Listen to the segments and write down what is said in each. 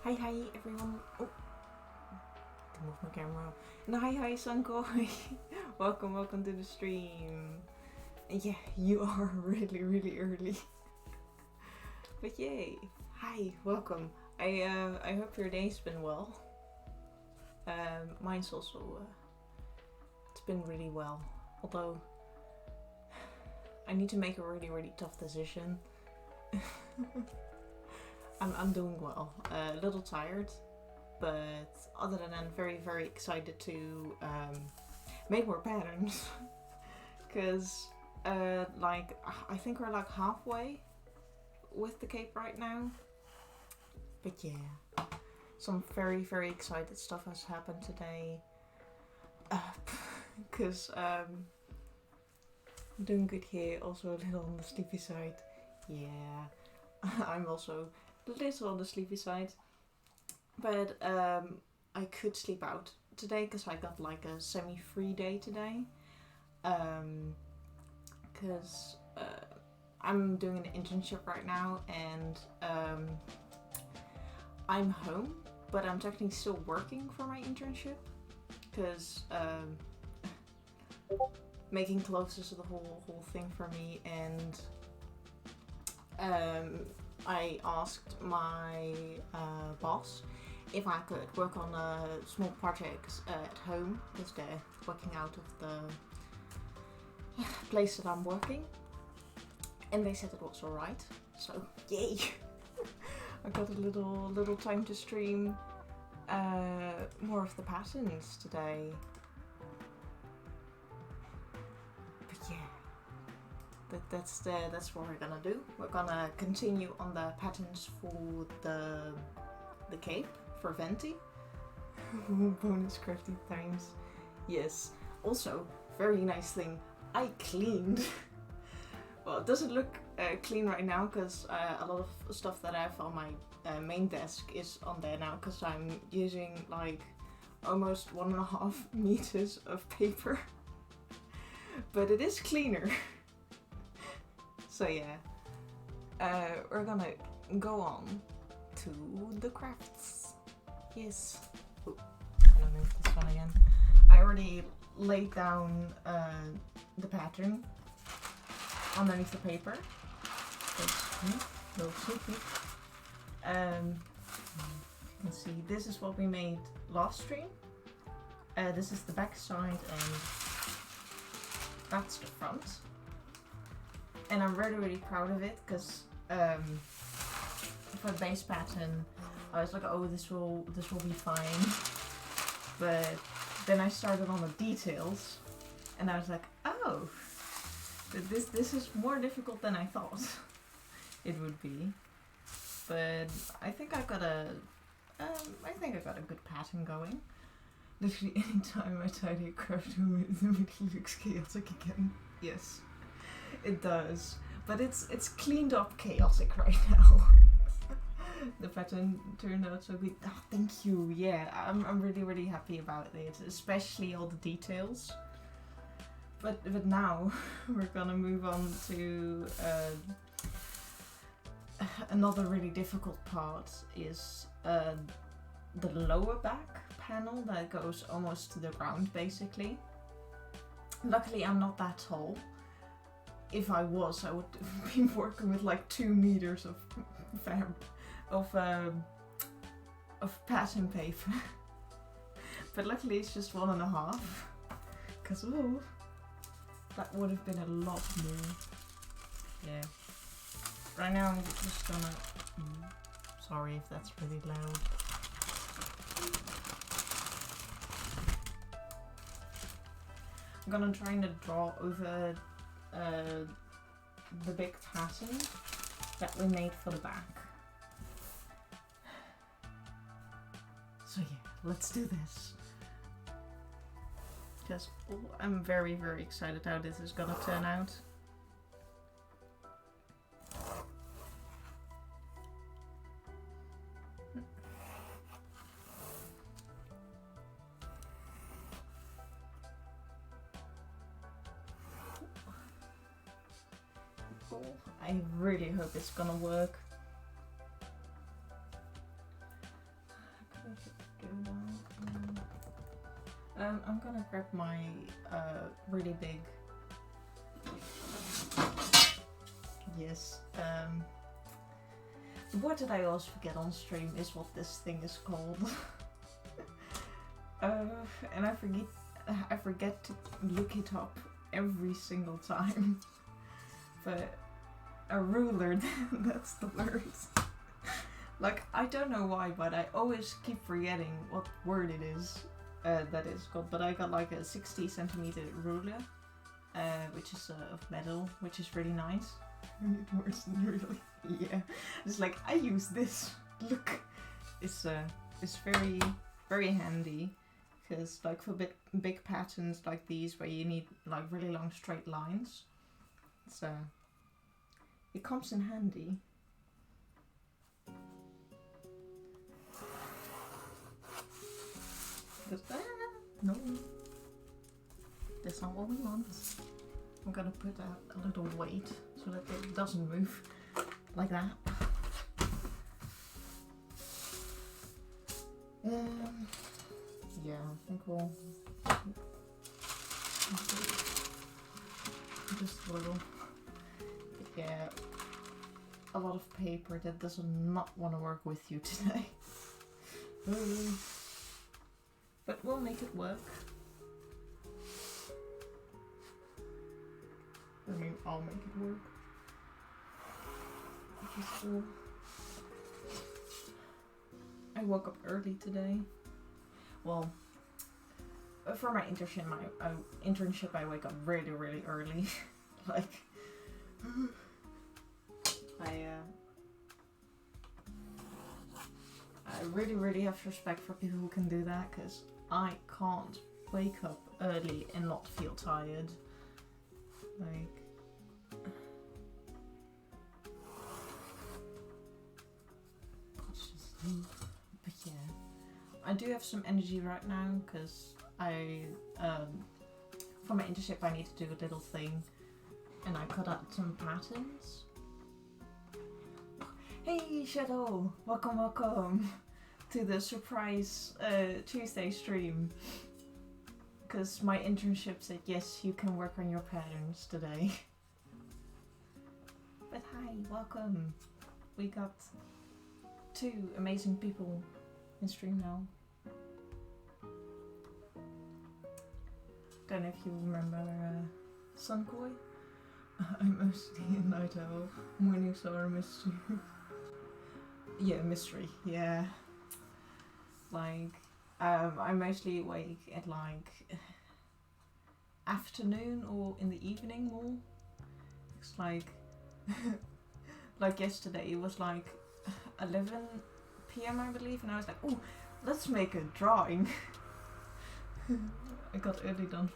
Hi everyone. Oh, to move my camera. No, hi Sankoi. welcome to the stream. Yeah, you are really early. But yay. Hi, welcome. I hope your day's been well. Mine's also it's been really well. Although I need to make a really tough decision. I'm doing well. A little tired, but other than that, very excited to make more patterns. Cause I think we're like halfway with the cape right now. But yeah, some very excited stuff has happened today. Cause I'm doing good here. Also a little on the sleepy side. Yeah, I'm also a little on the sleepy side, but I could sleep out today because I got like a semi-free day today. Because I'm doing an internship right now, and I'm home, but I'm technically still working for my internship because making clothes is the whole thing for me, and I asked my boss if I could work on a small project at home because they're working out of the place that I'm working, and they said it was alright. So yay! I got a little time to stream more of the patterns today. But yeah. That's what we're gonna do. We're gonna continue on the patterns for the cape for venti. Bonus crafting times. Yes. Also, very nice thing. I cleaned. Well, it doesn't look clean right now because a lot of stuff that I have on my main desk is on there now because I'm using like almost 1.5 meters of paper. But it is cleaner. So yeah, we're gonna go on to the crafts. Yes. Oh, I'm gonna move this one again. I already laid down the pattern underneath the paper. You can see this is what we made last stream. This is the back side and that's the front. And I'm really proud of it because for the base pattern I was like, oh, this will be fine, but then I started on the details and I was like, oh, this is more difficult than I thought it would be. But I think I got a good pattern going. Literally anytime I tidy a craft room it immediately looks chaotic again. Yes. It does, but it's cleaned up chaotic right now. The pattern turned out so good. Oh, thank you. Yeah, I'm really happy about it, especially all the details. But now we're gonna move on to another really difficult part is the lower back panel that goes almost to the ground basically. Luckily I'm not that tall. If I was, I would be working with like 2 meters of pattern paper. But luckily it's just 1.5. Cause ooh, that would have been a lot more. Yeah. Right now I'm just gonna. Sorry if that's really loud. I'm gonna try and draw over the big pattern that we made for the back. So yeah, let's do this. Because I'm very excited how this is gonna turn out. I really hope it's gonna work. I'm gonna grab my really big. Yes. The word that I always forget on stream is what this thing is called. And I forget to look it up every single time. But a ruler, that's the word. Like, I don't know why, but I always keep forgetting what word it is that is called. But I got like a 60 centimeter ruler, which is of metal, which is really nice. It works really. Yeah, it's like I use this. Look, it's very very handy because like for big patterns like these where you need like really long straight lines, so it comes in handy. But, no, that's not what we want. I'm gonna put a little weight so that it doesn't move like that. Yeah, I think we'll just a little. Yeah, a lot of paper that does not want to work with you today. But we'll make it work. I mean, I'll make it work. I woke up early today. Well, for my internship, I wake up really, really early. Like, I really, really have respect for people who can do that, because I can't wake up early and not feel tired. Like, it's just, but yeah, I do have some energy right now because for my internship I need to do a little thing, and I cut out some patterns. Hey Shadow, welcome to the surprise Tuesday stream. Because my internship said, yes, you can work on your patterns today. But hi, welcome. We got 2 amazing people in stream now. Don't know if you remember Sunkoi. I'm mostly a night owl. Mornings are a mystery. Yeah, mystery, yeah. Like, I'm mostly awake at like afternoon or in the evening more. It's like like yesterday it was like 11 PM I believe, and I was like, oh, let's make a drawing. I got early done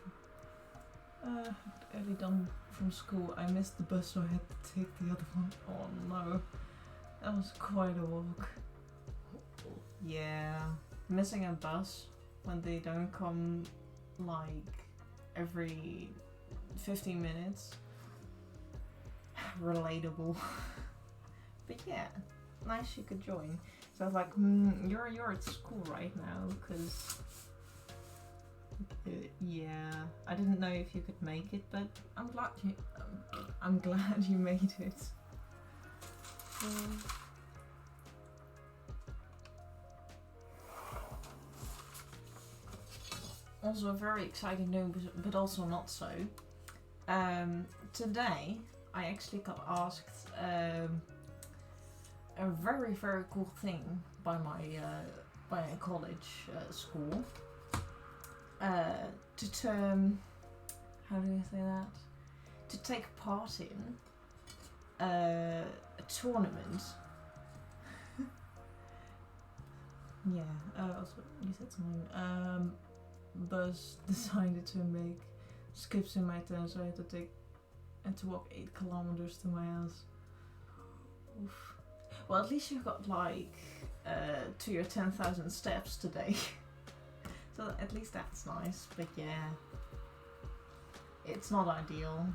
from school. I missed the bus, so I had to take the other one. Oh no, that was quite a walk. Yeah, missing a bus when they don't come like every 15 minutes. Relatable. But yeah, nice you could join. So I was like, you're at school right now, because yeah, I didn't know if you could make it, but I'm glad you made it. Also a very exciting news, but also not so. Today I actually got asked a very, very cool thing by my college school to how do I say that? To take part in a tournament. Yeah. Also, you said something. Bus decided to make skips in my town, so I had to walk 8 kilometers to my house. Oof. Well, at least you got like to your 10,000 steps today. So at least that's nice, but yeah, it's not ideal.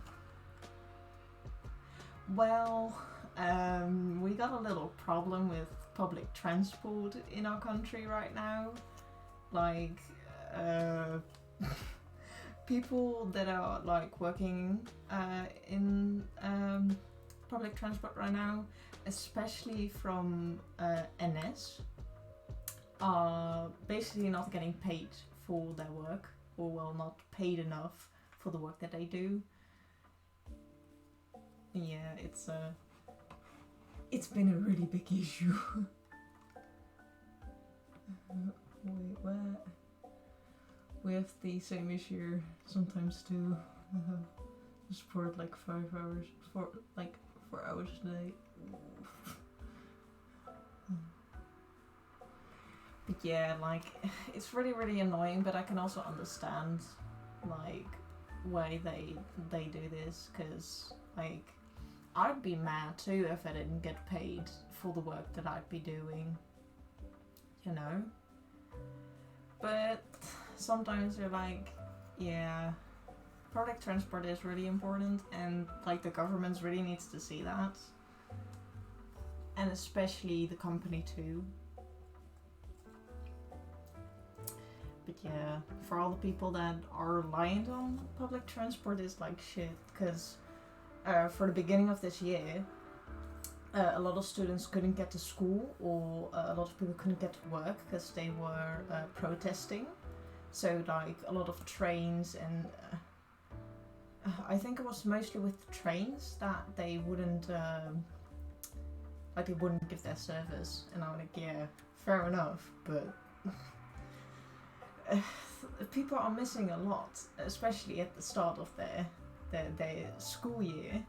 Well, we got a little problem with public transport in our country right now. Like, people that are like working in public transport right now, especially from NS, are basically not getting paid for their work, or well, not paid enough for the work that they do. Yeah, it's been a really big issue. Wait, what? We have the same issue sometimes too. Sport like 5 hours, 4 hours a day. But yeah, like, it's really, really annoying, but I can also understand, like, why they do this, because, like, I'd be mad too if I didn't get paid for the work that I'd be doing, you know? But sometimes you're like, yeah, public transport is really important, and, like, the government really needs to see that. And especially the company too. But yeah, for all the people that are reliant on public transport, is like shit, because for the beginning of this year, a lot of students couldn't get to school, or a lot of people couldn't get to work because they were protesting. So like a lot of trains, and I think it was mostly with trains that they wouldn't give their service, and I'm like, yeah, fair enough, but people are missing a lot, especially at the start of their school year,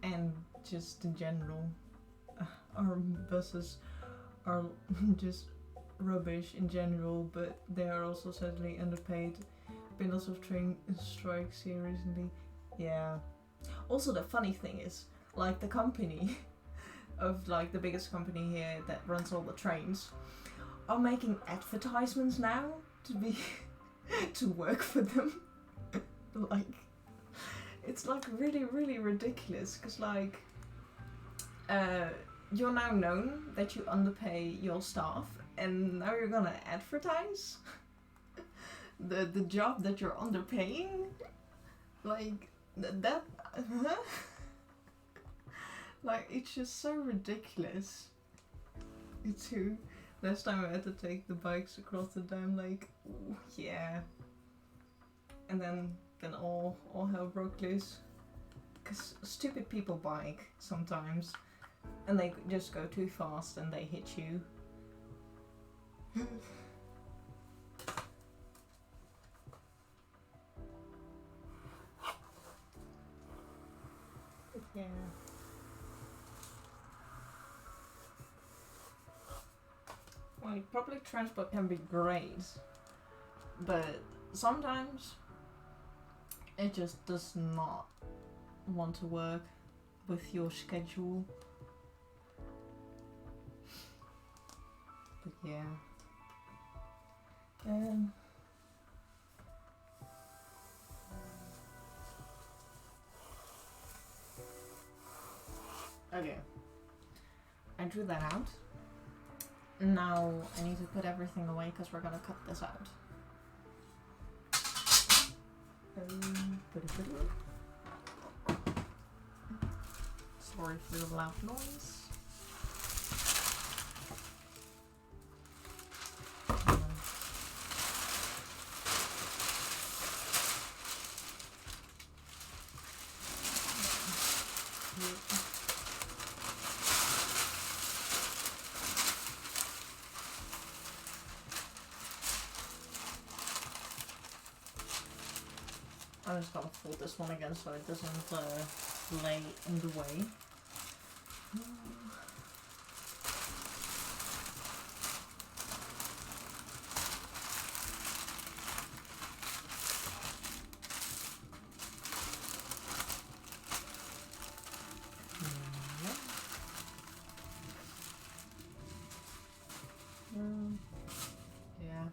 and just in general. Our buses are just rubbish in general, but they are also sadly underpaid. Been lots of train strikes here recently. Yeah. Also, the funny thing is, like, the company of like the biggest company here that runs all the trains are making advertisements now to be to work for them. Like, it's like really, really ridiculous, because like you're now known that you underpay your staff, and now you're gonna advertise the job that you're underpaying. Like that like, it's just so ridiculous. Too. Last time I had to take the bikes across the dam, like, ooh, yeah. And then all hell broke loose. Because stupid people bike sometimes, and they just go too fast and they hit you. Yeah. Like, public transport can be great, but sometimes it just does not want to work with your schedule. But yeah. Okay. I drew that out. Now I need to put everything away because we're gonna cut this out. Sorry for the loud noise. I'm just gonna fold this one again so it doesn't lay in the way. Yeah,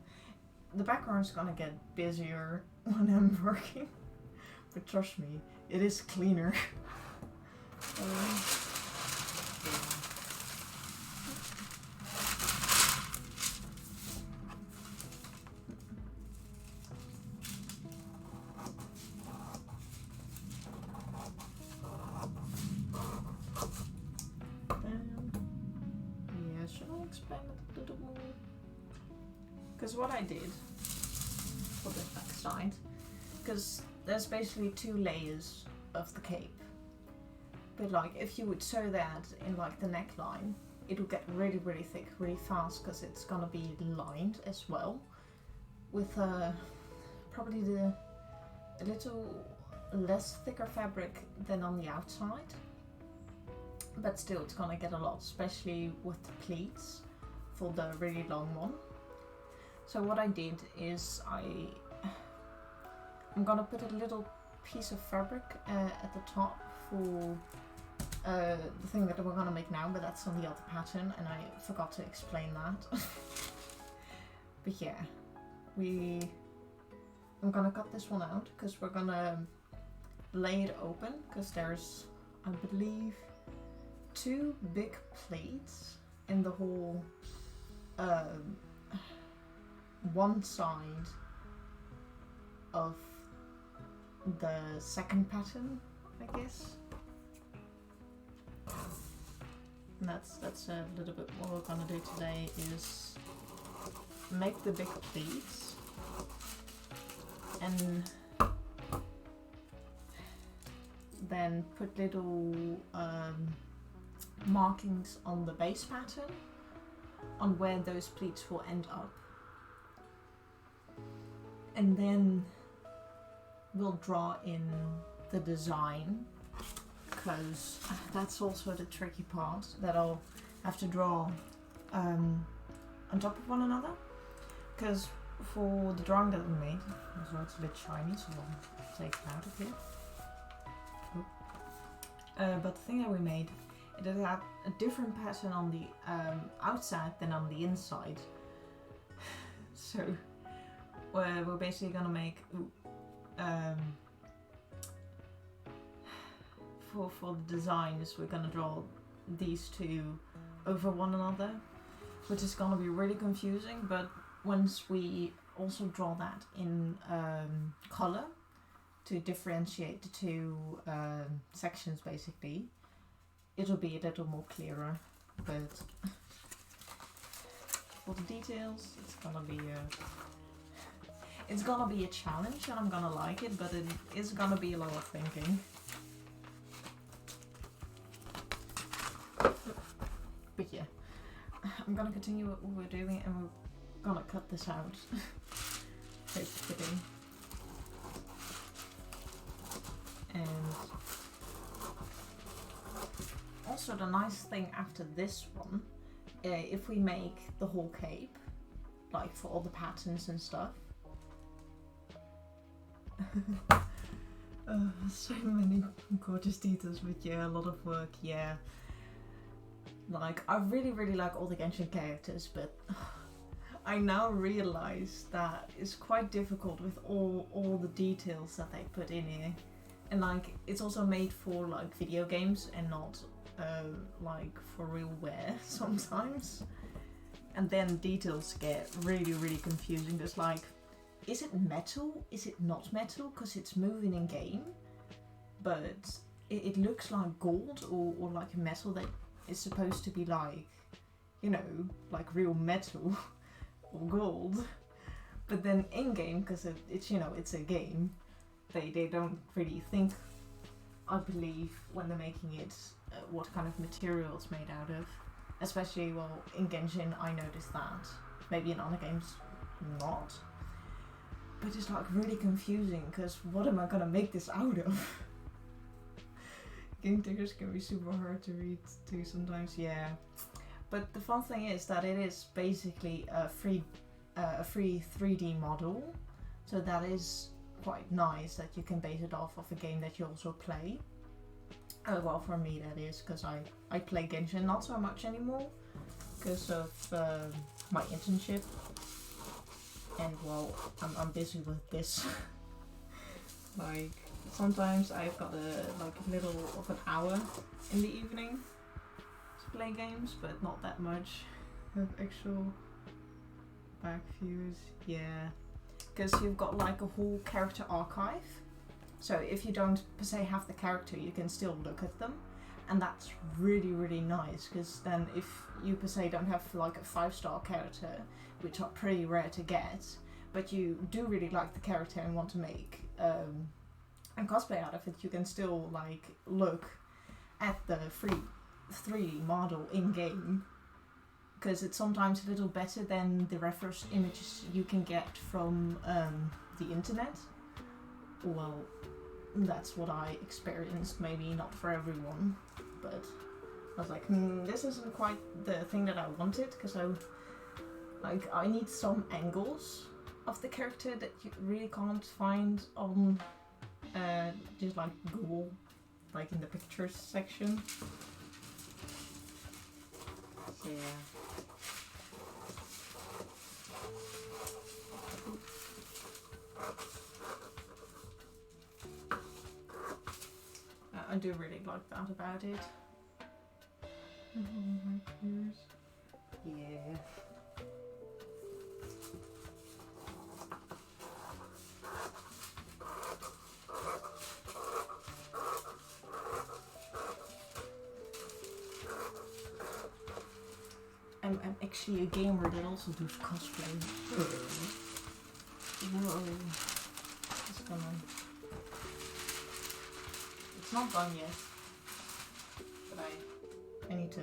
the background's gonna get busier when I'm working. But trust me, it is cleaner. explain it a little more? Because what I did for the back side, because there's basically 2 layers of the cape. But like if you would sew that in like the neckline, it will get really really thick really fast because it's gonna be lined as well with probably a little less thicker fabric than on the outside. But still it's gonna get a lot, especially with the pleats for the really long one. So what I did is I'm gonna put a little piece of fabric at the top for the thing that we're gonna make now, but that's on the other pattern and I forgot to explain that. But yeah, I'm gonna cut this one out because we're gonna lay it open because there's, I believe, 2 big pleats in the whole one side of the second pattern, I guess. And that's a little bit what we're gonna do today, is make the big pleats and then put little markings on the base pattern on where those pleats will end up. And then we'll draw in the design, because that's also the tricky part, that I'll have to draw on top of one another. Because for the drawing that we made, so it's a bit shiny, so I'll take it out of here. But the thing that we made, it did have a different pattern on the outside than on the inside. So we're basically gonna make for the designs, we're gonna draw these 2 over one another, which is gonna be really confusing. But once we also draw that in color to differentiate the 2 sections, basically, it'll be a little more clearer. But for the details, it's gonna be a challenge, and I'm gonna like it, but it is gonna be a lot of thinking. But yeah, I'm gonna continue what we're doing, and we're gonna cut this out. Hopefully. And also the nice thing after this one, if we make the whole cape, like for all the patterns and stuff, so many gorgeous details, but yeah, a lot of work, yeah. Like, I really like all the Genshin characters, but I now realize that it's quite difficult with all the details that they put in here. And like, it's also made for like video games and not like for real wear sometimes. And then details get really confusing. There's like, is it metal? Is it not metal? Because it's moving in game, but it looks like gold or like a metal that is supposed to be like, you know, like real metal or gold. But then in game, because it's, you know, it's a game, they don't really think, I believe, when they're making it, what kind of material it's made out of. Especially, well, in Genshin I noticed that. Maybe in other games not. But it's like really confusing, because what am I gonna make this out of? Game tickers can be super hard to read too sometimes, yeah. But the fun thing is that it is basically a free 3D model, so that is quite nice that you can base it off of a game that you also play. Well, for me that is, because I play Genshin not so much anymore because of my internship, and well, I'm busy with this. Like, sometimes I've got a little of an hour in the evening to play games, but not that much of actual back views, yeah. Because you've got like a whole character archive. So if you don't per se have the character, you can still look at them. and that's really really nice, because then if you per se don't have like a 5-star character, which are pretty rare to get, but you do really like the character and want to make a cosplay out of it, you can still like look at the free 3D model in game, because it's sometimes a little better than the reference images you can get from the internet. Well, that's what I experienced, maybe not for everyone, but I was like, this isn't quite the thing that I wanted, because I need some angles of the character that you really can't find on just like Google, like in the pictures section. So yeah. I do really like that about it. Yeah. I'm actually a gamer that also does cosplay. Whoa. It's gonna... It's not done yet. But I need to...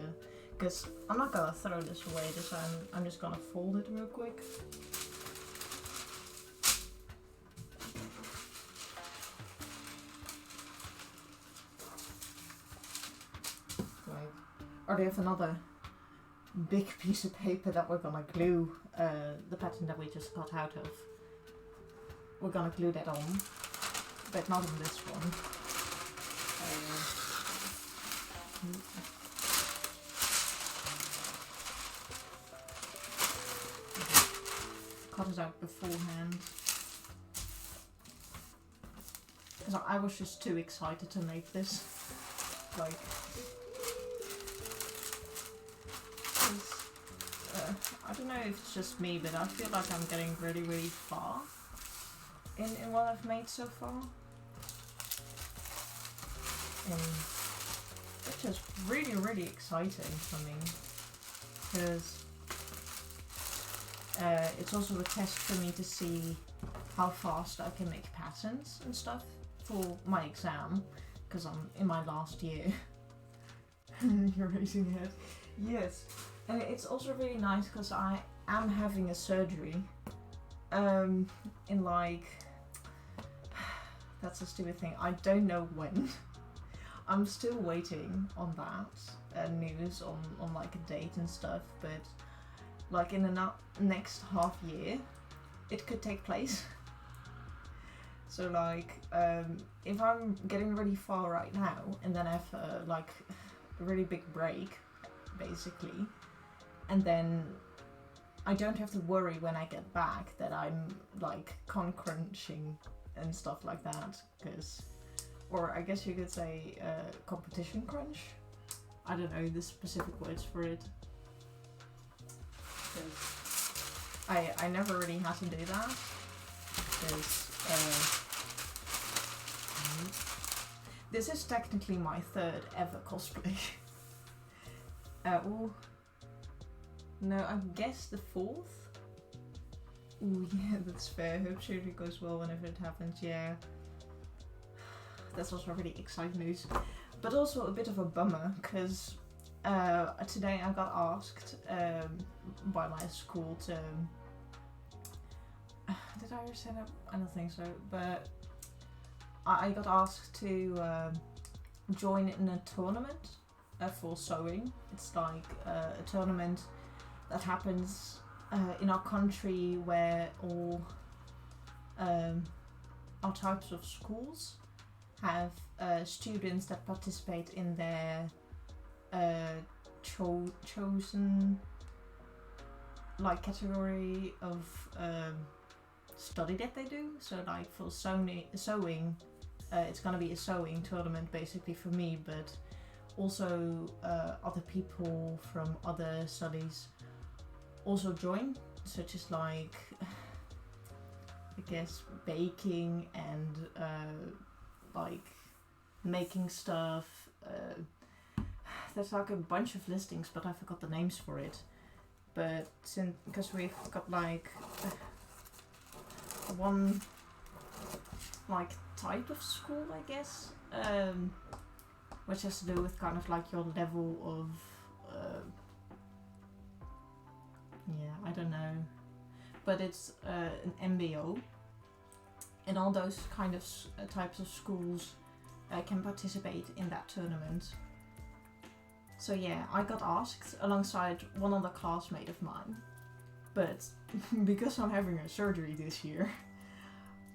Because I'm not gonna throw this away, so I'm just gonna fold it real quick. Right. Or do you have another big piece of paper that we're gonna glue the pattern that we just got out of? We're gonna glue that on, but not on this one. Cut it out beforehand. Because I was just too excited to make this. Like, I don't know if it's just me, but I feel like I'm getting really, really far in what I've made so far. Which is really, really exciting for me, because it's also a test for me to see how fast I can make patterns and stuff for my exam, because I'm in my last year. You're raising your head. Yes. And it's also really nice because I am having a surgery in like... That's a stupid thing. I don't know when. I'm still waiting on that news on like a date and stuff, but like in the next half year it could take place. So like if I'm getting really far right now and then I have like a really big break basically, and then I don't have to worry when I get back that I'm like crunching and stuff like that, because, or I guess you could say competition crunch. I don't know the specific words for it. I never really had to do that, because this is technically my 3rd ever cosplay. Oh, no, I guess the 4th? Ooh, yeah, that's fair. Hope surgery goes well whenever it happens, yeah. That's also really exciting news. But also a bit of a bummer, because today I got asked by my school to... did I ever say that? I don't think so. But I got asked to join in a tournament for sewing. It's like a tournament that happens in our country where all types of schools have students that participate in their chosen like category of study that they do. So like for sewing, it's gonna be a sewing tournament basically for me, but also other people from other studies also join, such as like I guess baking and like making stuff, there's like a bunch of listings, but I forgot the names for it. But because we've got like one like type of school, I guess, which has to do with kind of like your level of I don't know, but it's an MBO, and all those kind of types of schools can participate in that tournament. So yeah, I got asked alongside one other classmate of mine, but because I'm having a surgery this year,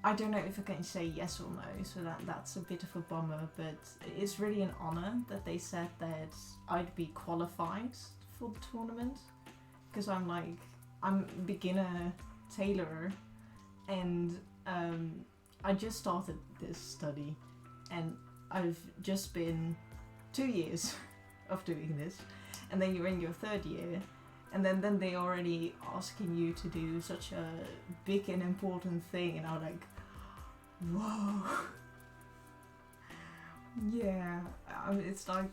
I don't know if I can say yes or no, so that's a bit of a bummer, but it's really an honor that they said that I'd be qualified for the tournament, because I'm beginner tailorer, and I just started this study, and I've just been 2 years of doing this, and then you're in your 3rd year, and then they already asking you to do such a big and important thing, and I'm like, whoa. Yeah, it's like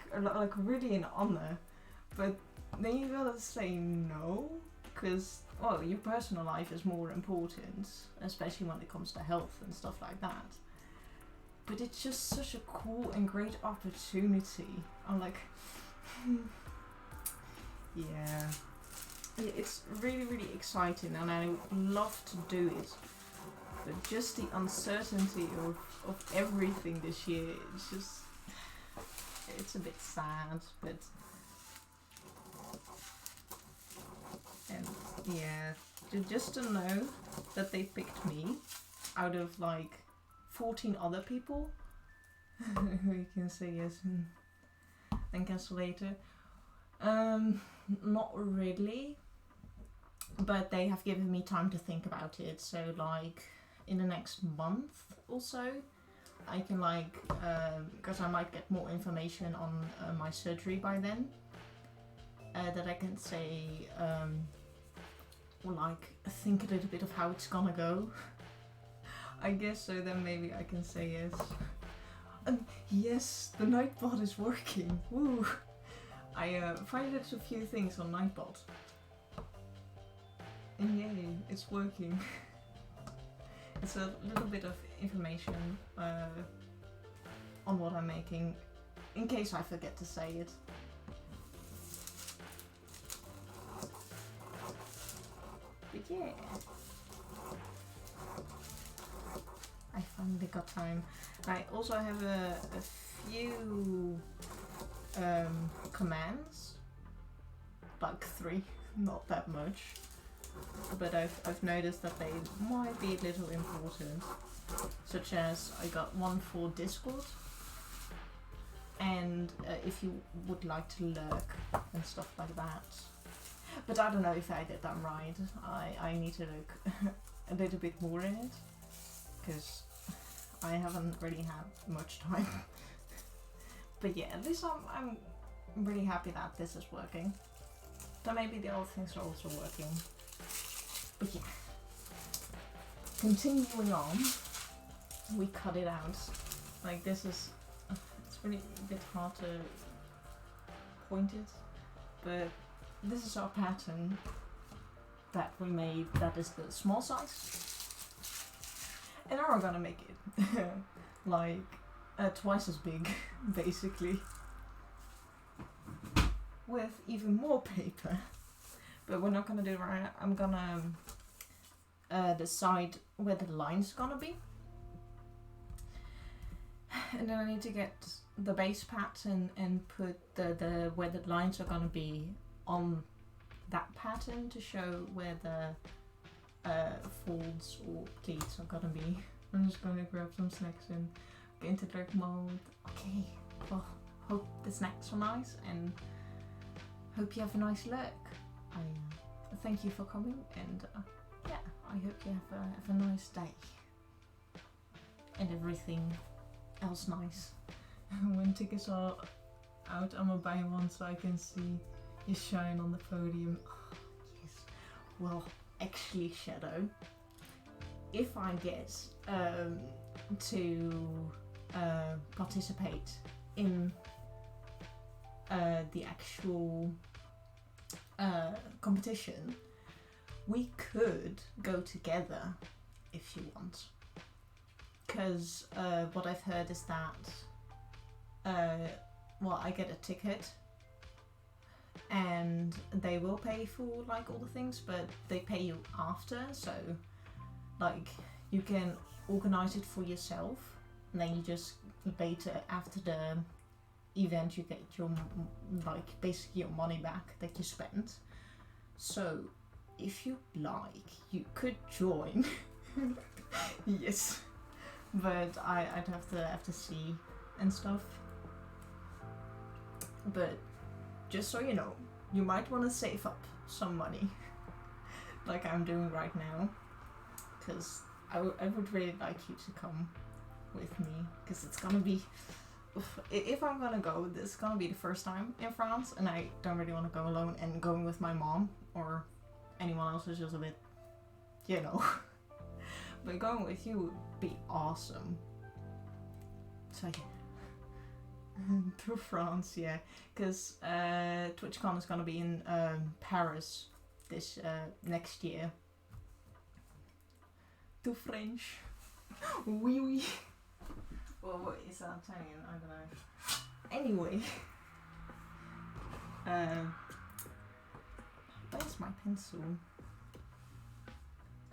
really an honor, but then you gotta say no, because well, your personal life is more important, especially when it comes to health and stuff like that. But it's just such a cool and great opportunity. I'm like, yeah. It's really, really exciting, and I would love to do it. But just the uncertainty of everything this year, it's a bit sad, but... And yeah, just to know that they picked me out of like 14 other people who you can say yes and cancel later. Not really, but they have given me time to think about it, so like in the next month or so I can because I might get more information on my surgery by then, that I can say think a little bit of how it's gonna go. I guess so, then maybe I can say yes. And yes, the Nightbot is working. Woo! I found a few things on Nightbot. And yay, it's working. It's a little bit of information on what I'm making, in case I forget to say it. But yeah, I finally got time. I also have a few commands, like 3, not that much, but I've noticed that they might be a little important, such as I got one for Discord, and if you would like to lurk and stuff like that. But I don't know if I did that right. I need to look a little bit more in it, because I haven't really had much time. But yeah, at least I'm really happy that this is working. So maybe the other things are also working. But yeah, continuing on, we cut it out. Like this is, it's really a bit hard to point it, but this is our pattern that we made, that is the small size. And now we're gonna make it like twice as big, basically, with even more paper. But we're not gonna do it right now. I'm gonna decide where the line's gonna be. And then I need to get the base pattern and put the where the lines are gonna be on that pattern to show where the folds or pleats are gonna be. I'm just gonna grab some snacks and get into dark mode. Okay, well, hope the snacks are nice and hope you have a nice look. I thank you for coming, and yeah, I hope you have a nice day and everything else nice. When tickets are out, I'm gonna buy one so I can see you shine on the podium. Oh, yes. Well, actually, Shadow, if I get to participate in the actual competition, we could go together if you want. Because what I've heard is that, well, I get a ticket and they will pay for like all the things, but they pay you after, so like you can organize it for yourself, and then you just later after the event you get your like basically your money back that you spent. So if you like, you could join. Yes, but I'd have to see and stuff. But just so you know, you might want to save up some money, like I'm doing right now, because I would really like you to come with me, because it's gonna be, if I'm gonna go, this is gonna be the first time in France, and I don't really want to go alone, and going with my mom or anyone else is just a bit, you know. But going with you would be awesome. So yeah. To France, yeah, because TwitchCon is gonna be in Paris this next year. To French. Oui, oui. Well, what is that Italian? I don't know. Anyway. Where's my pencil?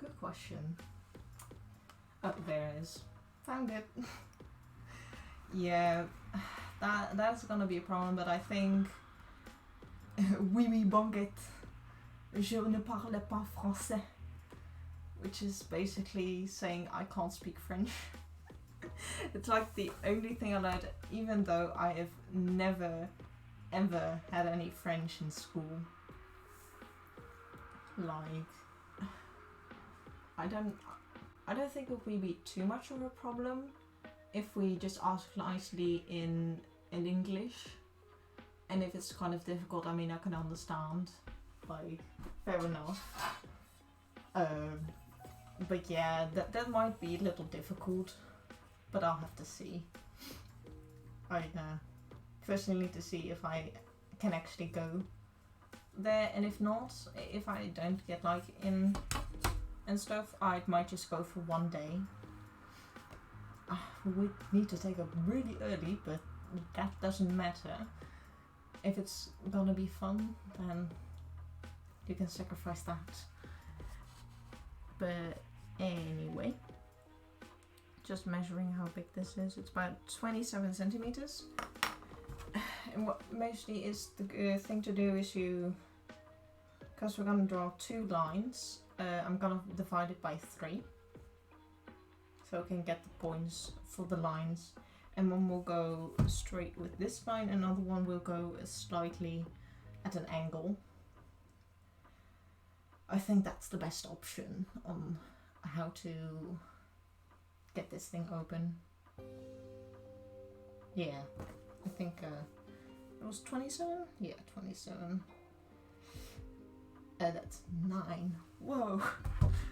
Good question. Oh, there it is. Found it. Yeah, that's gonna be a problem, but I think oui oui banquette, je ne parle pas français, which is basically saying I can't speak French. It's like the only thing I learned, even though I have never ever had any French in school. Like, I don't think it will be too much of a problem if we just ask nicely in English. And if it's kind of difficult, I mean, I can understand. Like, fair enough. But yeah, that might be a little difficult. But I'll have to see. I firstly need to see if I can actually go there, and if not, if I don't get like in and stuff, I might just go for one day. We need to take up really early, but that doesn't matter. If it's gonna be fun, then you can sacrifice that. But anyway, just measuring how big this is. It's about 27 centimeters. And what mostly is the thing to do is because we're gonna draw 2 lines, I'm gonna divide it by 3. So I can get the points for the lines. And one will go straight with this line, another one will go slightly at an angle. I think that's the best option on how to get this thing open. Yeah, I think it was 27? Yeah, 27. That's 9. Whoa,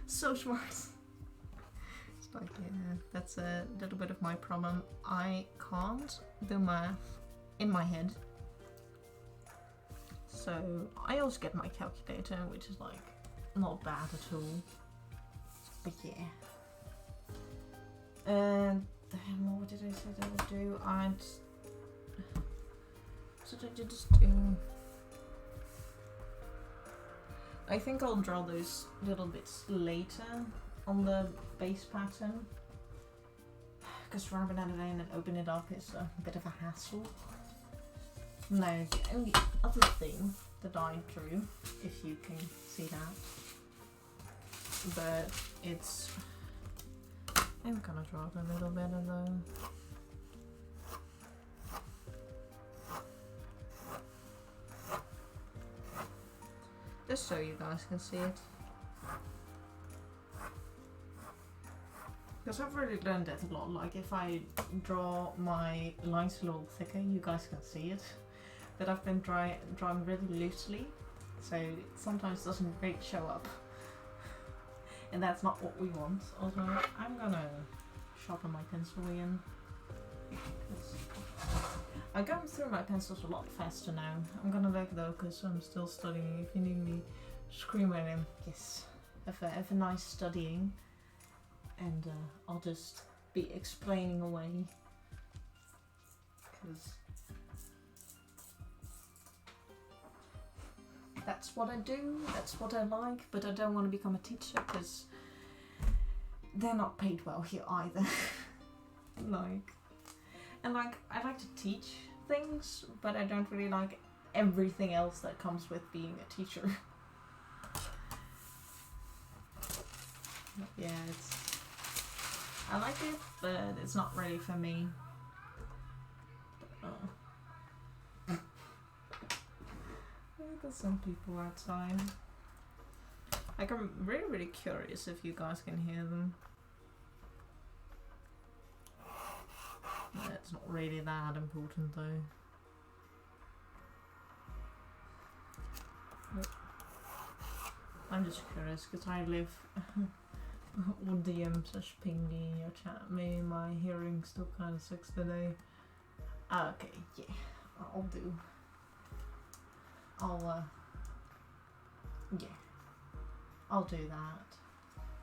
so smart. It's like, yeah, that's a little bit of my problem. I can't do math in my head. So I also get my calculator, which is like not bad at all. But yeah. And then what did I say that I would do? So did I just do? I think I'll draw those little bits later on the base pattern, because rubbing that in and open it up is a bit of a hassle. No, the only other thing that I drew, if you can see that, but it's, I'm gonna draw it a little better though. Just so you guys can see it. Because I've really learned that a lot. Like, if I draw my lines a little thicker, you guys can see it. That I've been drawing really loosely, so it sometimes doesn't really show up. And that's not what we want. Also, I'm gonna sharpen my pencil again. I'm going through my pencils a lot faster now. I'm gonna look though, because I'm still studying. If you need me, scream at him. Yes. Have a nice studying. And I'll just be explaining away. Because that's what I do, that's what I like, but I don't want to become a teacher because they're not paid well here either. I like to teach things, but I don't really like everything else that comes with being a teacher. Yeah, I like it, but it's not really for me. There's some people outside. Like, I'm really, really curious if you guys can hear them. It's not really that important though. Nope. I'm just curious because I live or DM/ping me in your chat. Maybe my hearing still kind of sucks today. Okay, yeah, I'll do. Yeah, I'll do that.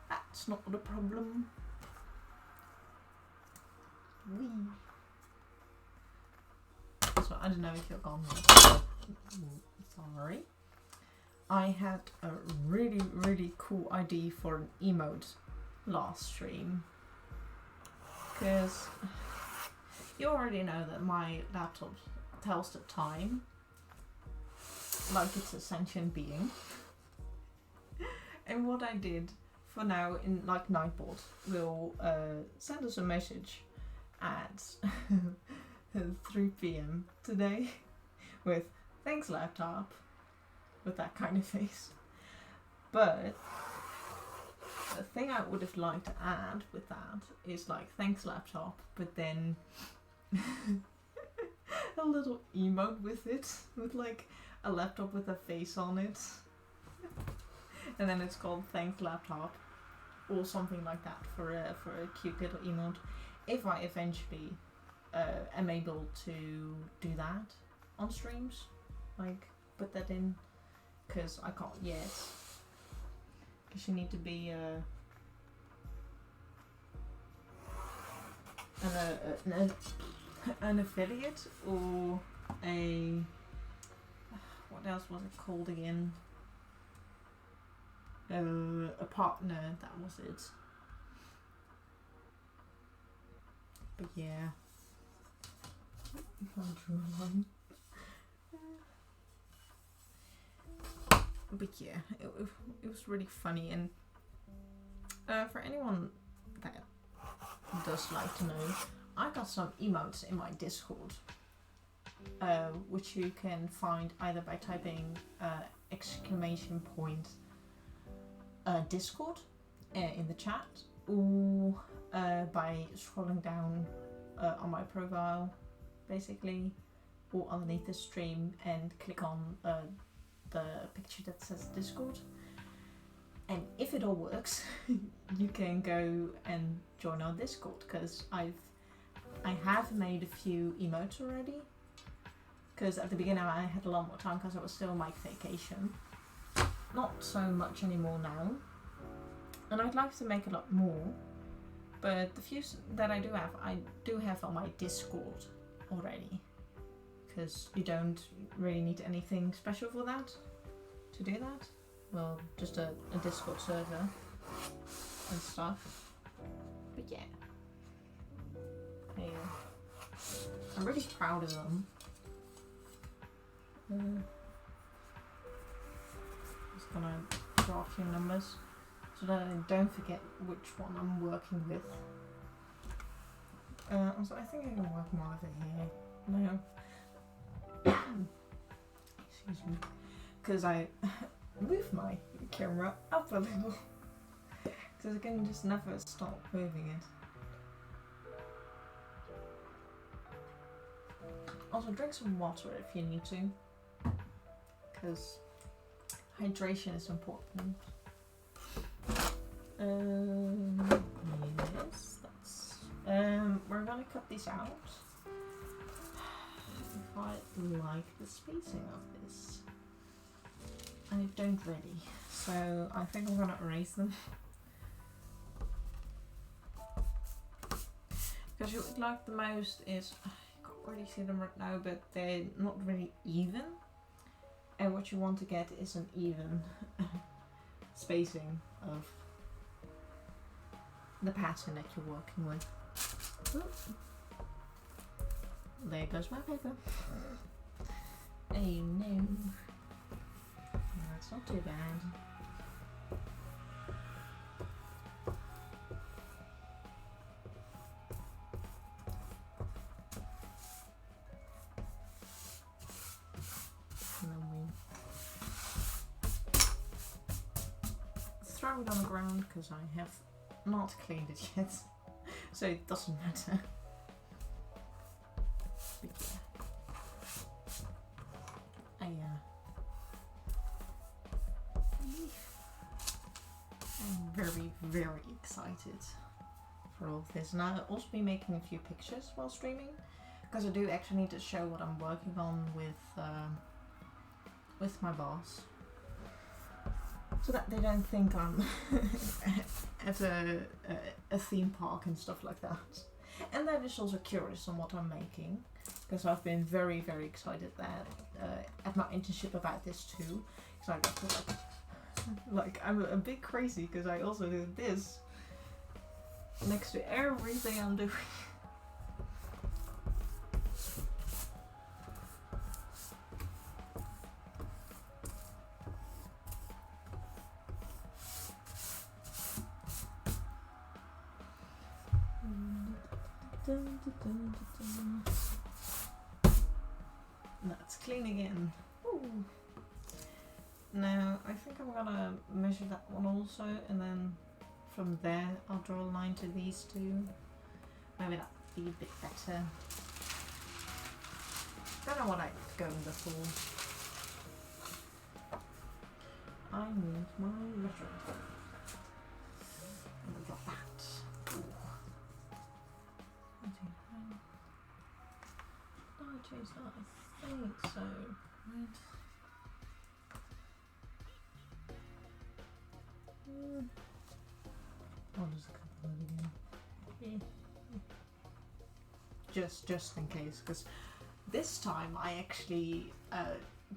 That's not a problem. So I don't know if you're gone yet. Sorry. I had a really, really cool idea for an emote last stream. Because you already know that my laptop tells the time like it's a sentient being. And what I did for now in like Nightbot will send us a message at 3 p.m. today with thanks laptop, with that kind of face. But the thing I would have liked to add with that is like thanks laptop, but then a little emote with it, with like a laptop with a face on it. And then it's called thanks laptop or something like that for a cute little emote. If I eventually am able to do that on streams, like put that in, because I can't yet. Because you need to be an affiliate or a, what else was it called again? A partner, that was it. But yeah. But yeah, it was really funny, and for anyone that does like to know, I got some emotes in my Discord, which you can find either by typing exclamation point Discord in the chat, or by scrolling down on my profile, basically, or underneath the stream and click on the picture that says Discord. And if it all works, you can go and join our Discord, because I have made a few emotes already. Because at the beginning I had a lot more time because I was still on my vacation. Not so much anymore now. And I'd like to make a lot more. But the few that I do have on my Discord already. Because you don't really need anything special for that, to do that. Well, just a Discord server and stuff. But yeah. I'm really proud of them. Just gonna draw a few numbers so that I don't forget which one I'm working with. Also, I think I can work more over here. No. Excuse me. Because I move my camera up a little. Because I can just never stop moving it. Also, drink some water if you need to. Because hydration is important. Yes, that's... we're gonna cut these out. quite like the spacing of this. I don't really, so I think I'm gonna erase them. Because what I like the most is, you can't really see them right now, but they're not really even. And what you want to get is an even spacing of the pattern that you're working with. Oop. There goes my paper. Oh no. That's not too bad. And then we throw it on the ground because I have not cleaned it yet, so it doesn't matter. But yeah. I'm very, very excited for all of this, and I'll also be making a few pictures while streaming, because I do actually need to show what I'm working on with my boss, so that they don't think I'm at a theme park and stuff like that. And they're just also curious on what I'm making, because I've been very, very excited that at my internship about this too. Because I got to like I'm a bit crazy because I also do this next to everything I'm doing. That's clean again. Ooh. Now I think I'm gonna measure that one also, and then from there I'll draw a line to these two. Maybe that'd be a bit better. Don't know what I go before. I need my letter. We got that. Ooh. Did I change that? I think so. Right. I'll just cut that again. Just in case, because this time I actually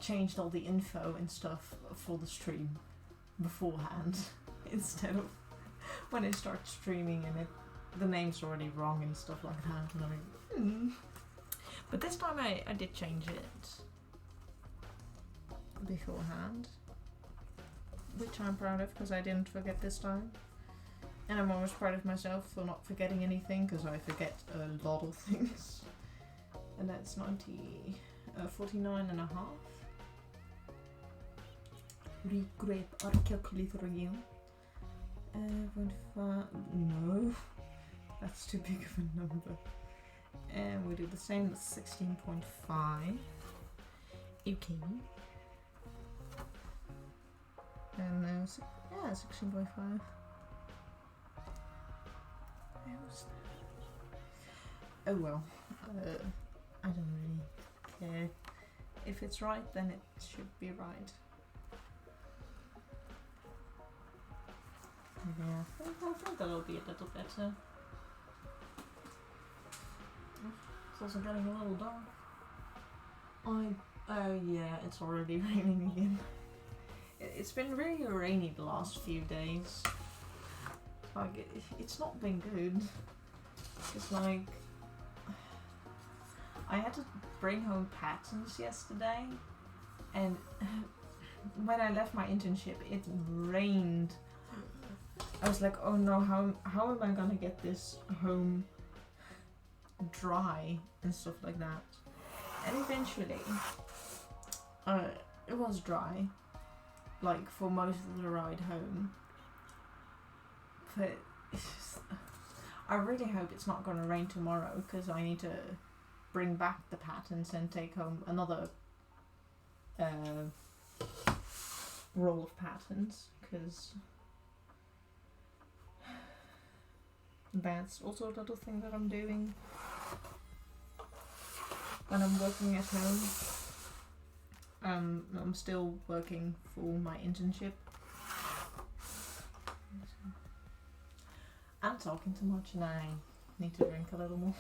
changed all the info and stuff for the stream beforehand instead of when I start streaming and the name's already wrong and stuff like that. And I'm like, But this time I did change it beforehand, which I'm proud of because I didn't forget this time. And I'm always proud of myself for not forgetting anything, because I forget a lot of things. And that's 49 and a half. Regrep our calculator again. 45, no, that's too big of a number. And we do the same with 16.5. Okay. And yeah, 16.5. Oh well, I don't really care. If it's right, then it should be right. Yeah, I think that'll be a little better. It's also getting a little dark. Oh yeah, it's already raining again. It's been really rainy the last few days. Like, it's not been good. It's like, I had to bring home patterns yesterday, and when I left my internship, it rained. I was like, oh no, how am I gonna get this home dry and stuff like that? And eventually, it was dry, like for most of the ride home. But it's just, I really hope it's not gonna rain tomorrow, because I need to bring back the patterns and take home another roll of patterns, because that's also a little thing that I'm doing. when I'm working at home. I'm still working for my internship. I'm talking too much and I need to drink a little more.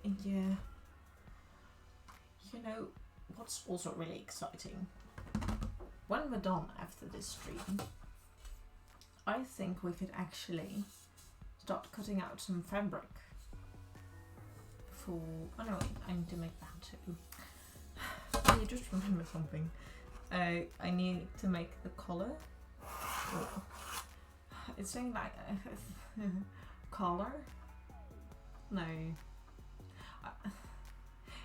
And yeah, you know what's also really exciting? When we're done after this stream, I think we could actually start cutting out some fabric for... Oh no, wait, I need to make that too. I just remember something. I need to make the collar. Oh. It's saying like... collar? No.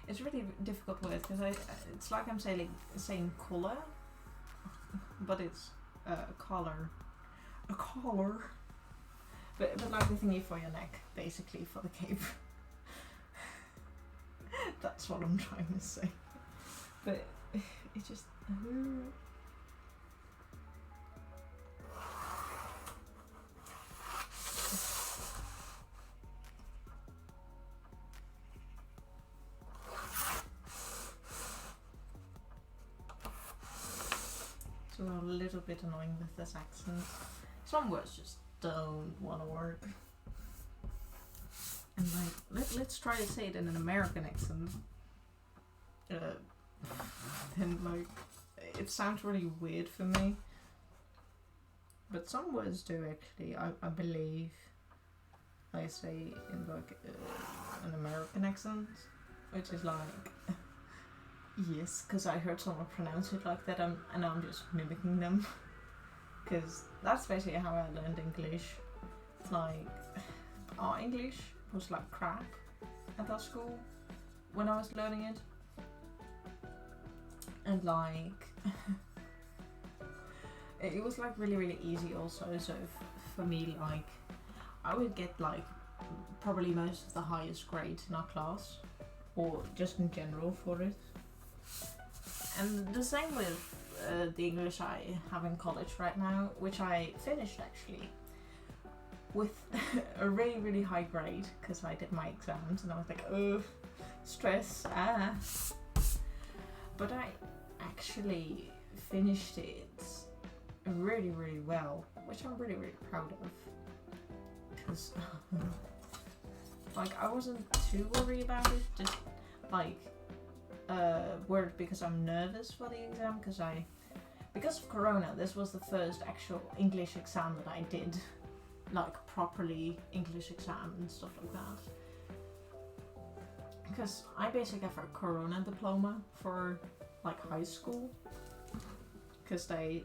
It's really difficult word because it's like I'm saying collar, but it's a collar. A collar. But like the thingy for your neck, basically, for the cape. That's what I'm trying to say. But it just... So a little bit annoying with this accent. Some words just don't want to work. And like, let's try to say it in an American accent. Then like, it sounds really weird for me. But some words do actually, I believe. I say in like an American accent, which is like... Yes, because I heard someone pronounce it like that, and I'm just mimicking them. Because that's basically how I learned English. Like, our English was like crap at that school when I was learning it. And like, it was like really, really easy also. So for me, like, I would get like probably most of the highest grades in our class, or just in general for it. And the same with the English I have in college right now, which I finished actually with a really, really high grade because I did my exams and I was like, oh, stress, But I actually finished it really, really well, which I'm really, really proud of. Because, like, I wasn't too worried about it, just like, worried because I'm nervous for the exam, because of Corona, this was the first actual English exam that I did, like properly English exam and stuff like that. Because I basically have a Corona diploma for like high school, because they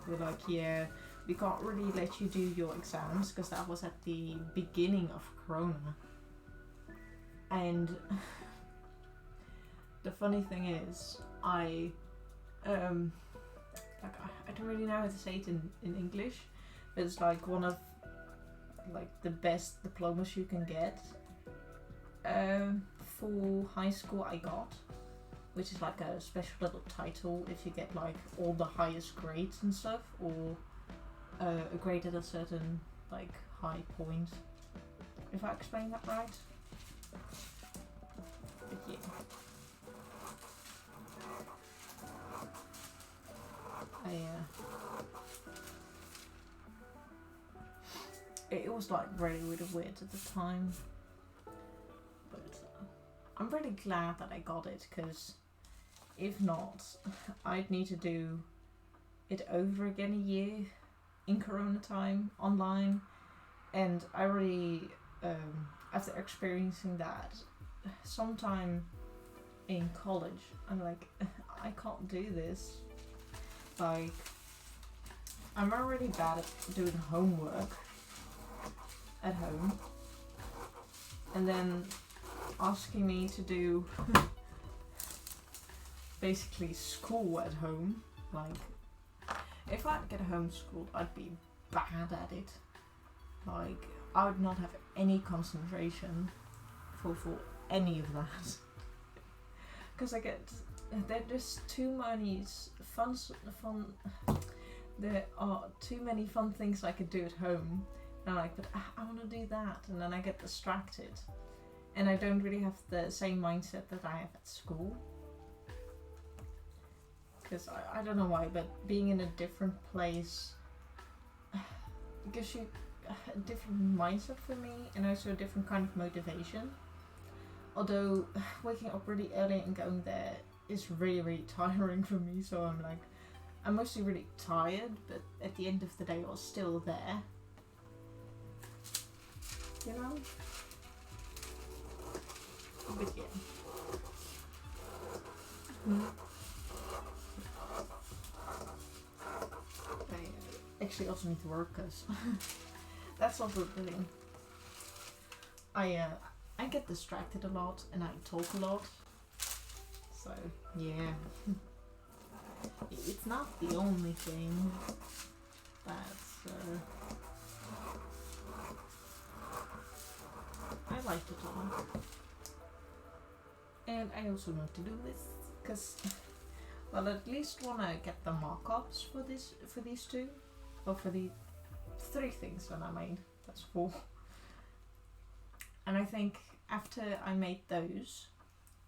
were like, yeah, we can't really let you do your exams because that was at the beginning of Corona. And the funny thing is, I don't really know how to say it in English, but it's like one of like the best diplomas you can get. For high school I got, which is like a special little title if you get like all the highest grades and stuff, or a grade at a certain like high point. If I explain that right. But yeah. It was like really, really weird at the time, but I'm really glad that I got it, because if not, I'd need to do it over again a year in Corona time online, and I really, after experiencing that sometime in college, I'm like, I can't do this. Like, I'm already bad at doing homework at home, and then asking me to do basically school at home. Like, if I'd get homeschooled, I'd be bad at it. Like, I would not have any concentration for any of that. Because there's just too many fun. there are too many fun things I could do at home. And I'm like, but I want to do that, and then I get distracted. And I don't really have the same mindset that I have at school. Because I don't know why, but being in a different place gives you a different mindset for me, and also a different kind of motivation. Although waking up really early and going there is really, really tiring for me, so I'm mostly really tired, but at the end of the day I was still there. You know? But yeah. I actually also need to work, because that's also the thing. I get distracted a lot and I talk a lot. So, yeah. It's not the only thing that's... I like to talk. And I also want to do this, because... Well, at least want to get the mock-ups for these two. Well, for the 3 things that I made. That's 4. And I think after I made those,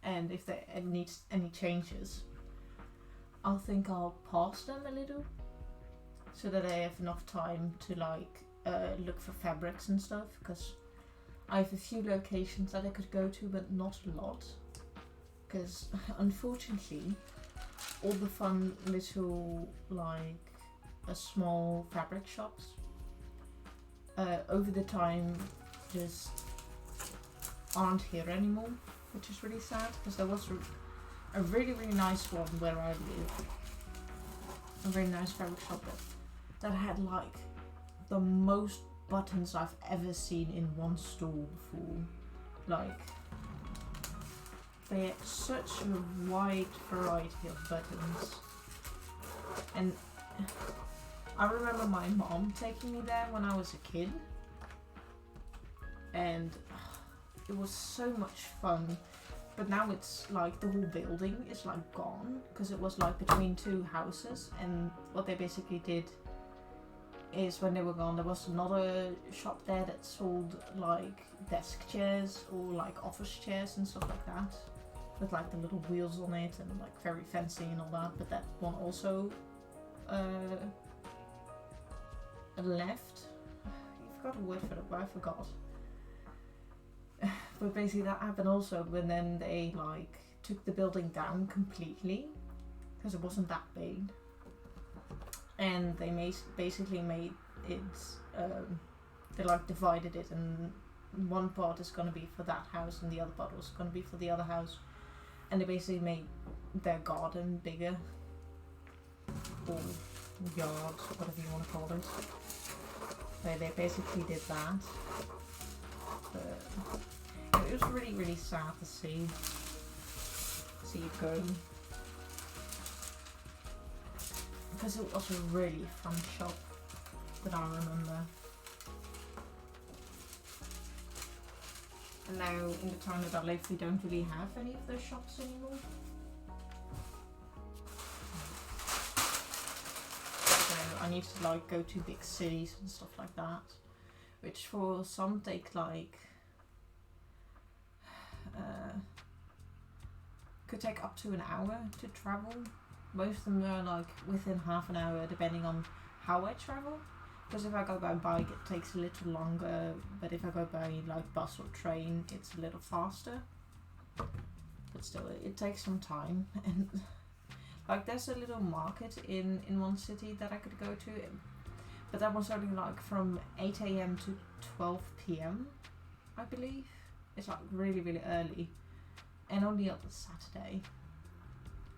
and if there needs any changes, I'll pause them a little, so that I have enough time to look for fabrics and stuff, because I have a few locations that I could go to, but not a lot, because unfortunately all the fun little small fabric shops over the time just aren't here anymore, which is really sad, because there was a really, really nice one where I live, a very nice fabric shop that had the most buttons I've ever seen in one store before. They had such a wide variety of buttons, and I remember my mom taking me there when I was a kid, and it was so much fun. But now it's the whole building is gone, because it was between 2 houses, and what they basically did is, when they were gone, there was another shop there that sold desk chairs or office chairs and stuff like that, with the little wheels on it and very fancy and all that. But that one also left. You've got a word for it, but I forgot. But basically that happened also when then they took the building down completely, because it wasn't that big, and they basically made it they divided it, and one part is going to be for that house and the other part was going to be for the other house, and they basically made their garden bigger, or yard, whatever you want to call it. They basically did that. It was really, really sad to see it go, because it was a really fun shop that I remember. And now in the town that I live, we don't really have any of those shops anymore. So I need to go to big cities and stuff like that, which for some take could take up to an hour to travel. Most of them are within half an hour, depending on how I travel. Because if I go by bike, it takes a little longer, but if I go by bus or train, it's a little faster. But still, it takes some time. And there's a little market in one city that I could go to, but that was only from 8 AM to 12 PM, I believe. It's really, really early, and only on the Saturday,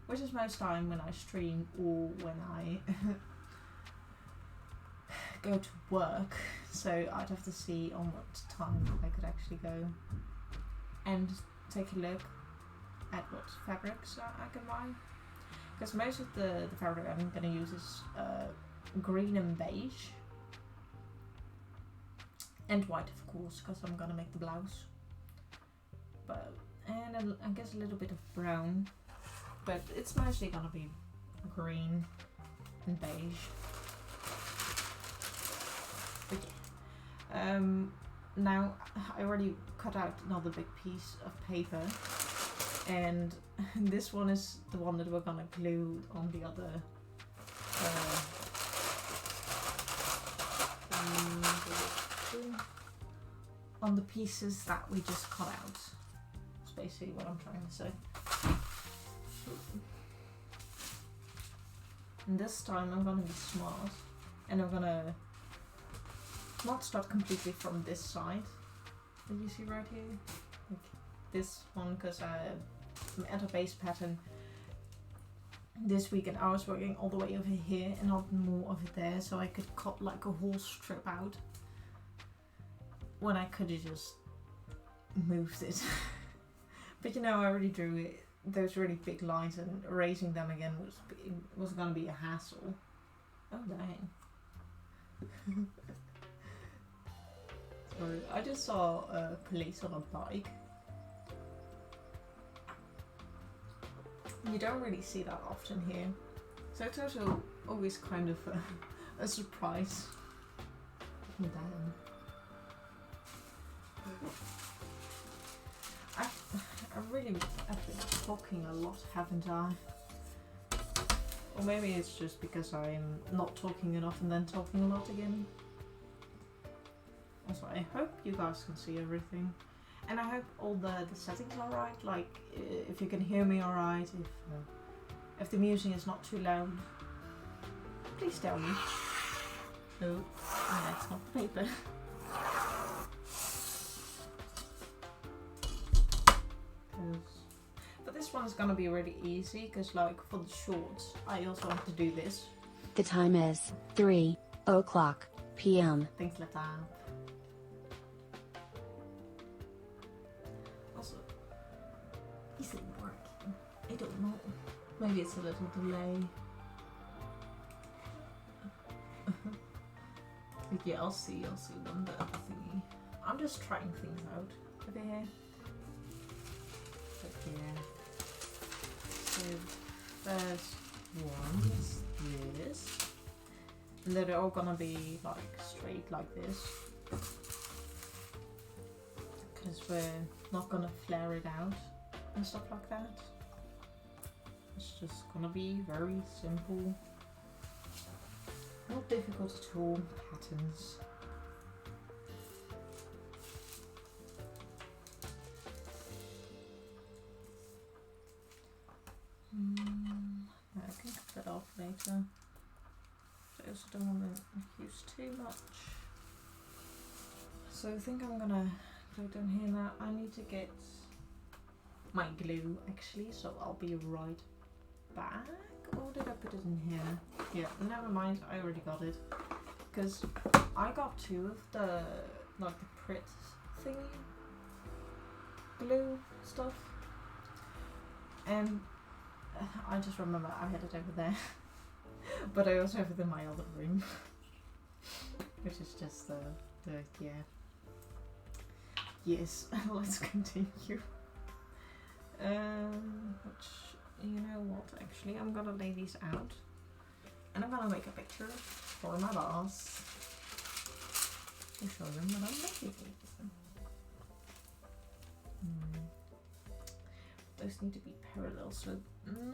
which is most time when I stream or when I go to work. So I'd have to see on what time I could actually go and take a look at what fabrics I can buy, because most of the fabric I'm going to use is green and beige, and white of course, because I'm going to make the blouse. And I guess a little bit of brown, but it's mostly gonna be green and beige. Now I already cut out another big piece of paper, and this one is the one that we're gonna glue on the other on the pieces that we just cut out. That's basically what I'm trying to say. And this time I'm gonna be smart, and I'm gonna not start completely from this side that you see right here, like this one, because I'm at a base pattern this week and I was working all the way over here and not more of it there, so I could cut like a whole strip out when I could have just moved it. But you know, I already drew it, those really big lines, and erasing them again was gonna be a hassle. Oh dang. Sorry, I just saw a police on a bike. You don't really see that often here, so it's also always kind of a surprise. Damn. I've been talking a lot, haven't I? Or maybe it's just because I'm not talking enough and then talking a lot again. Also, I hope you guys can see everything. And I hope all the settings are right, like if you can hear me alright, if the music is not too loud. Please tell me. No, that's not the paper. But this one's gonna be really easy, because like for the shorts, I also have to do this. The time is 3:00 p.m. Things like that. Also, is it working? I don't know. Maybe it's a little delay. Yeah, I'll see when the other thingy. I'm just trying things out over here. But yeah. So first one is this. And they're all gonna be like straight like this. Because we're not gonna flare it out and stuff like that. It's just gonna be very simple. Not difficult at all patterns. I can cut that off later. I also don't want to use too much. So I think I'm gonna go down here now. I need to get my glue actually, so I'll be right back. Or did I put it in here? Yeah, never mind, I already got it. Because I got two of the, like the Prit thingy, glue stuff. And I just remember I had it over there. But I also have it in my other room. Which is just the yeah. Yes, let's continue. Which, you know what, actually, I'm gonna lay these out. And I'm gonna make a picture for my boss. To show them that I'm making it. Those need to be parallel, so no.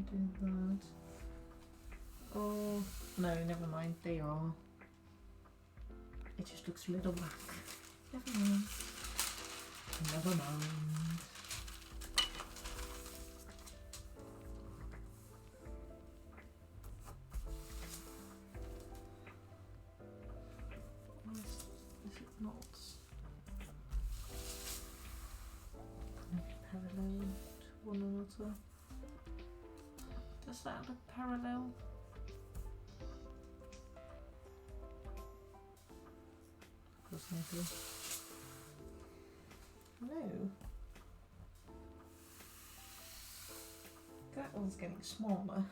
Do that. Oh no, never mind. They are. It just looks a little whack. Never mind. Never mind. Is it not parallel to one another? Does that look parallel? Of course they do. No. That one's getting smaller.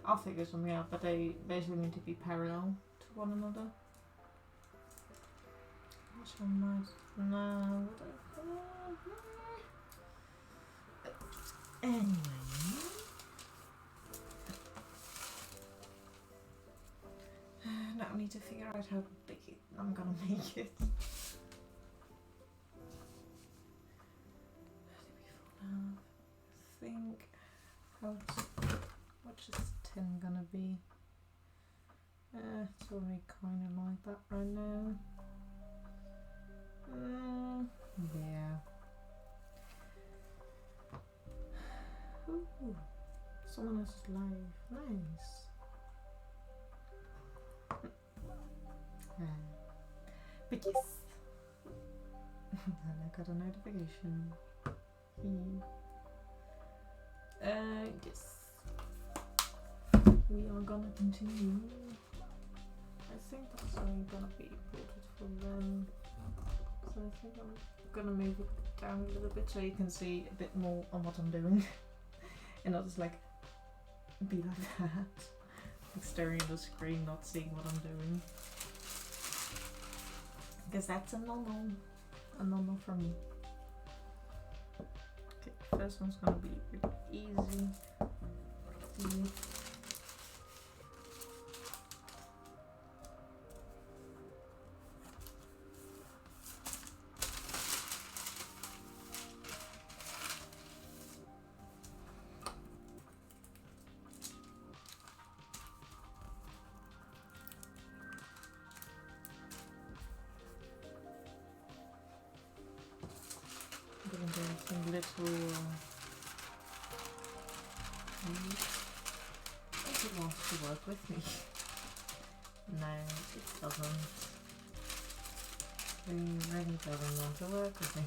I'll figure something out, but they basically need to be parallel to one another. So much. No. Anyway. Now I need to figure out how big I'm gonna make it. I think how much is 10 gonna be? It's already kind of like that right now. Yeah. Ooh, someone else's live. Nice. But yes. And I got a notification. Yes. We are gonna continue. I think that's only gonna be ported for them. So I think I'm gonna move it down a little bit so you can see a bit more on what I'm doing. And not just like be like that. Like staring at the screen, not seeing what I'm doing. Because that's a no-no for me. Okay, first one's gonna be pretty easy. Gonna do some little if it wants to work with me. No, it doesn't. It really doesn't want to work with me.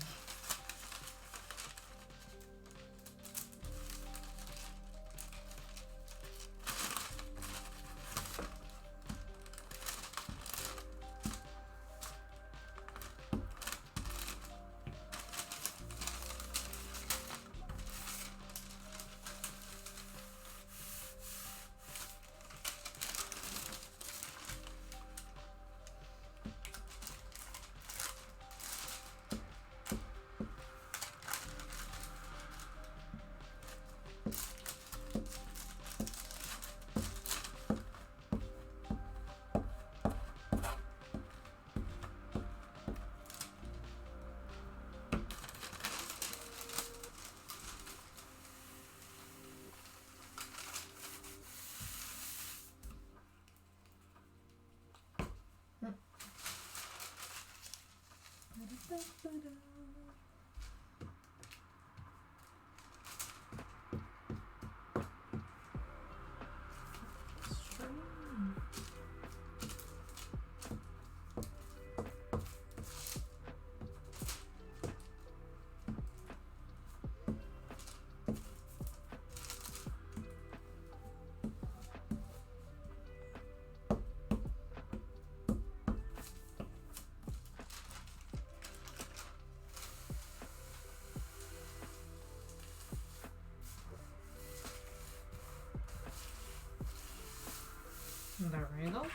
There we go.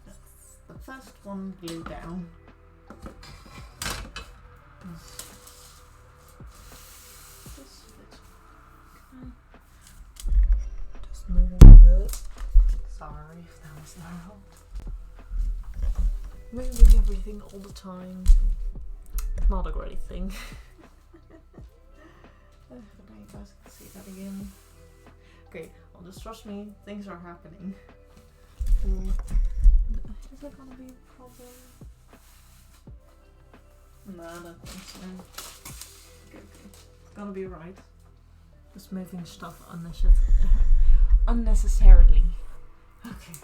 That's the first one glued down. This bit. Just move a bit. Sorry if that was loud. Moving everything all the time. Not a great thing. But now you guys can see that again. Okay, well, just trust me, things are happening. Is that gonna be a problem? No, I don't think so. Okay. It's gonna be right. Just moving stuff unnecessarily. Okay.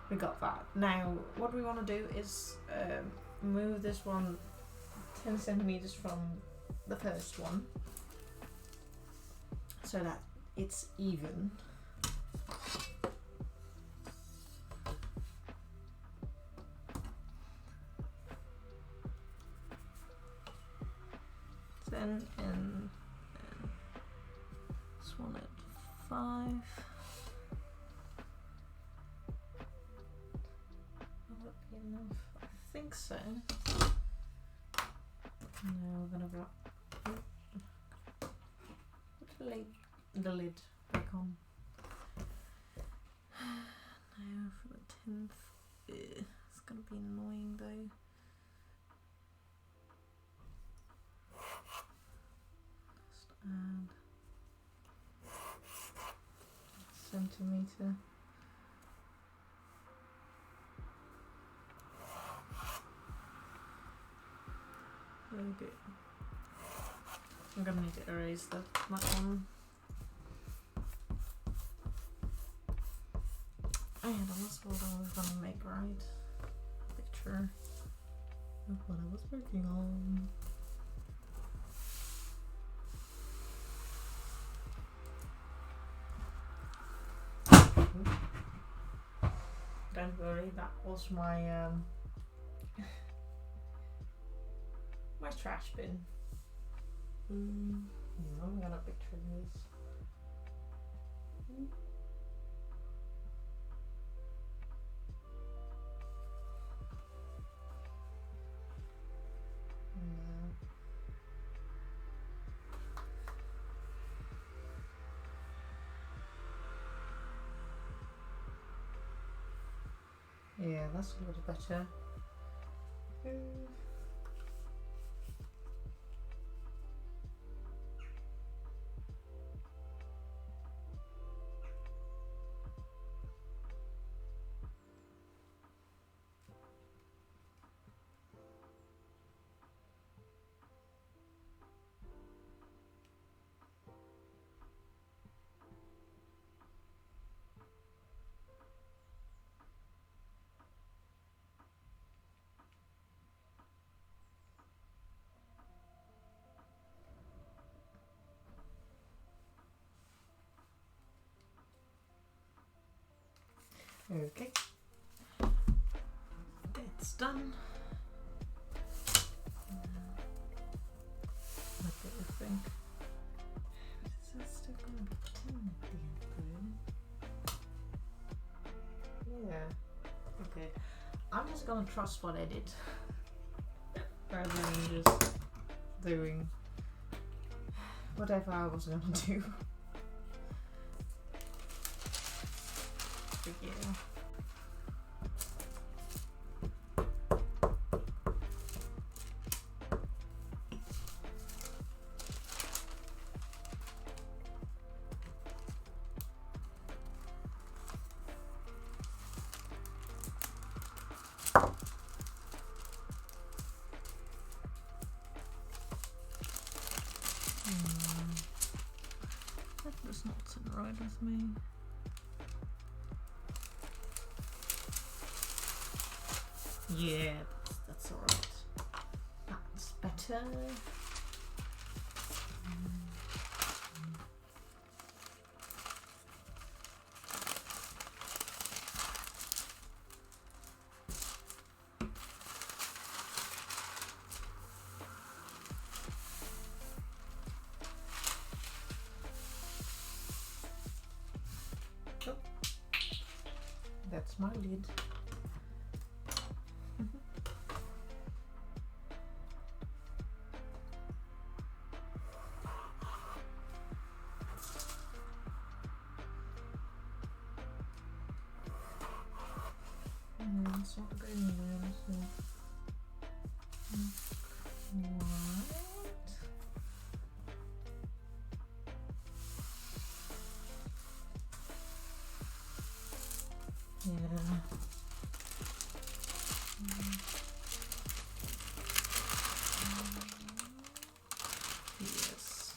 We got that. Now, what we want to do is move this one 10 centimeters from the first one so that it's even. And this one at 5. Will that be enough? I think so. Now we're gonna go. Put the lid back on. Now for the 10th. It's gonna be annoying though. Just add a centimetre. Very good. I'm gonna need to erase that one. Oh yeah, that was what I was gonna make, right? Picture of what I was working on. Don't worry, that was my my trash bin. I'm gonna picture this. Yeah, that's a little better. Okay, that's done. What do you think? Is that still gonna be 10 at the end though? Yeah. Okay. I'm just gonna trust what I did. Rather than just doing whatever I was gonna do. But yeah. That does not sit right with me. Yeah, that's alright. That's better. Oh, that's my lid. It's not going anywhere, so what? Yeah. Yes.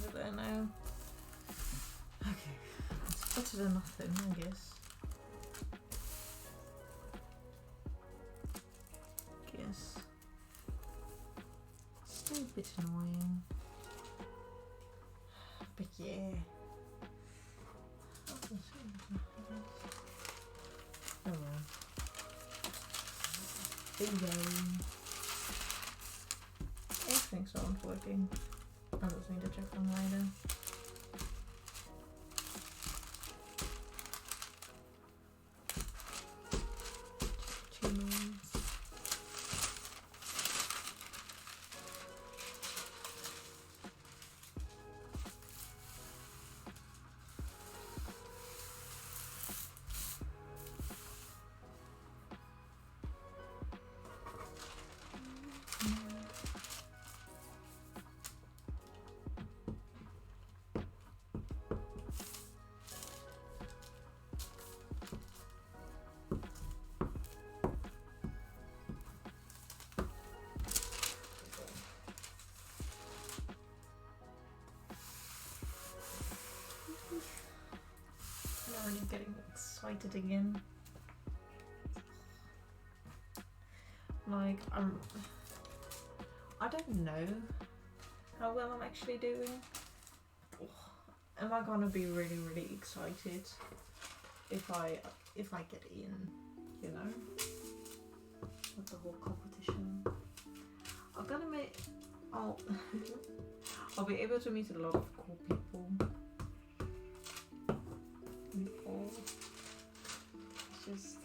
put it there now. Okay, it's better than nothing, I guess. Still a bit annoying. But yeah. Oh well. Everything's not working. I just need to check them later. I'm already getting excited again. Like, I don't know how well I'm actually doing. Am I gonna be really, really excited if I get in, you know, with the whole competition? I'm gonna meet, I'll be able to meet a lot of cool people. It's just,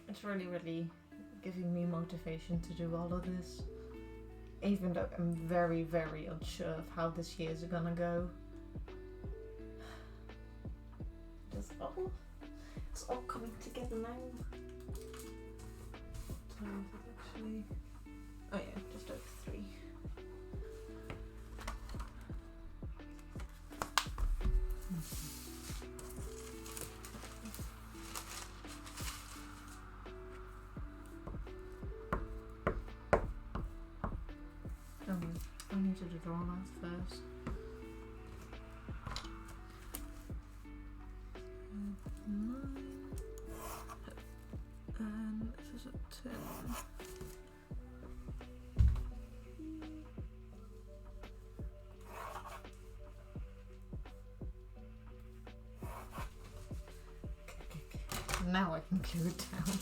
it's really, really giving me motivation to do all of this, even though I'm very, very unsure of how this year's gonna go. Just, it's all coming together now. What time is it actually? Oh yeah, just over 3. I need to draw that first. And this is at 10. Okay. Now I can glue it down.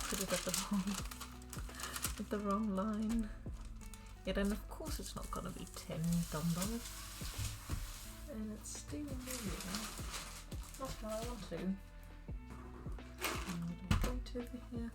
Put it at the wrong line. Yeah, then of course it's not gonna be 10 dumbbells. And it's still moving. Not how I want to. And I'll point over here.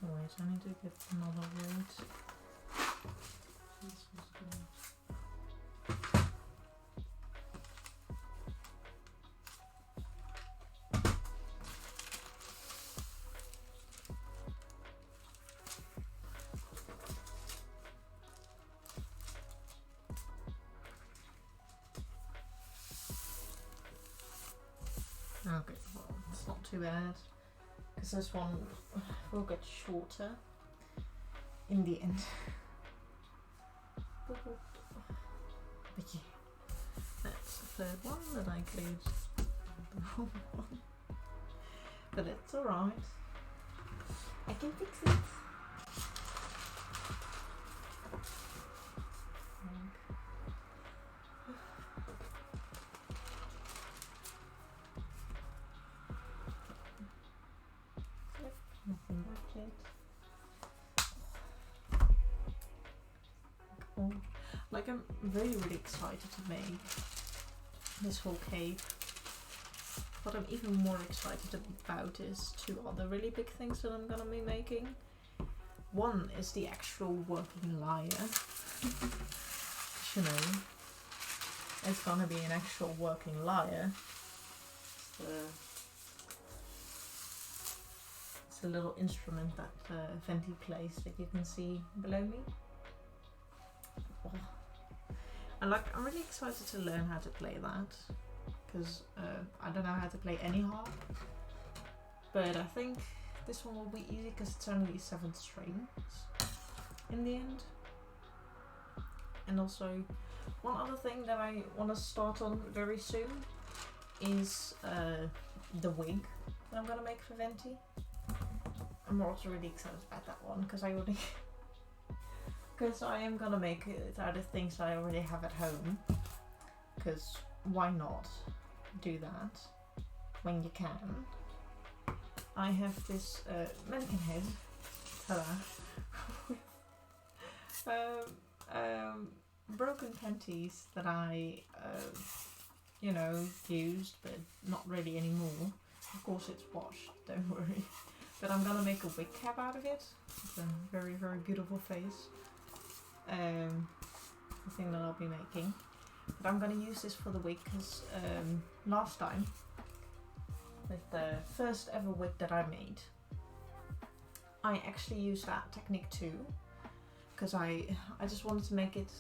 Wait, I need to get another weight. This was good. Okay, well, it's not too bad. Because this one will get shorter in the end. But yeah, that's the third one that I glued the wrong one. But it's alright. I can fix it. like I'm really excited to make this whole cape. What I'm even more excited about is two other really big things that I'm gonna be making. One is the actual working lyre. You know, it's gonna be an actual working lyre. It's a little instrument that Venti plays that you can see below me. Oh. And like, I'm really excited to learn how to play that, because I don't know how to play any harp, but I think this one will be easy because it's only 7 strings in the end. And also, one other thing that I want to start on very soon is the wig that I'm gonna make for Venti. I'm also really excited about that one because I already because I am gonna make it out of things I already have at home, because why not do that when you can. I have this mannequin head, broken panties that I you know, used but not really anymore. Of course it's washed, don't worry. But I'm gonna make a wig cap out of it. It's a very beautiful face. The thing that I'll be making. But I'm gonna use this for the wig because last time, with the first ever wig that I made, I actually used that technique too, because I just wanted to make it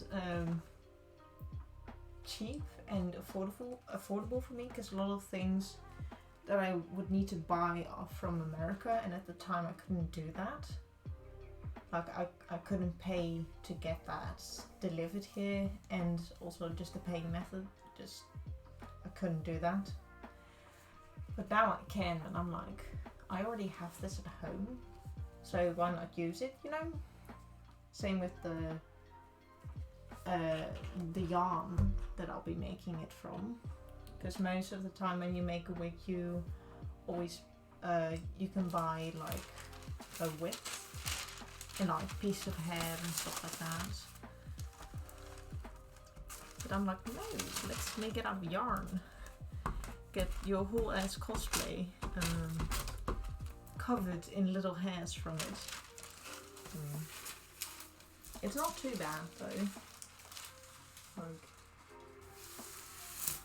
cheap and affordable for me, because a lot of things that I would need to buy are from America, and at the time I couldn't do that. Like I couldn't pay to get that delivered here, and also just the paying method, just I couldn't do that. But now I can, and I'm like, I already have this at home, so why not use it, you know? Same with the yarn that I'll be making it from, because most of the time when you make a wig, you always you can buy like a width and like piece of hair and stuff like that. But I'm like, no, let's make it out of yarn. Get your whole ass cosplay covered in little hairs from it. It's not too bad though. Like,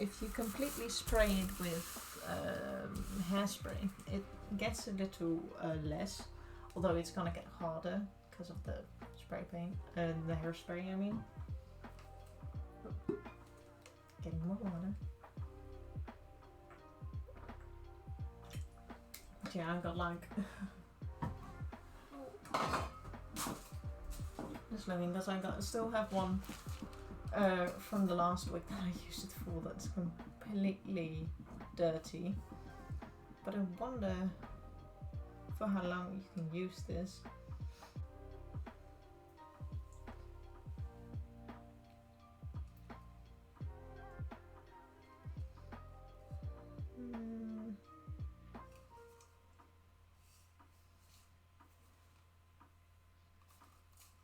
if you completely spray it with hairspray, it gets a little less, although it's gonna get harder because of the spray paint, the hairspray I mean. Getting more water. But yeah, I've got like just looking, because I still have one from the last week that I used it for that's completely dirty. But I wonder for how long you can use this.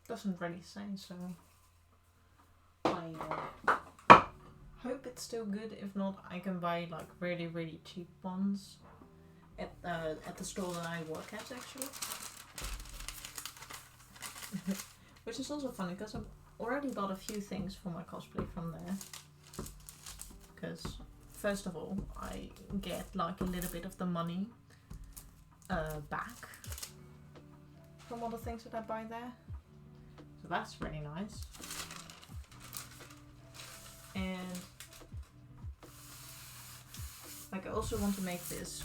Doesn't really say, so I hope it's still good. If not, I can buy like really cheap ones at the store that I work at actually. Which is also funny because I've already bought a few things for my cosplay from there. Because first of all, I get like a little bit of the money back from all the things that I buy there. So that's really nice. And like I also want to make this,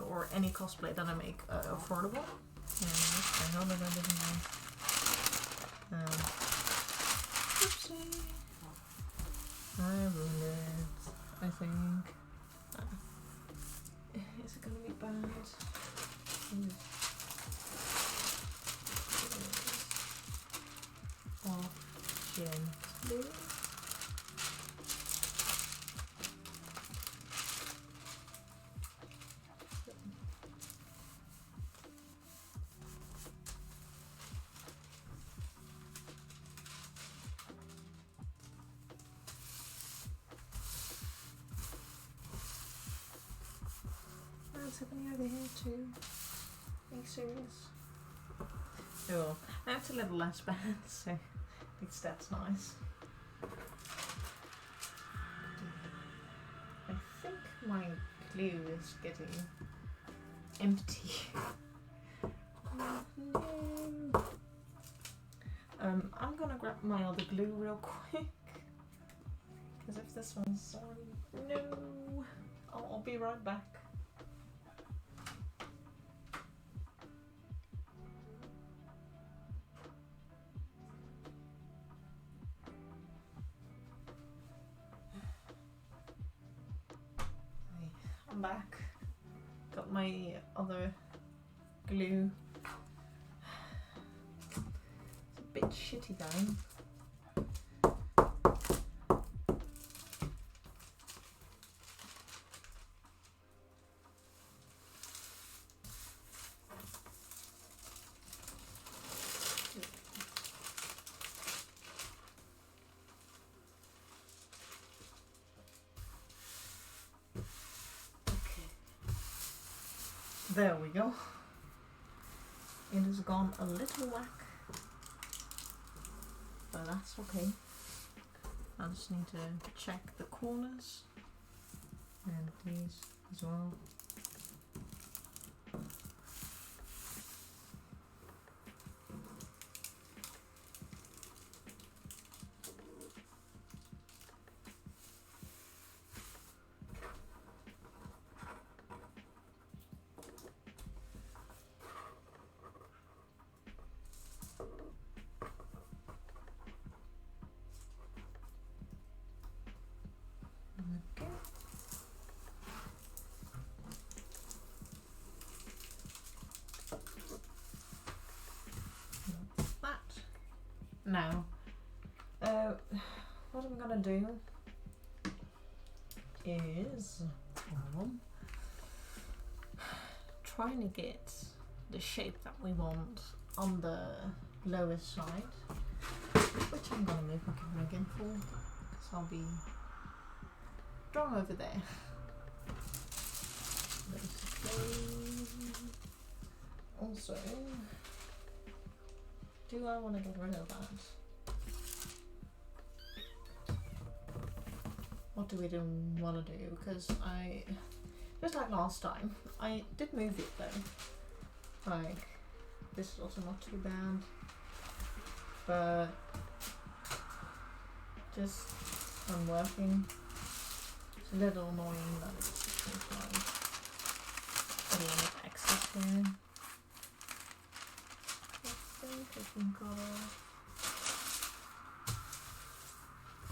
or any cosplay that I make, affordable. And what the hell did I do now? Oopsie. I ruined it, I think. Is it gonna be bad? Off gently. bands happening over here too? Are you serious? Oh, that's a little less bands, so at least that's nice. I think my glue is getting empty. No. I'm gonna grab my other glue real quick. Because if this one's on, no, I'll be right back. I'm back. Got my other glue. It's a bit shitty though. There we go. It has gone a little whack, but that's okay. I just need to check the corners and these as well. Okay. That. Now, what I'm gonna do is trying to get the shape that we want on the lower side, which I'm gonna move my camera again for, because I'll be drawing over there. Basically. Also, do I want to get rid of that? What do we want to do? Because just like last time, I did move it though. Like, this is also not too bad, but just when working, it's a little annoying that it's like a lot of excess here. I think I can color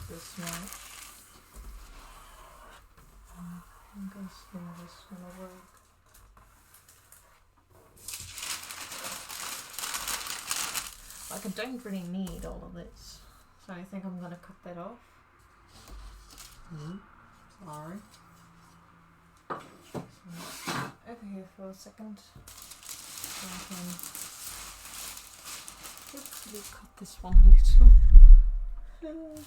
this much. I think this is gonna work. Like, I don't really need all of this, so I think I'm gonna cut that off. Sorry. So, over here for a second, so I can hopefully cut this one a little.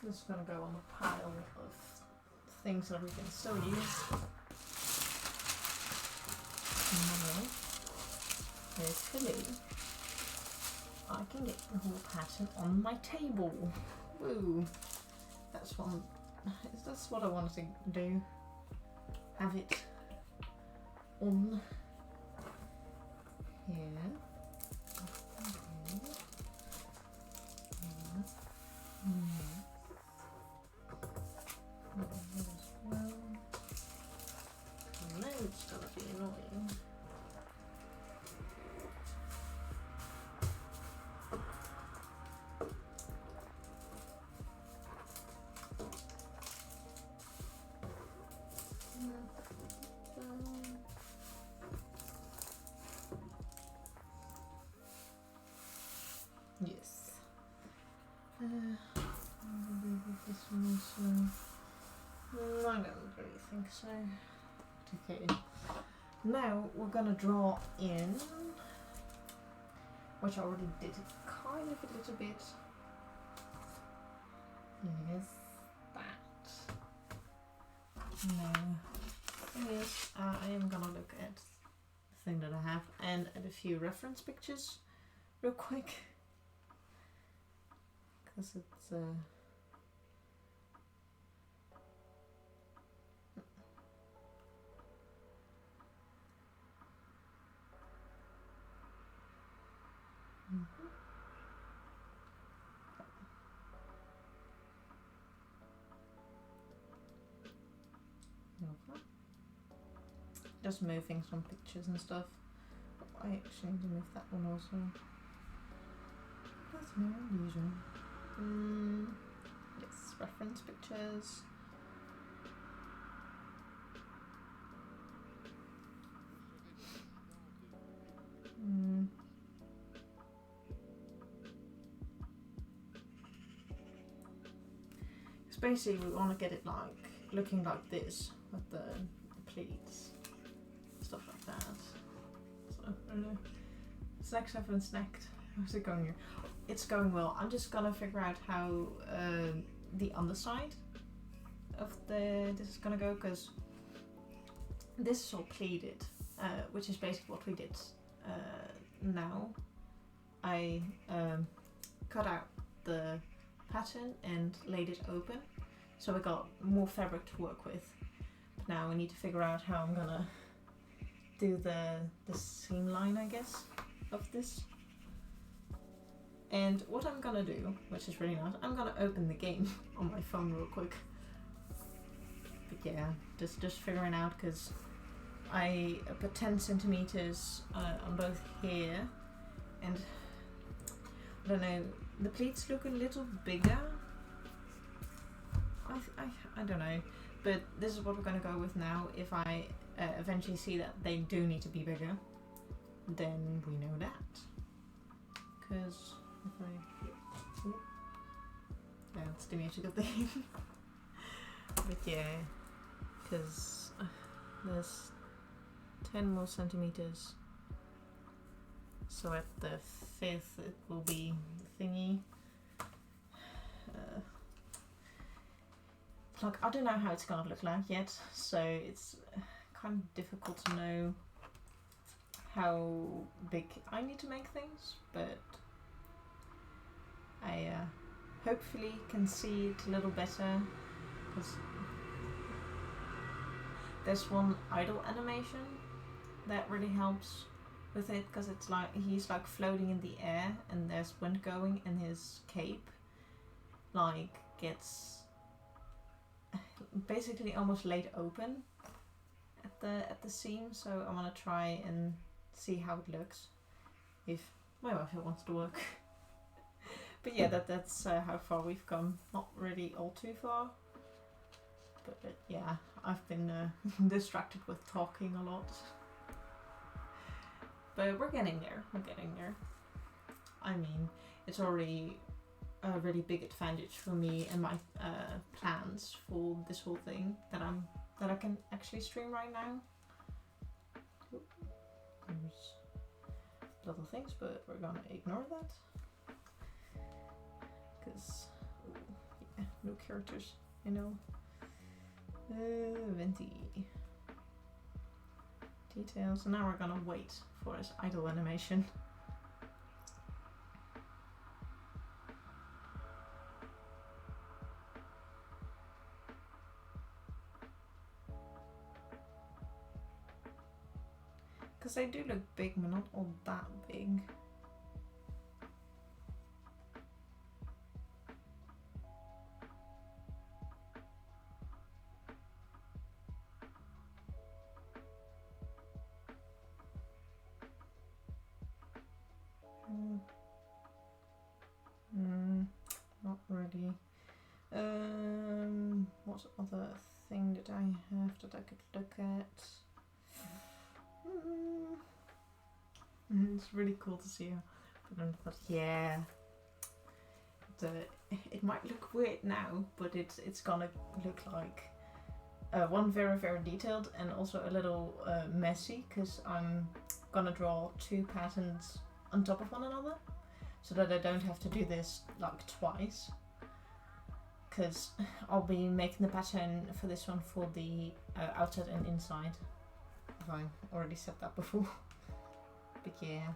This is going to go on a pile of things that we can still use. Now, hopefully, I can get the whole pattern on my table. Woo! That's what I wanted to do. Have it on here. It's gonna be annoying. think so. Okay. Now we're gonna draw in, which I already did kind of a little bit. Yes, that. Now, yes, I am gonna look at the thing that I have and at a few reference pictures real quick. Because it's just moving some pictures and stuff. I actually need to move that one also. That's more unusual. Yes, reference pictures. Because basically we want to get it like looking like this with the pleats, stuff like that. So I don't know. Snacks have been snacked. How's it going here? It's going well. I'm just gonna figure out how the underside of this is gonna go, because this is all pleated, which is basically what we did now. I cut out the pattern and laid it open, so we got more fabric to work with. But now we need to figure out how I'm gonna do the seam line, I guess, of this. And what I'm gonna do, which is really nice, I'm gonna open the game on my phone real quick. But yeah, just figuring out, because I put 10 centimeters on both here, and I don't know, the pleats look a little bigger. I don't know, but this is what we're gonna go with now. If I eventually see that they do need to be bigger, then we know that. Because yeah, it's the music of the game. But yeah, because there's 10 more centimeters, so at the 5th it will be thingy. Like, I don't know how it's gonna look like yet, so it's kind of difficult to know how big I need to make things, but I hopefully can see it a little better, because there's one idle animation that really helps with it, because it's like he's like floating in the air and there's wind going, and his cape like gets basically almost laid open at the seam. So I want to try and see how it looks if my Wi-Fi wants to work. But yeah, that's how far we've come. Not really all too far, but yeah, I've been distracted with talking a lot. But we're getting there. We're getting there. I mean, it's already a really big advantage for me and my plans for this whole thing that I can actually stream right now. There's little things, but we're gonna ignore that, because yeah, no characters, you know. Venti details. And now we're gonna wait for this idle animation. Because they do look big, but not all that big. Not really. What other thing did I have that I could look at? It's really cool to see her. But I thought, yeah, it might look weird now, but it's gonna look like one very very detailed and also a little messy, because I'm gonna draw 2 patterns on top of one another, so that I don't have to do this like twice. Because I'll be making the pattern for this one for the outside and inside. I already said that before. But yeah.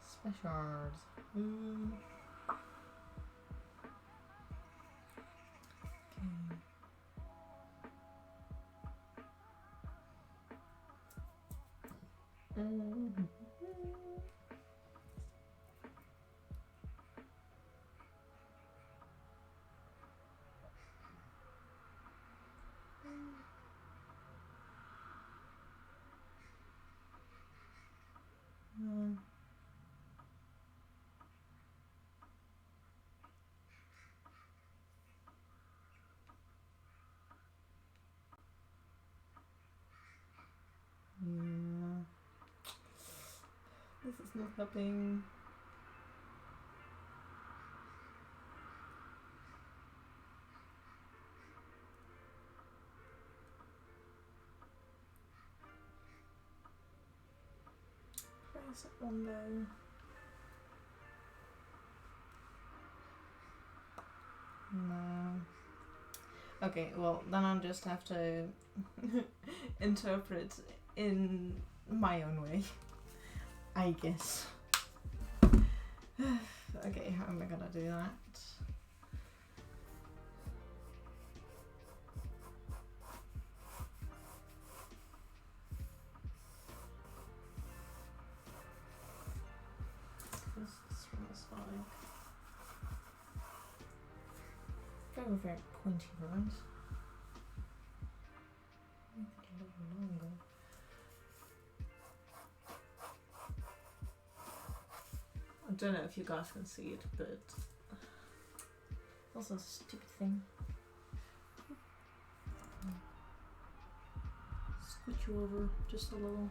Specials. Okay. Yeah. This is not helping. Where's that one though? No. Okay, well then I'll just have to interpret in my own way, I guess. Okay, how am I gonna do that? This one is like very, very pointy lines. Make it a little longer. I don't know if you guys can see it, but also a stupid thing. Scooch you over just a little.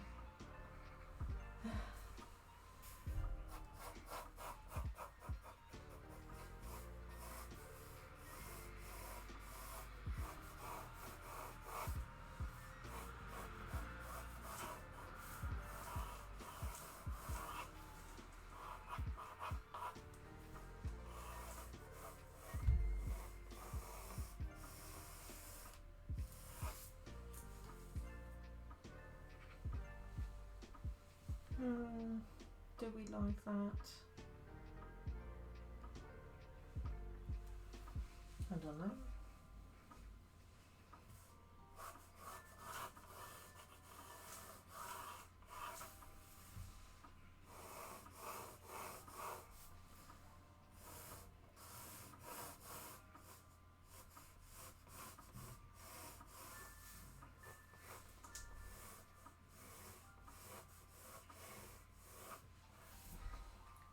Do we like that? I don't know.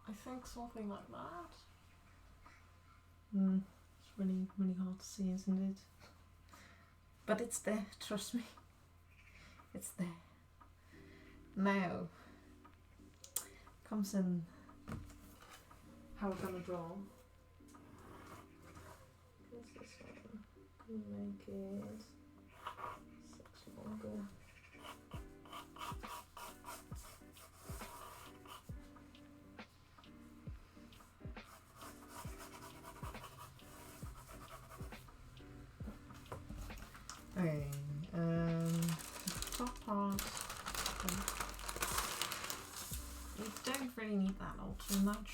I think something like that. It's really, really hard to see, isn't it? But it's there, trust me. It's there. Now comes in how we're gonna draw. What's this one? Make it 6 longer. Okay, top part. You don't really need that all too much.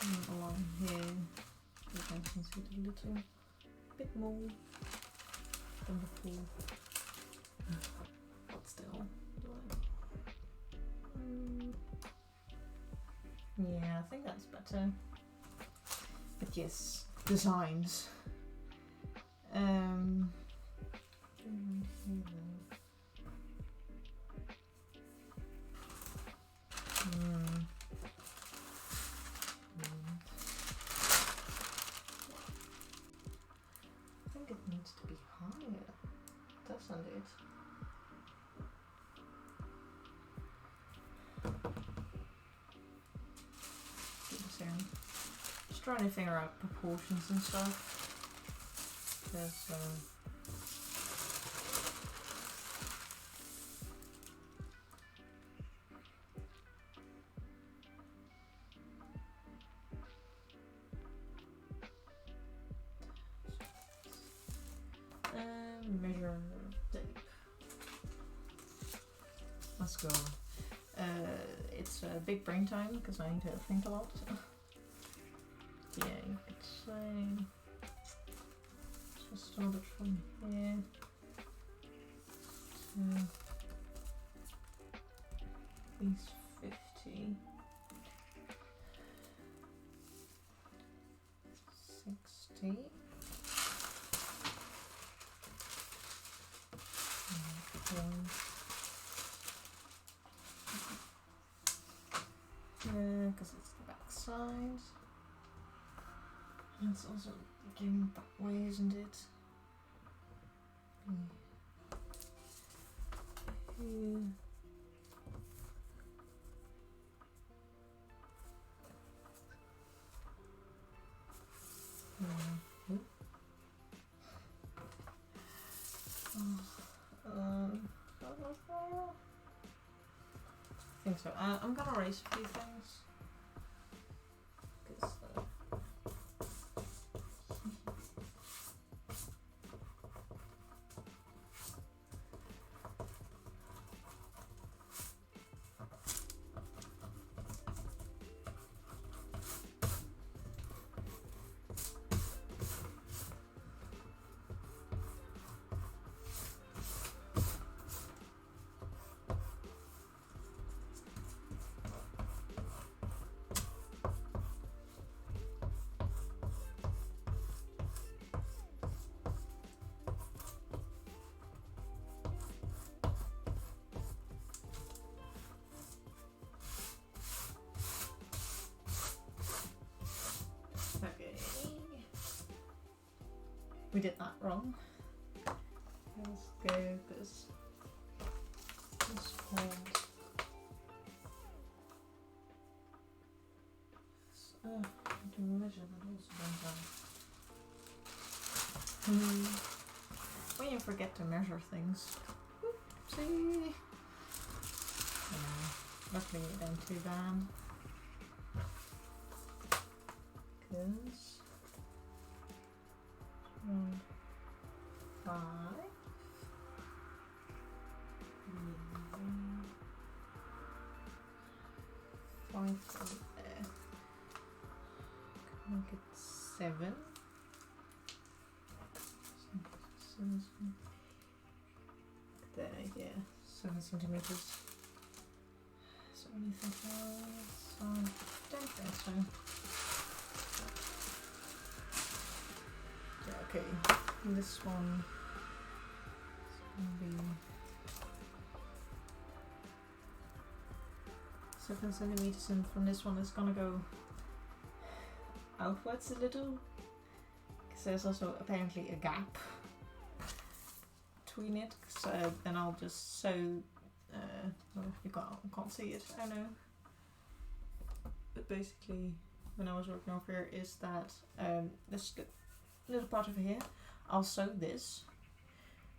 And along here, you guys can see it a little bit more than before. But still, yeah, I think that's better. But yes, designs. I think it needs to be higher, doesn't it? just trying to figure out proportions and stuff. Because, measure tape. Let's go. It's big brain time because I need to think a lot. Yeah, you could say. Just start it from here to at least 50. 60. Yeah, because it's the back side. And it's also going that way, isn't it? Yeah. I think so. I'm gonna erase a few things. 'Cause, Okay. We did that wrong. Let's go this point. To measure that also don't have. When you forget to measure things. Oopsie. Luckily it ain't too bad. Because around 5. Yeah. 5 from there. Make it 7. There, yeah, 7 centimeters. So anything else? I don't think so. Yeah, okay. This one is gonna be 7 centimeters, and from this one it's gonna go outwards a little. Because there's also apparently a gap between it. So then I'll just sew. Well, you can't see it. I know. But basically, when I was working over here, is that this little part over here, I'll sew this,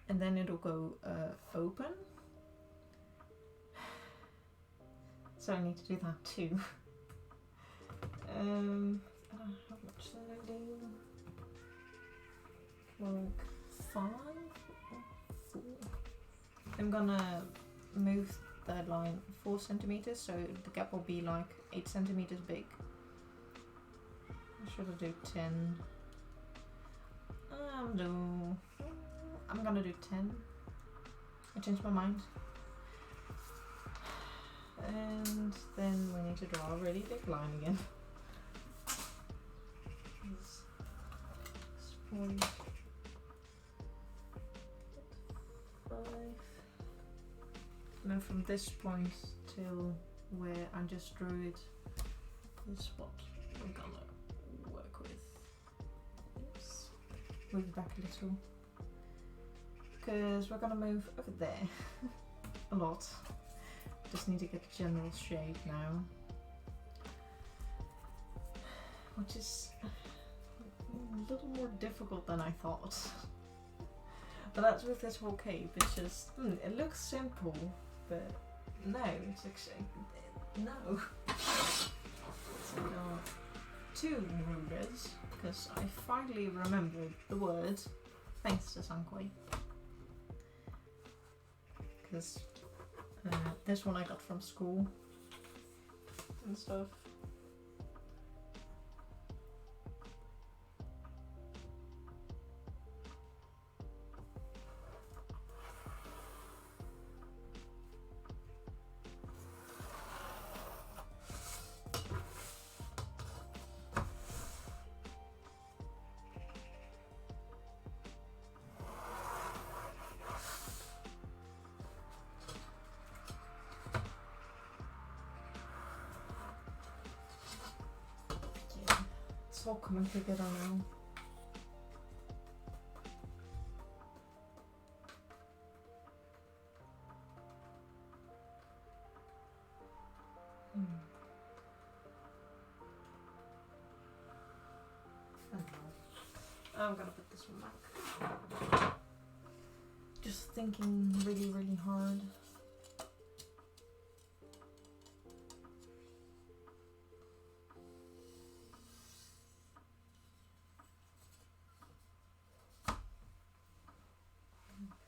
and then it'll go open. So I need to do that too. How much did I do? Like 5? 4. I'm gonna move that line 4 centimeters, so the gap will be like 8 centimeters big. Should I do 10? I'm gonna do 10. I changed my mind. And then we need to draw a really big line again. This point 5. And then from this point till where I just drew it is what we're gonna work with. Oops. Move it back a little. Because we're gonna move over there a lot. Just need to get the general shape now. which is a little more difficult than I thought. But that's with this whole cape. It's just it looks simple, but no, it's actually no. So I got 2 rulers because I finally remembered the word thanks to Sankoi. Because this one I got from school and stuff. It's all coming together now. I'm gonna put this one back. Just thinking really, really hard.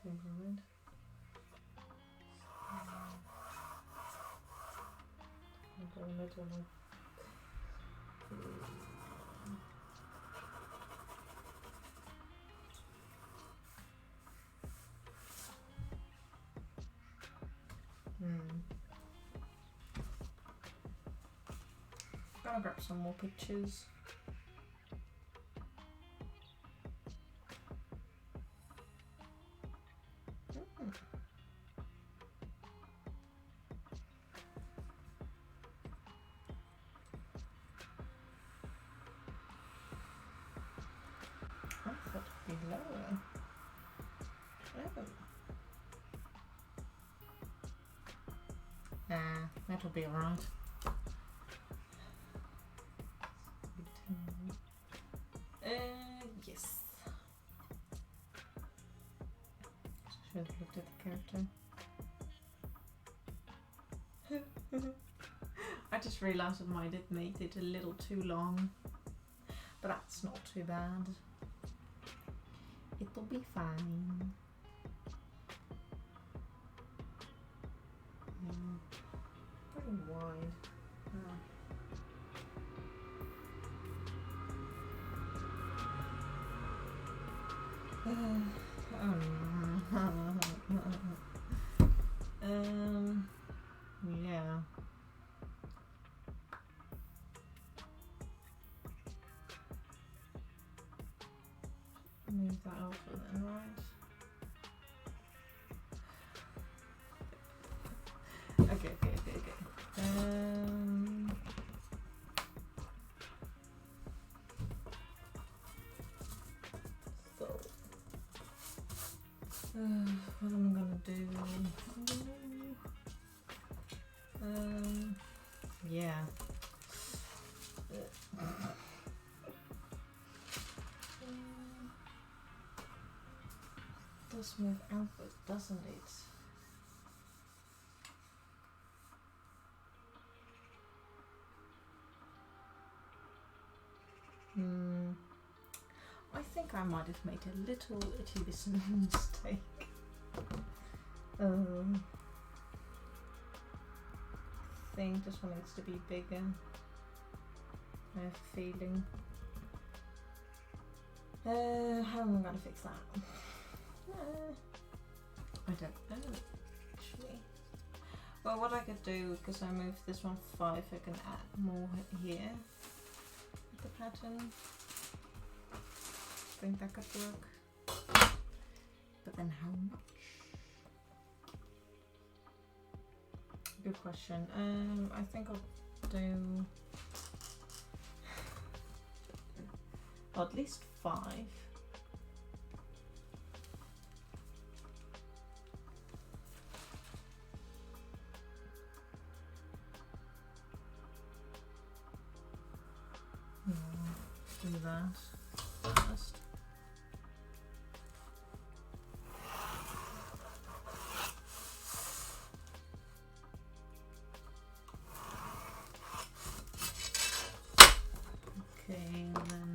Red. Gonna grab some more pictures. I thought it'd be lower. Oh. That'll be alright. Yes. Should have looked at the character. I just realised I might have made it a little too long. But that's not too bad. It'll be fine. Pretty wide. Yeah. Move that over then, right? Okay. So, what am I gonna do? Yeah. Does move outward, doesn't it? I think I might have made a little itty-bitty mistake. I think this one needs to be bigger. I have a feeling. How am I gonna fix that? I don't know, actually. Well, what I could do, because I moved this one 5, I can add more here. The pattern. I think that could work. But then how much? Good question. I think I'll do at least 5. that first. Okay, and then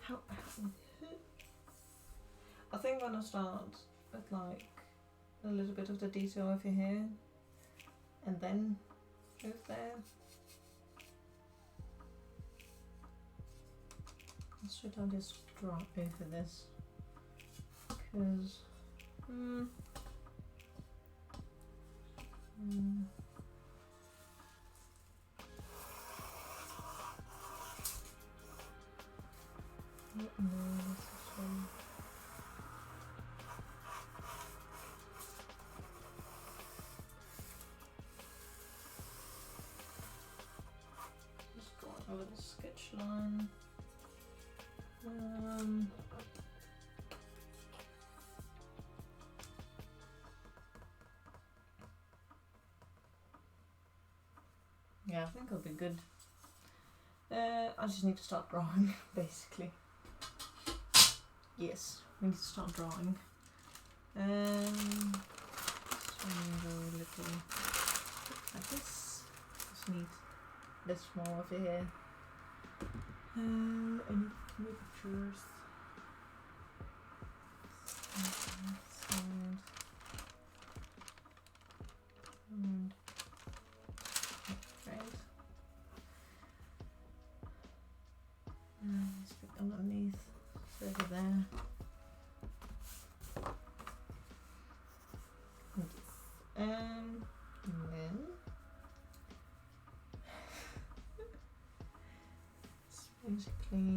how I think I'm gonna start with like a little bit of the detail over here, and then move there. Should I just draw over this? Because no, this is one. Just draw a little sketch line. Yeah, I think it'll be good. I just need to start drawing, basically. Yes, we need to start drawing. So I'm gonna go a little like this. Just need this more over here. Any pictures? And right. Let's put underneath, so over there. And then it's basically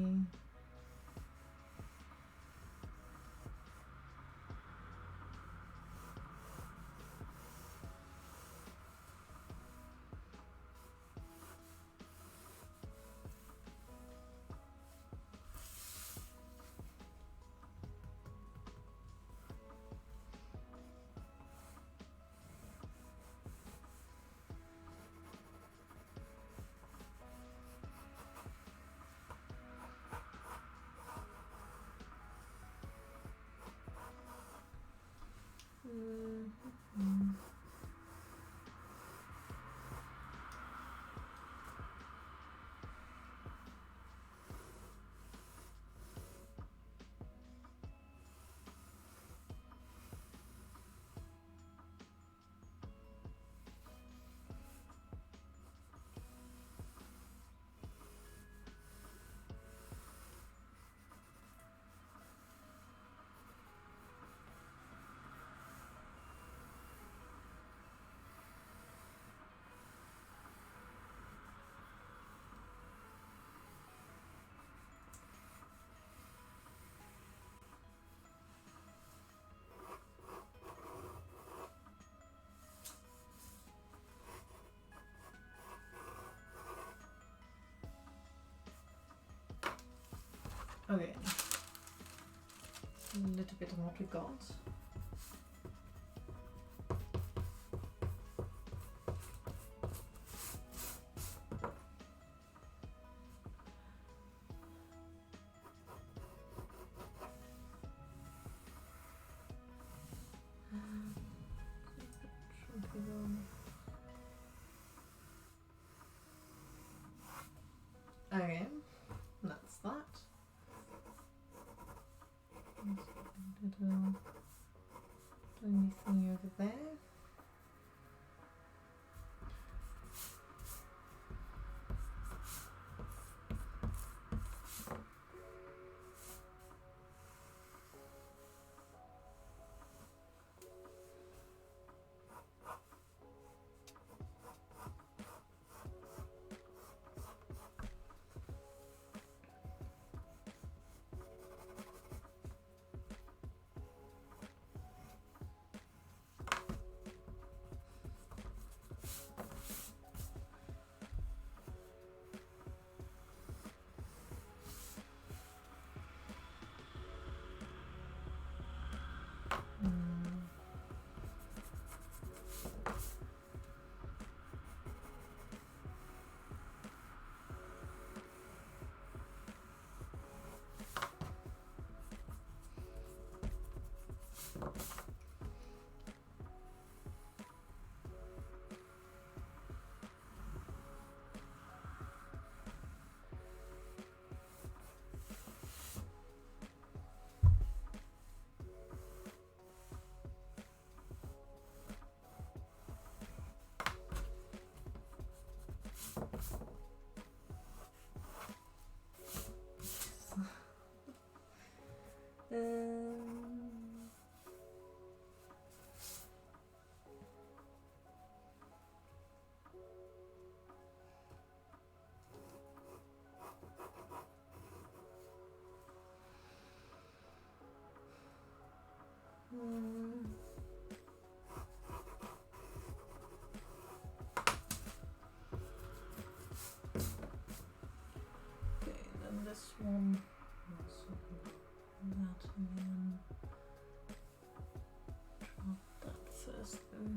okay. A little bit of what we got. Okay, that's that. Little tiny thing over there. Okay, then this one. Also that again. Drop that first though.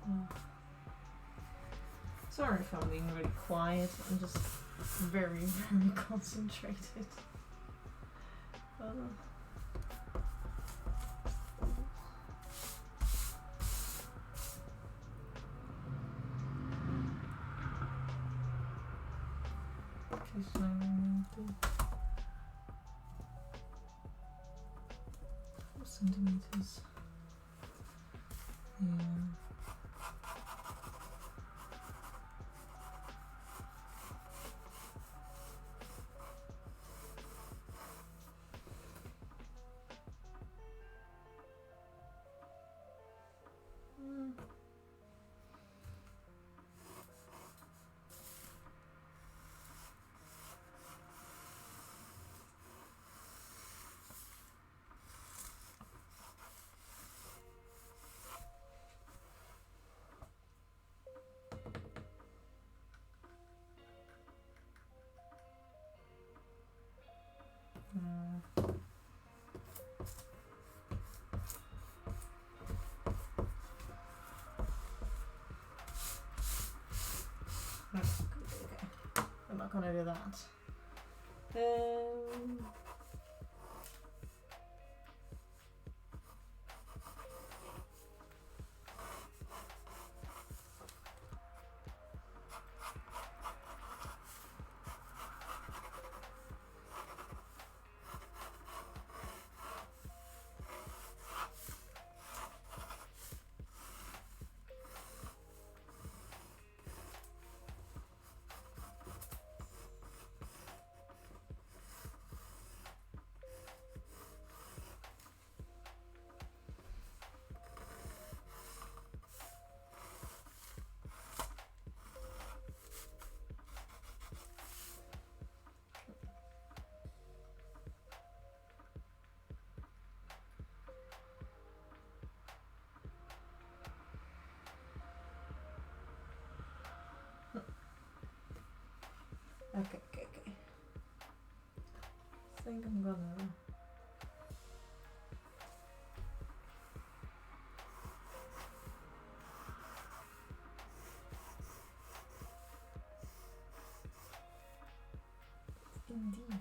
Alright. Sorry if I'm being really quiet, I'm just very, very concentrated. Okay, so 4 centimeters. Yeah. Okay, I'm not gonna do that. Okay. I think I'm gonna. Indeed.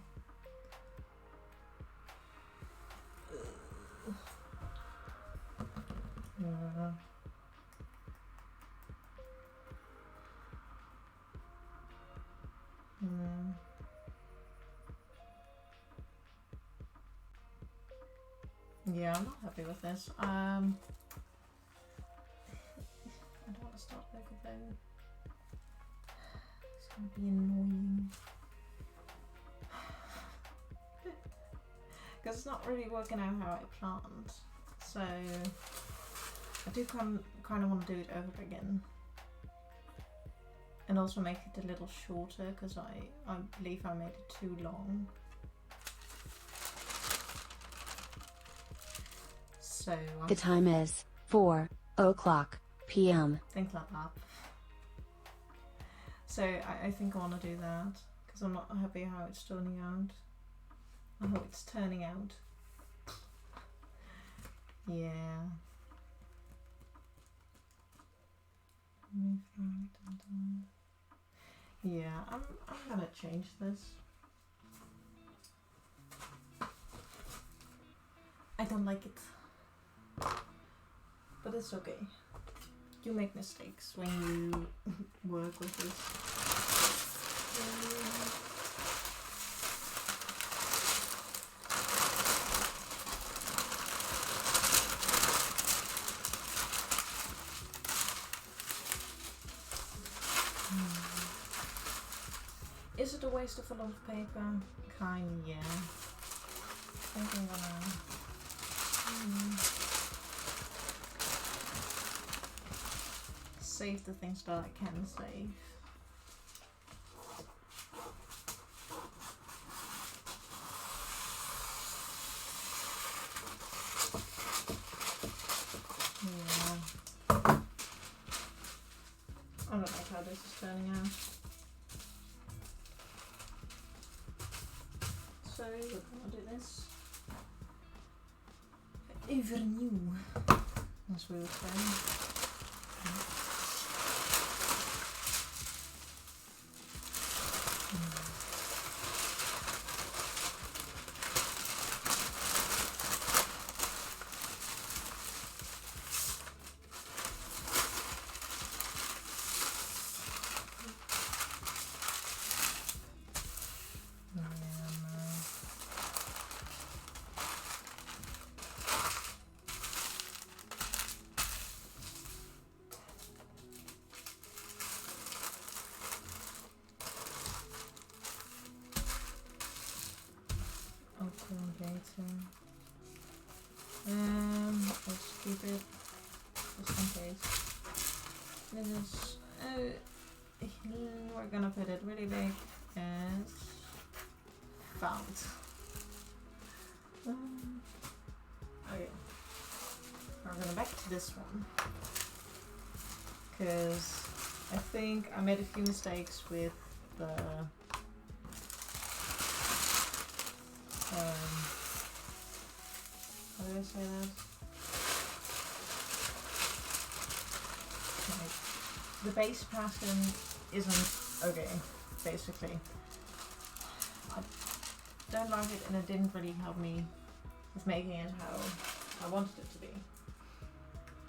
Yeah, I'm not happy with this. I don't want to start there because it's gonna be annoying. because it's not really working out how I planned. So I do kind of want to do it over again. And also make it a little shorter, because I believe I made it too long. So The time is 4 o'clock p.m. Things like that. So I think I want to do that, because I'm not happy how it's turning out. I hope it's turning out. Yeah. Yeah, I'm gonna change this. I don't like it. But it's okay. You make mistakes when you work with this. Is it a waste of a lot of paper? Kinda, yeah. I think I'm gonna... save the things that I can save. Yeah. I don't like how this is turning out. So we're gonna do this overnieuw, as we would say. Let's keep it just in case. This is, we're gonna put it really big as font. Okay, we're gonna back to this one, because I think I made a few mistakes with the how do I say that? Okay. The base pattern isn't okay, basically. I don't like it, and it didn't really help me with making it how I wanted it to be.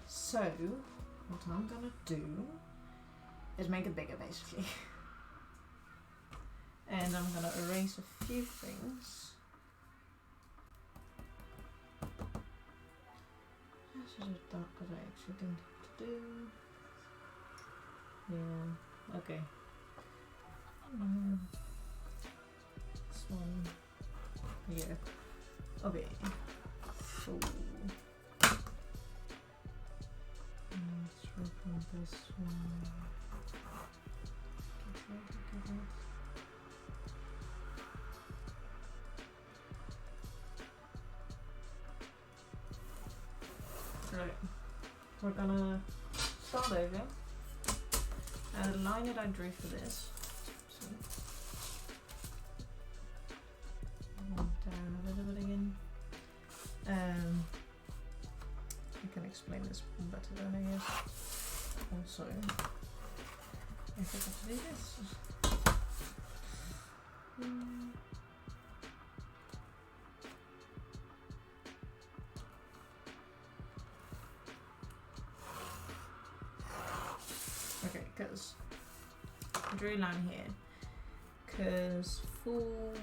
So, what I'm gonna do is make it bigger, basically. And I'm gonna erase a few things. This is that I actually didn't have to do. Yeah, okay. This one here. Okay. So let's reprint this one. Right. We're gonna start over. The line that I drew for this. So, down a little bit again. I can explain this better than I guess. Also, I forgot to do this. Okay, because I drew a line here. Because for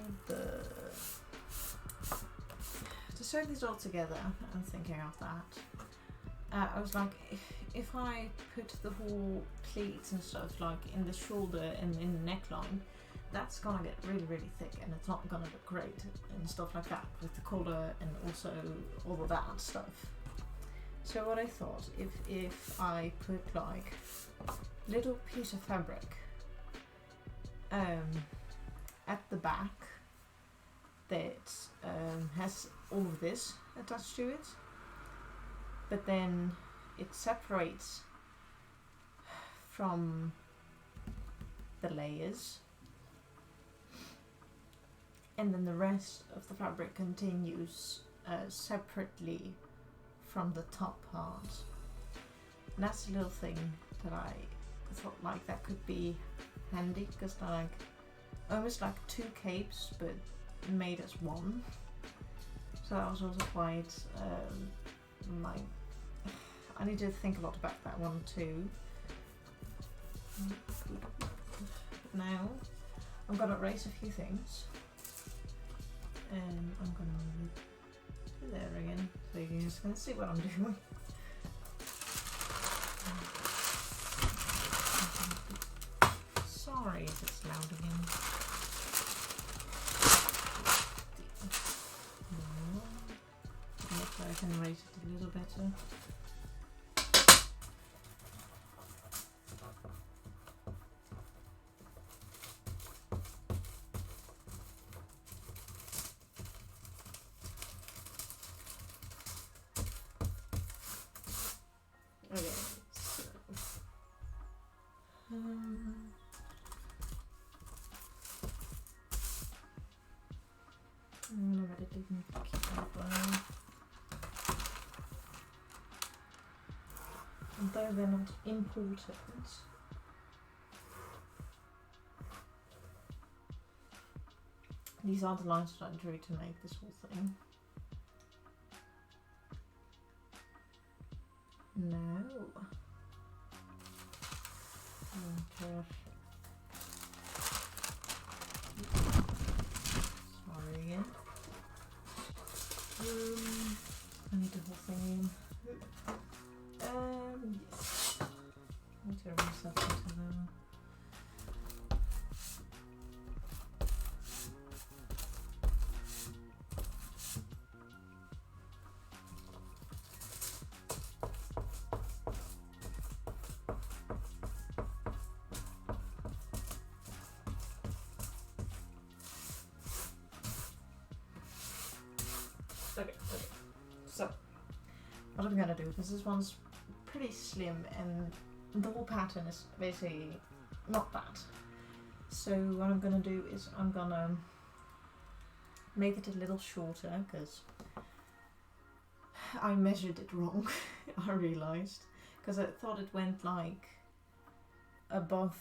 to sew these all together, I'm thinking of that. I was like, if I put the whole pleats and stuff like in the shoulder and in the neckline, that's gonna get really, really thick, and it's not gonna look great and stuff like that with the color and also all of that stuff. So what I thought, if I put like little piece of fabric at the back that has all of this attached to it, but then it separates from the layers, and then the rest of the fabric continues separately from the top part. And that's a little thing that I thought like that could be handy, because they're like almost like two capes but made as one. So that was also quite like, I need to think a lot about that one too. Now I'm gonna erase a few things, and I'm gonna move it there again, so you're just gonna see what I'm doing. Sorry if it's loud again. Maybe I can erase it a little better. Okay, so no, but it didn't keep up well. And though they're not important, these are the lines that I drew to make this whole thing. No. Okay. Sorry again. I need the whole thing in. Yes. I need to erase that into there. Okay. So, what I'm gonna do, because this one's pretty slim and the whole pattern is basically not that. So what I'm gonna do is I'm gonna make it a little shorter, because I measured it wrong. I realized, because I thought it went like above,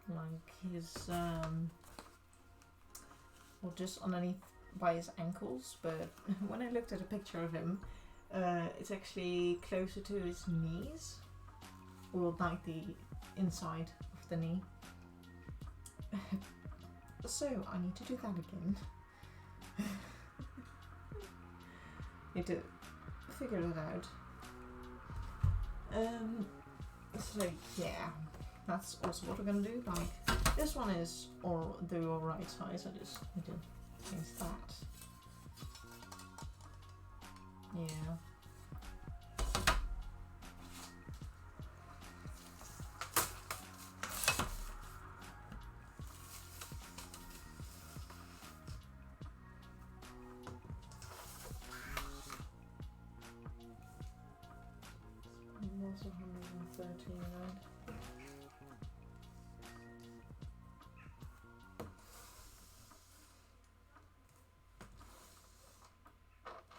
like his or just underneath by his ankles, but when I looked at a picture of him, it's actually closer to his knees, or like the inside of the knee. So I need to do that again. Need to figure it out. So yeah, that's also what we're gonna do. Like, this one is the alright size. I just need to change that. Yeah. Also 113, right?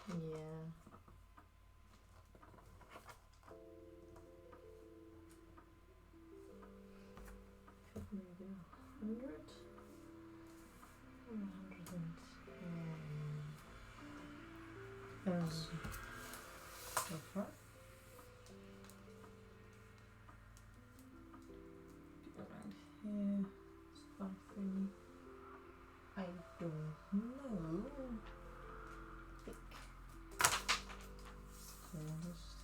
Yeah. Maybe 100 or 110. So far. Around here, something I don't know. Thick. So just,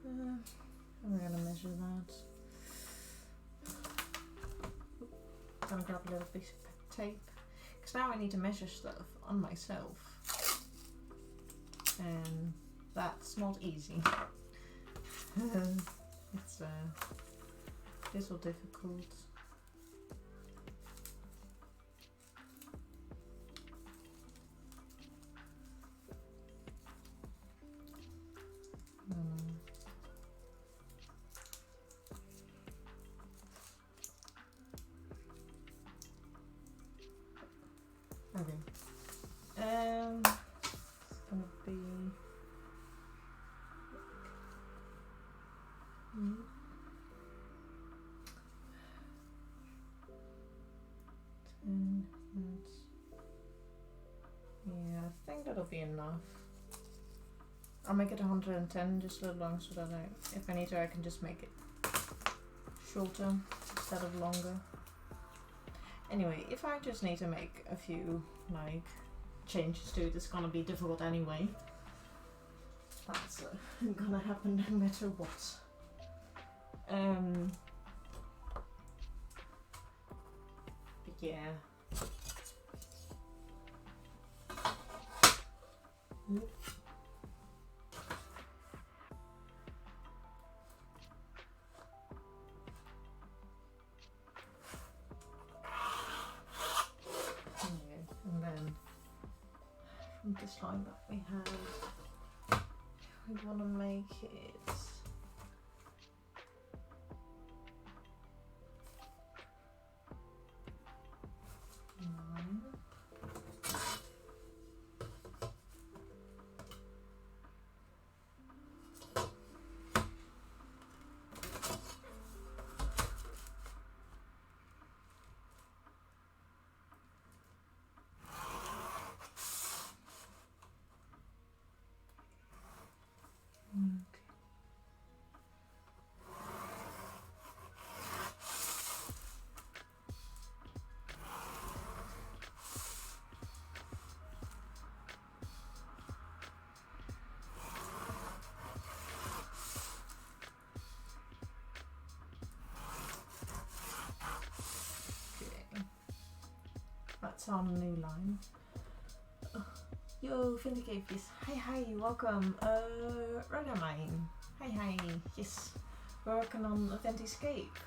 I'm gonna measure that. I'm gonna grab a little piece of tape, because now I need to measure stuff on myself, and that's not easy. It's a little difficult. Okay. It's gonna be 10 minutes. Yeah, I think that'll be enough. I'll make it 110, just a little long, so that if I need to, I can just make it shorter instead of longer. Anyway, if I just need to make a few like changes to it, it's gonna be difficult anyway. That's gonna happen no matter what. But yeah. And then from this line that we have, we want to make it nine. That's our new line. Yo, Vindicated. Hi, welcome. Right am I? Hi, yes. We're working on a venti escape,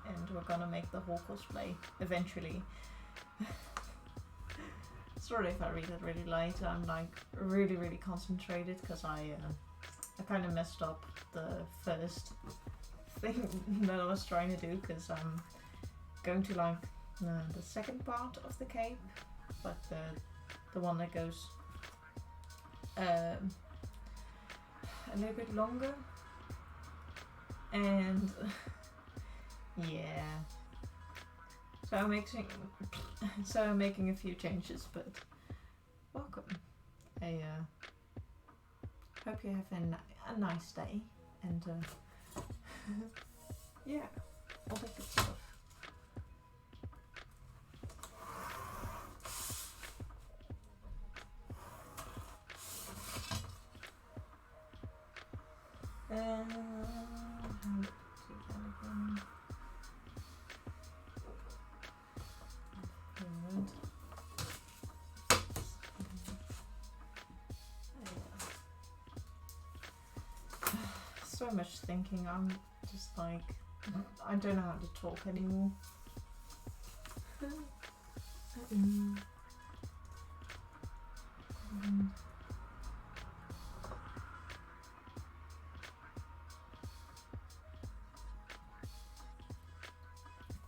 and we're gonna make the whole cosplay eventually. Sorry if I read it really light. I'm like really concentrated because I kind of messed up the first thing that I was trying to do, because I'm going to like the second part of the cape, like the one that goes a little bit longer, and yeah, so I'm making a few changes, but welcome. I hope you have a nice day, and yeah, all that good stuff. How to do that again? Good. So much thinking, I'm just like, I don't know how to talk anymore.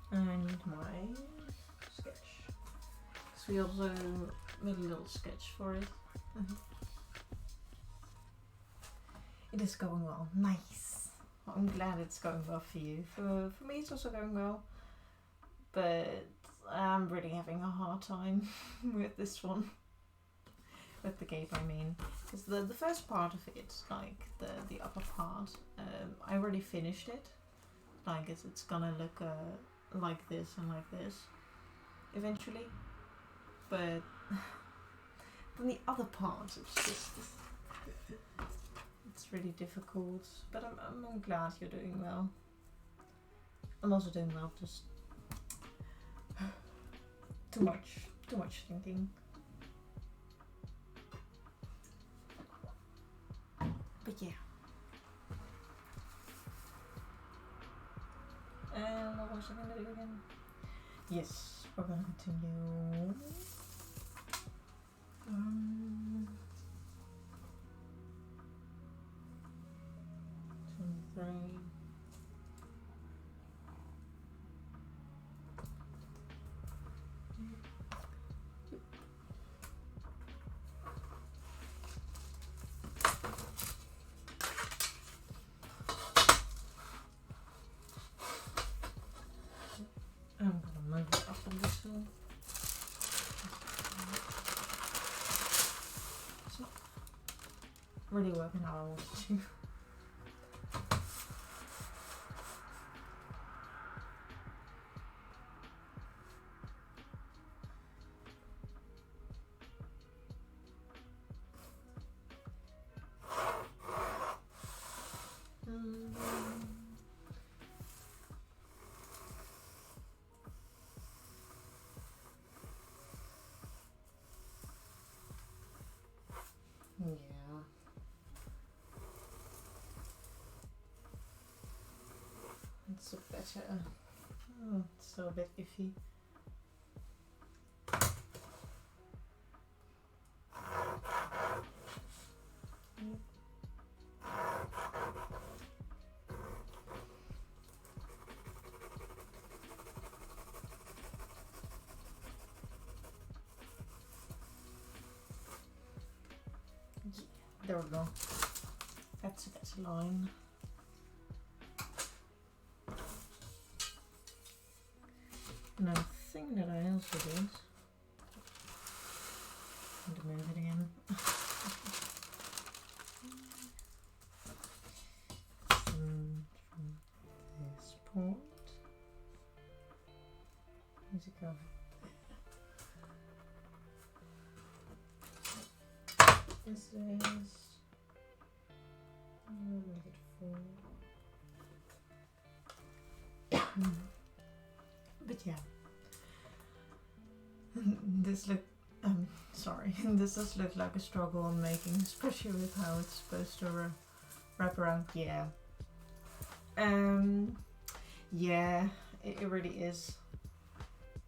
I need my sketch. So we also made a little sketch for it. It is going well. Nice. I'm glad it's going well for you. For me it's also going well. But I'm really having a hard time with this one. With the cape, I mean. Because the first part of it, like the upper part, I already finished it. Like it's gonna look like this and like this eventually. But then the other part, it's just it's really difficult. But I'm glad you're doing well. I'm also doing well, just too much thinking. But yeah. And what was I gonna do again? Yes, we're gonna continue. 23. I'm gonna move it up a little. It's not really working how I want it to. Yeah. It's a better. Oh, it's so a bit iffy. There we go. That's a line. Another thing that I also did. I'm going to move it again. From this point. Where's it go? This is. I'll make it 4. But yeah, this look. Sorry, this does look like a struggle I'm making, especially with how it's supposed to wrap around. Yeah. Yeah, it really is.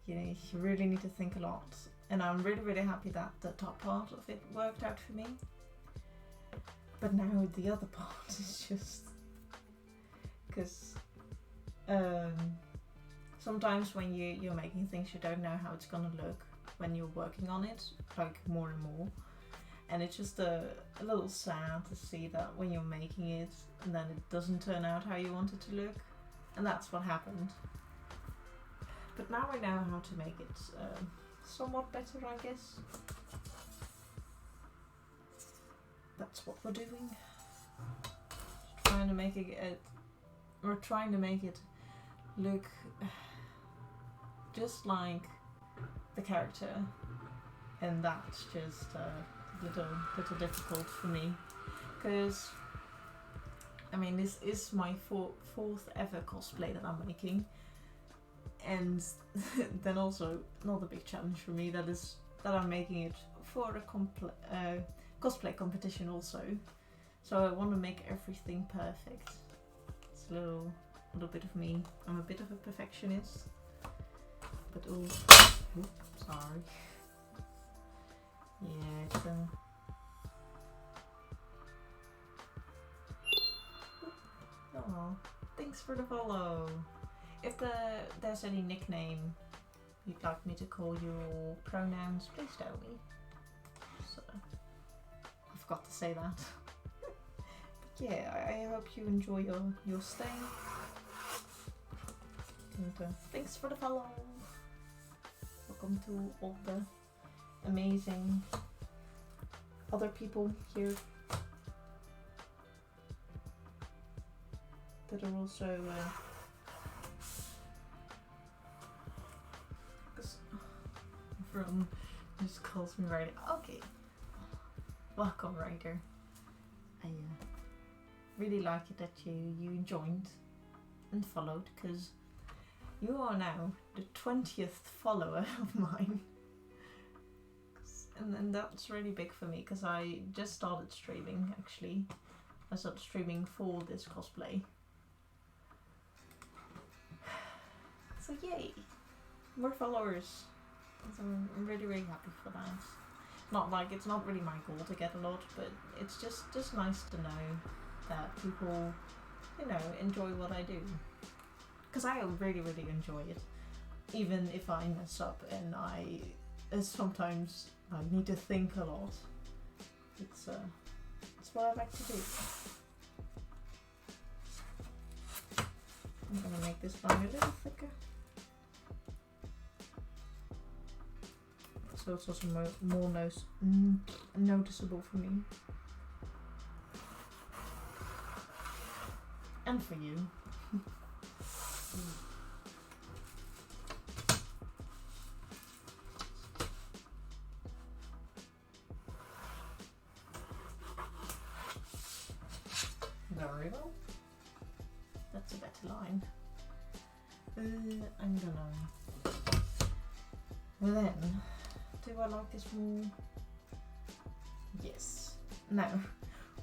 You know, you really need to think a lot, and I'm really happy that the top part of it worked out for me. But now the other part is just because sometimes when you're making things, you don't know how it's gonna look when you're working on it, like more and more. And it's just a little sad to see that when you're making it and then it doesn't turn out how you want it to look. And that's what happened. But now I know how to make it somewhat better, I guess. That's what we're doing. Trying to make it. We're trying to make it look just like the character, and that's just a little difficult for me, because I mean this is my fourth ever cosplay that I'm making, and then also another big challenge for me that I'm making it for a cosplay competition also. So I want to make everything perfect. It's a little bit of me. I'm a bit of a perfectionist, but sorry. Yeah, it's oh, thanks for the follow. If there's any nickname you'd like me to call you or pronouns, please tell me. So, I forgot to say that. But yeah, I hope you enjoy your stay. And thanks for the follow. Welcome to all the amazing other people here that are also from just calls me Ryder. Okay, welcome Ryder. I really like it that you joined and followed, because you are now the 20th follower of mine. And that's really big for me because I just started streaming actually. I started streaming for this cosplay. So yay! More followers. So I'm really really happy for that. Not like it's not really my goal to get a lot, but it's just nice to know that people, you know, enjoy what I do. Because I really really enjoy it. Even if I mess up and I sometimes I need to think a lot. It's what I like to do. I'm gonna make this line a little thicker. So it's also more noticeable for me. And for you. Very well. That's a better line. I'm gonna... Well then, do I like this more? Yes. Now,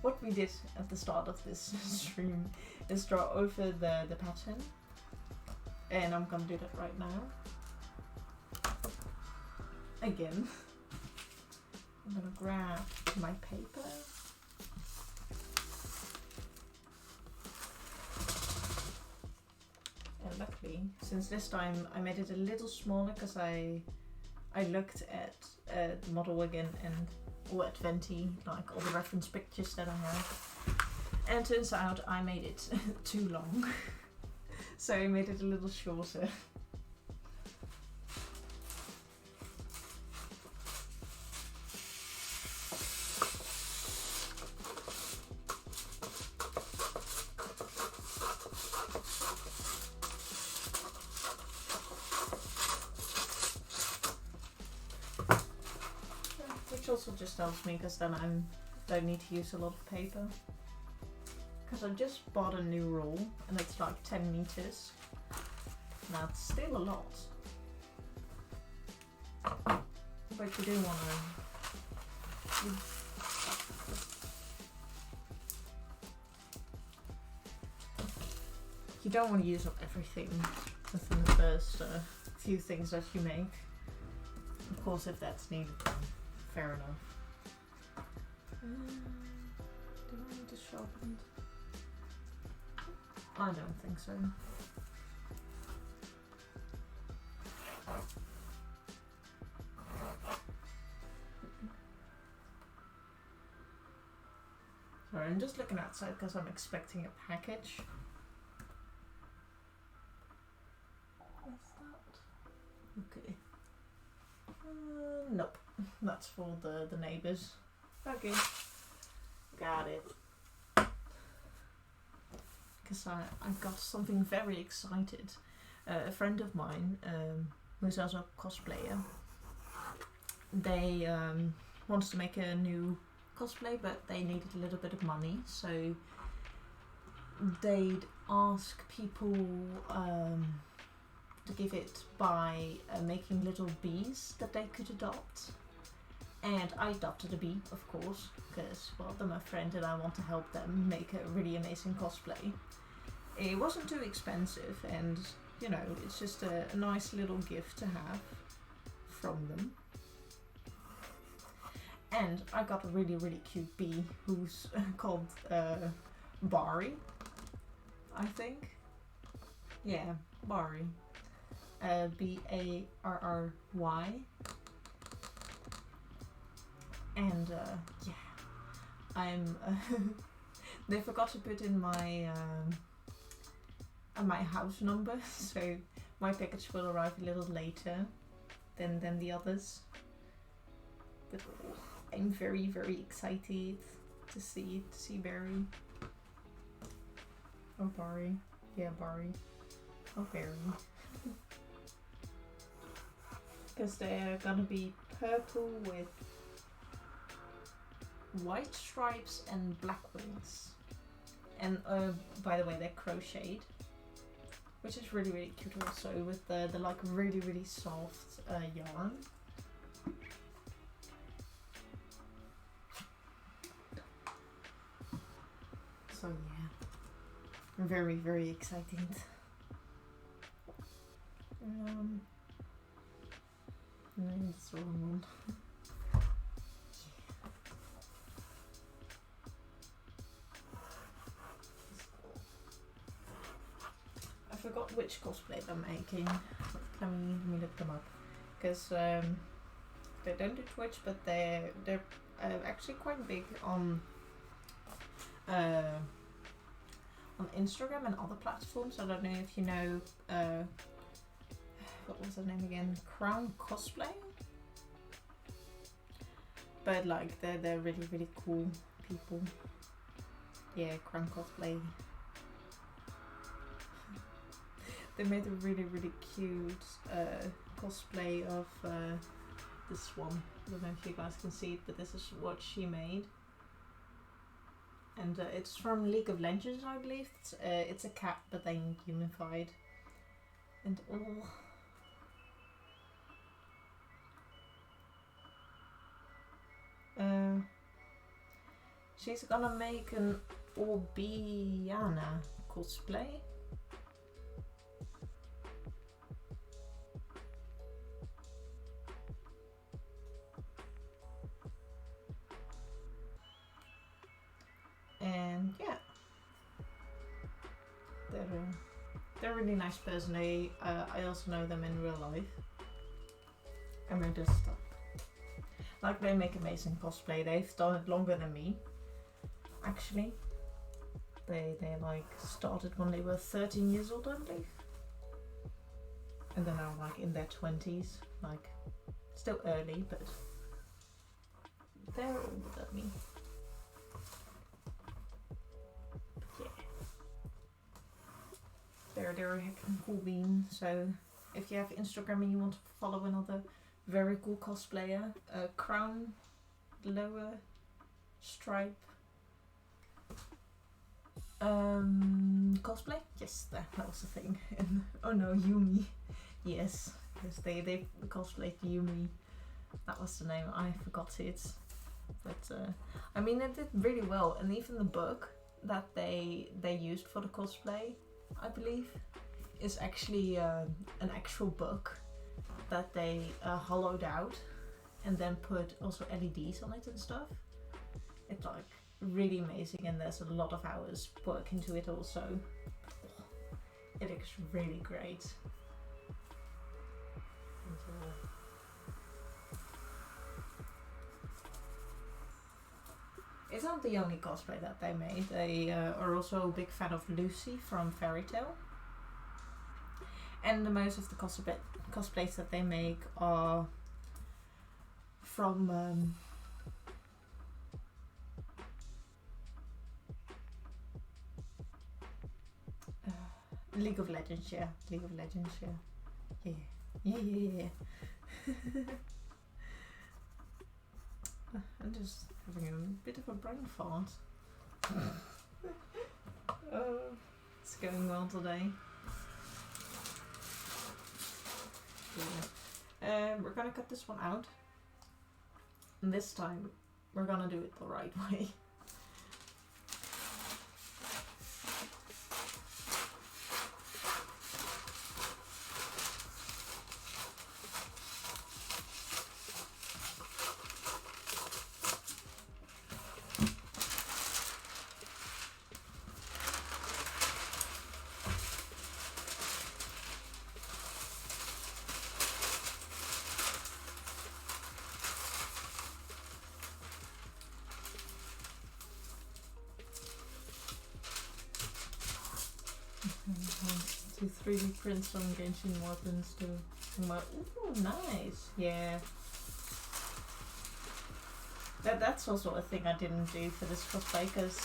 what we did at the start of this stream is draw over the pattern. And I'm gonna do that right now. Again. I'm gonna grab my paper. And luckily, since this time I made it a little smaller because I looked at the model again or at Venti, like all the reference pictures that I have. And it turns out I made it too long. So I made it a little shorter. Which also just helps me because then I don't need to use a lot of paper. Because I just bought a new roll and it's like 10 meters. That's still a lot. But you do want to... You don't want to use up everything within the first few things that you make. Of course, if that's needed, then fair enough. Do I need to sharpen it? I don't think so. Sorry, I'm just looking outside because I'm expecting a package. What's that? Okay. Nope. That's for the neighbours. Okay. Got it. Because I got something very excited. A friend of mine, who's also a cosplayer, they wanted to make a new cosplay, but they needed a little bit of money, so they'd ask people to give it by making little bees that they could adopt. And I adopted a bee, of course, because, well, they're my friend and I want to help them make a really amazing cosplay. It wasn't too expensive and, you know, it's just a nice little gift to have from them. And I got a really, really cute bee who's called Barry, I think. Yeah, Barry. B-A-R-R-Y. And yeah, I'm. They forgot to put in my house number, so my package will arrive a little later than the others. But I'm very very excited to see Barry. Oh Barry, yeah Barry. Oh Barry. Because they're gonna be purple with white stripes and black wings. And by the way, they're crocheted, which is really really cute also, with the like really really soft yarn. So yeah, very very excited. No, that's the wrong one. I forgot which cosplay they're making. Let me look them up, because they don't do Twitch, but they're actually quite big on Instagram and other platforms. I don't know if you know what was her name again? Crown Cosplay. But like they're really really cool people. Yeah, Crown Cosplay. They made a really really cute cosplay of this one. I don't know if you guys can see it, but this is what she made. And it's from League of Legends, I believe. It's a cat, but then unified. And she's gonna make an Orbiana cosplay. And yeah, they're a really nice person. I also know them in real life, and they're just like, they make amazing cosplay. They've done it longer than me, actually. They like started when they were 13 years old, I believe, and they're now like in their 20s, like still early, but they're older than me. They're a heckin' cool bean. So if you have Instagram and you want to follow another very cool cosplayer, Crown Lower Stripe cosplay. Yes, that was the thing. And, oh no, Yumi. Yes, they cosplayed Yumi. That was the name. I forgot it. But I mean, it did really well, and even the book that they used for the cosplay, I believe, is actually an actual book that they hollowed out and then put also LEDs on it and stuff. It's like really amazing, and there's a lot of hours work into it also. It looks really great. It's not the only cosplay that they made. They are also a big fan of Lucy from Fairy Tail. And the most of the cosplays that they make are from League of Legends, yeah. League of Legends, yeah. Yeah. I'm just having a bit of a brain fart. It's going well today. Yeah. We're gonna cut this one out. And this time, we're gonna do it the right way. To 3D print some Genshin weapons too. Ooh, nice. Yeah. That's also a thing I didn't do for this cosplay, because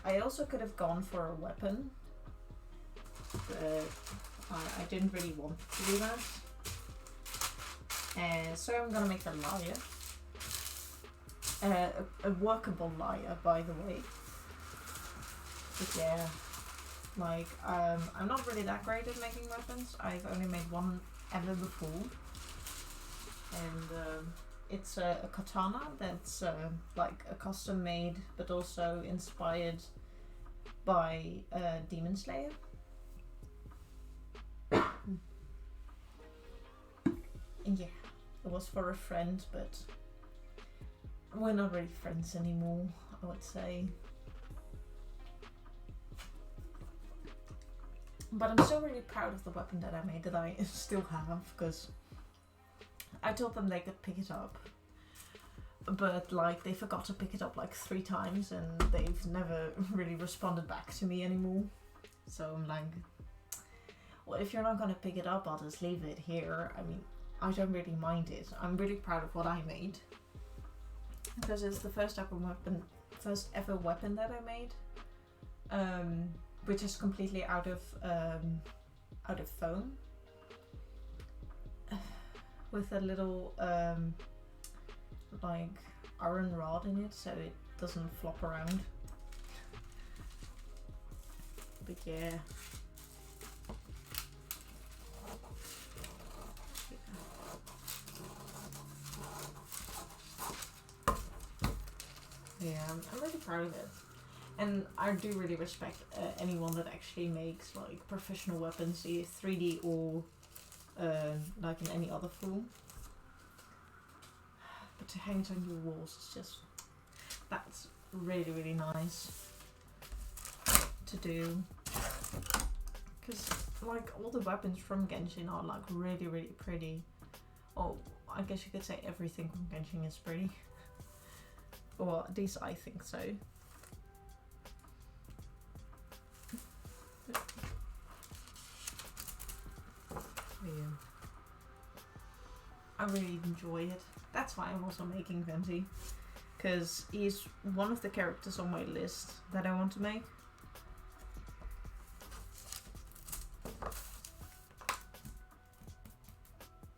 I also could have gone for a weapon, but I didn't really want to do that. So I'm gonna make a lyre. A workable lyre, by the way. But yeah. Like, I'm not really that great at making weapons. I've only made one ever before. And it's a katana that's like a custom made, but also inspired by Demon Slayer. And yeah, it was for a friend, but we're not really friends anymore, I would say. But I'm still really proud of the weapon that I made, that I still have, because I told them they could pick it up, but like they forgot to pick it up like 3 times, and they've never really responded back to me anymore. So I'm like, well, if you're not gonna pick it up, I'll just leave it here. I mean, I don't really mind it. I'm really proud of what I made, because it's the first ever weapon that I made, which is completely out of foam, with a little like iron rod in it, so it doesn't flop around. But yeah. Yeah, I'm really proud of it. And I do really respect anyone that actually makes like professional weapons, either 3D or like in any other form. But to hang it on your walls is just, that's really, really nice to do. Because like all the weapons from Genshin are like really, really pretty. Oh, I guess you could say everything from Genshin is pretty. Or at least I think so. Yeah. I really enjoy it. That's why I'm also making Venti, because he's one of the characters on my list that I want to make.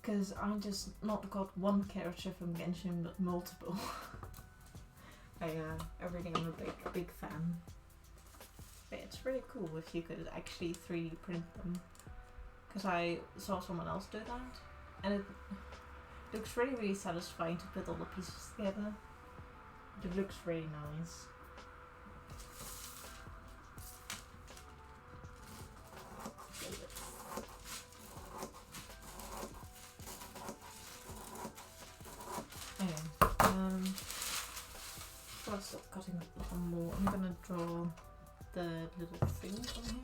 Because I just not got one character from Genshin, but multiple. I really am a big fan. But it's really cool if you could actually 3D print them. Because I saw someone else do that, and it looks really, really satisfying to put all the pieces together. It looks really nice. Okay, so I'll stop cutting one more. I'm gonna draw the little thing on here.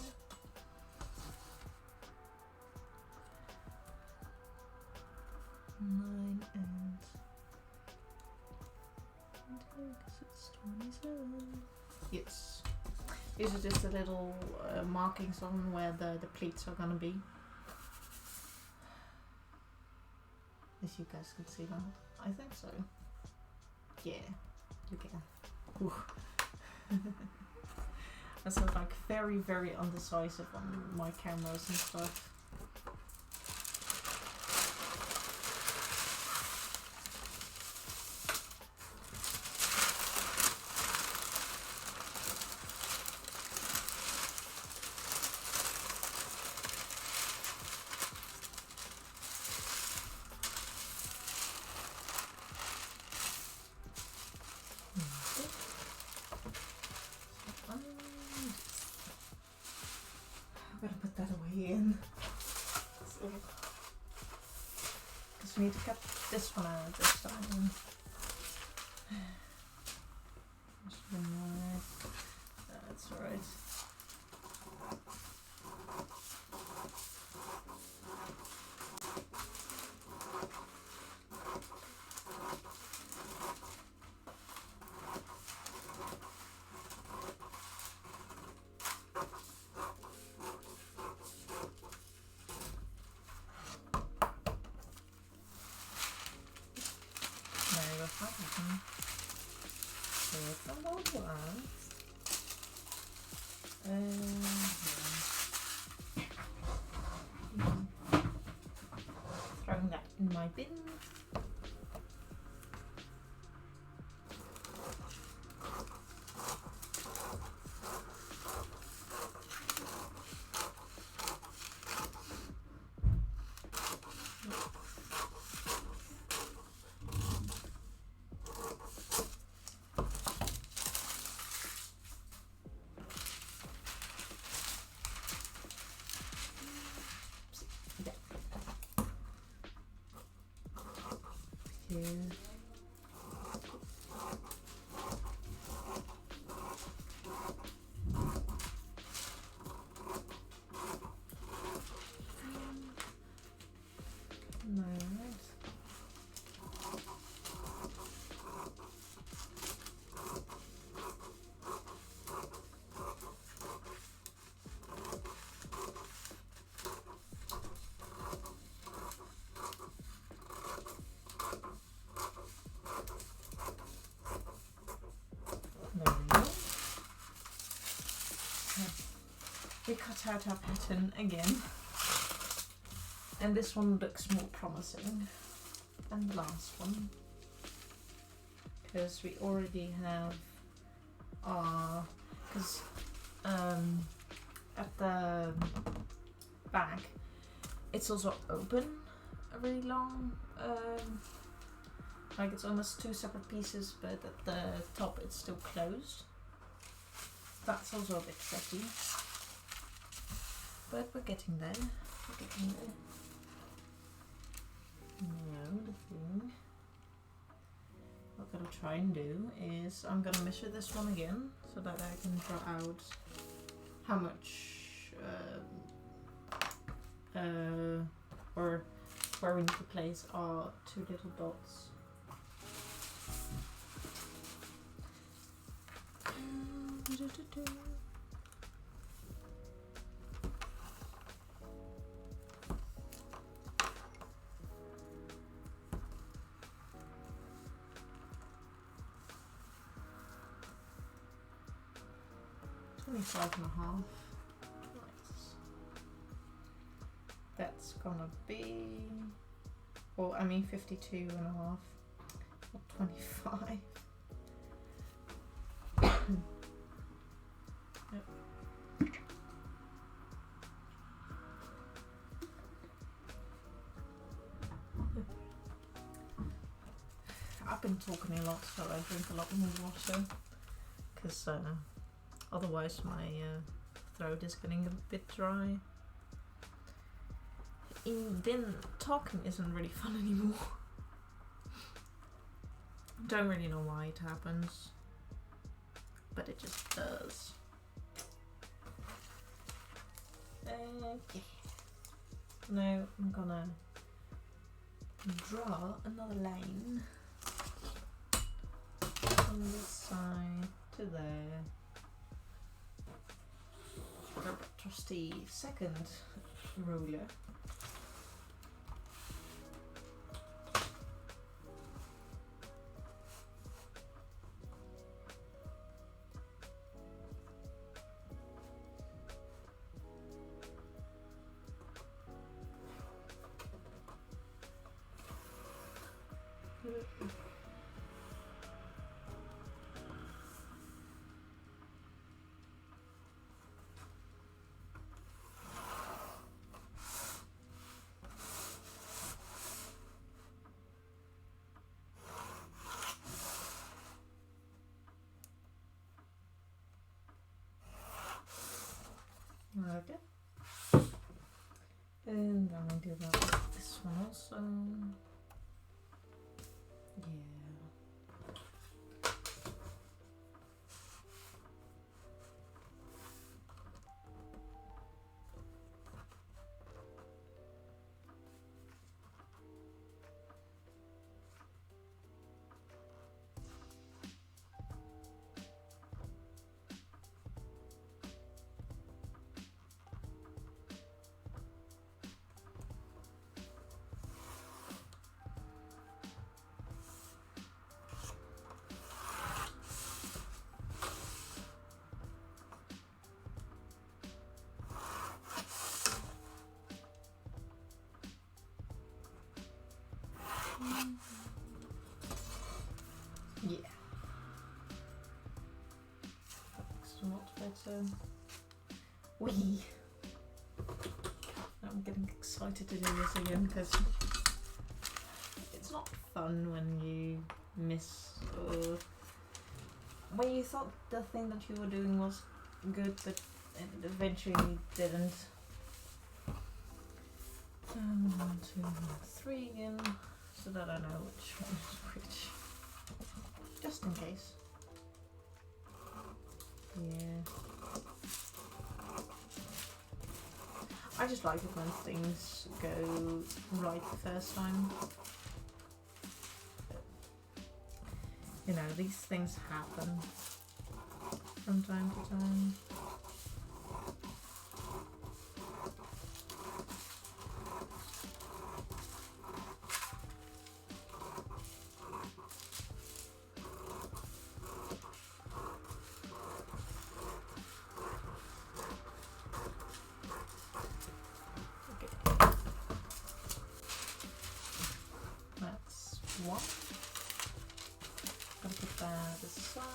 Nine and because it's 27. Yes. These are just the little markings on where the pleats are gonna be. If you guys can see that. I think so. Yeah, you can. I sound like very, very undecisive on my cameras and stuff. Because we need to cut this one out this time. That's right. Throwing that in my bin. here. We cut out our pattern again, and this one looks more promising than the last one because we already have our, because at the back it's also open a really long, like it's almost two separate pieces, but at the top it's still closed. That's also a bit tricky. But we're getting there. Now the thing I'm gonna try and do is I'm gonna measure this one again so that I can draw out how much or where we need to place our two little dots. 25.5. That's gonna be, well, I mean 52.5, not 25. Yep. I've been talking a lot, so I drink a lot more water, because otherwise my throat is getting a bit dry. Then talking isn't really fun anymore. Don't really know why it happens, but it just does. Yeah. Now I'm gonna draw another line from this side to there. Our trusty second ruler. Okay. And I'm gonna do that with this one also. Yeah. Yeah. Looks a lot better. Whee! I'm getting excited to do this again because it's not fun when you miss, or when you thought the thing that you were doing was good but it eventually didn't. 1, 2, 3 again. so that I know which one is which. Just in case. Yeah. I just like it when things go right the first time. You know, these things happen from time to time. That's one. Gotta put that aside.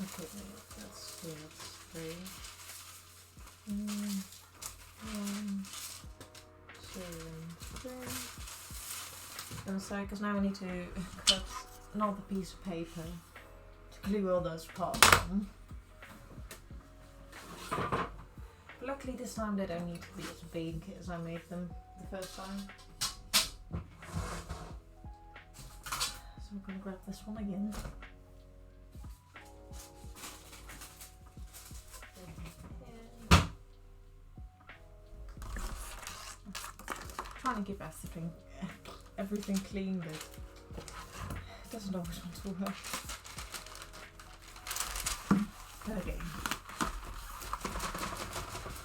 Okay, that's three. One, two, and three. And so, because now I need to cut another piece of paper to glue all those parts on. But luckily this time they don't need to be as big as I made them the first time. So I'm gonna grab this one again. Trying to keep everything clean, but it doesn't always want to work. Okay.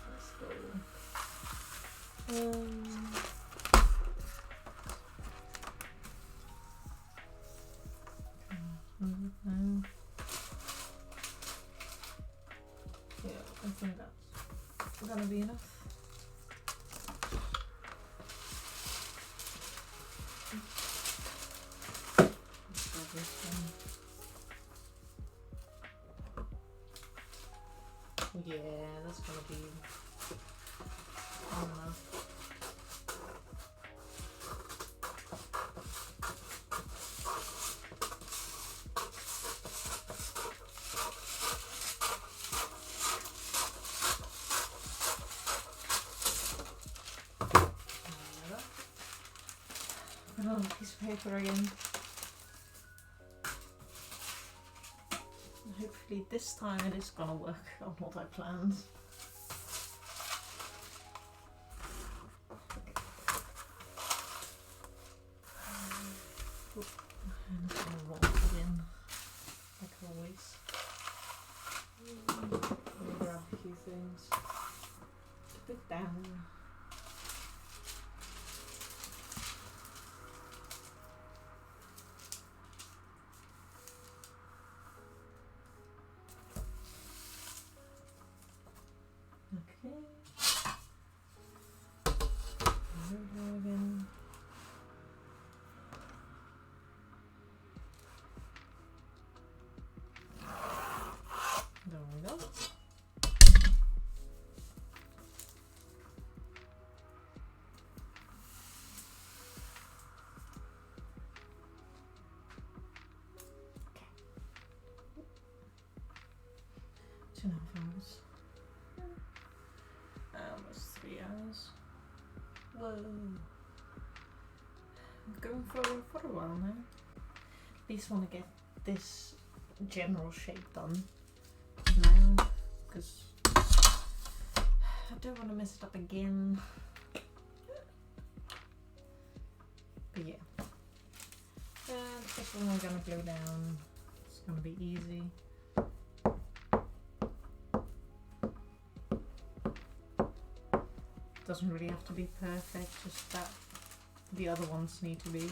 Let's go. No. Yeah, I think that's gonna be enough. Yeah, that's gonna be enough. Another piece of paper again. Hopefully this time it is gonna work on what I planned. And it's gonna roll again, like always. Let me grab a few things to put down. Okay. There we go again. There we go. Okay. 2.5 hours. Almost 3 hours. Whoa. I'm going for a while now. At least want to get this general shape done now, because I don't want to mess it up again. But yeah. And this one we're going to glue down. It's going to be easy. Doesn't really have to be perfect, just that the other ones need to be.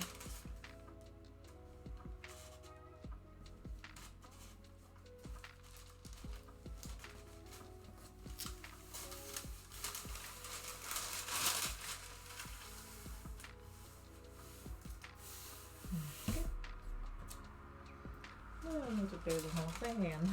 No, I need to do the whole thing again.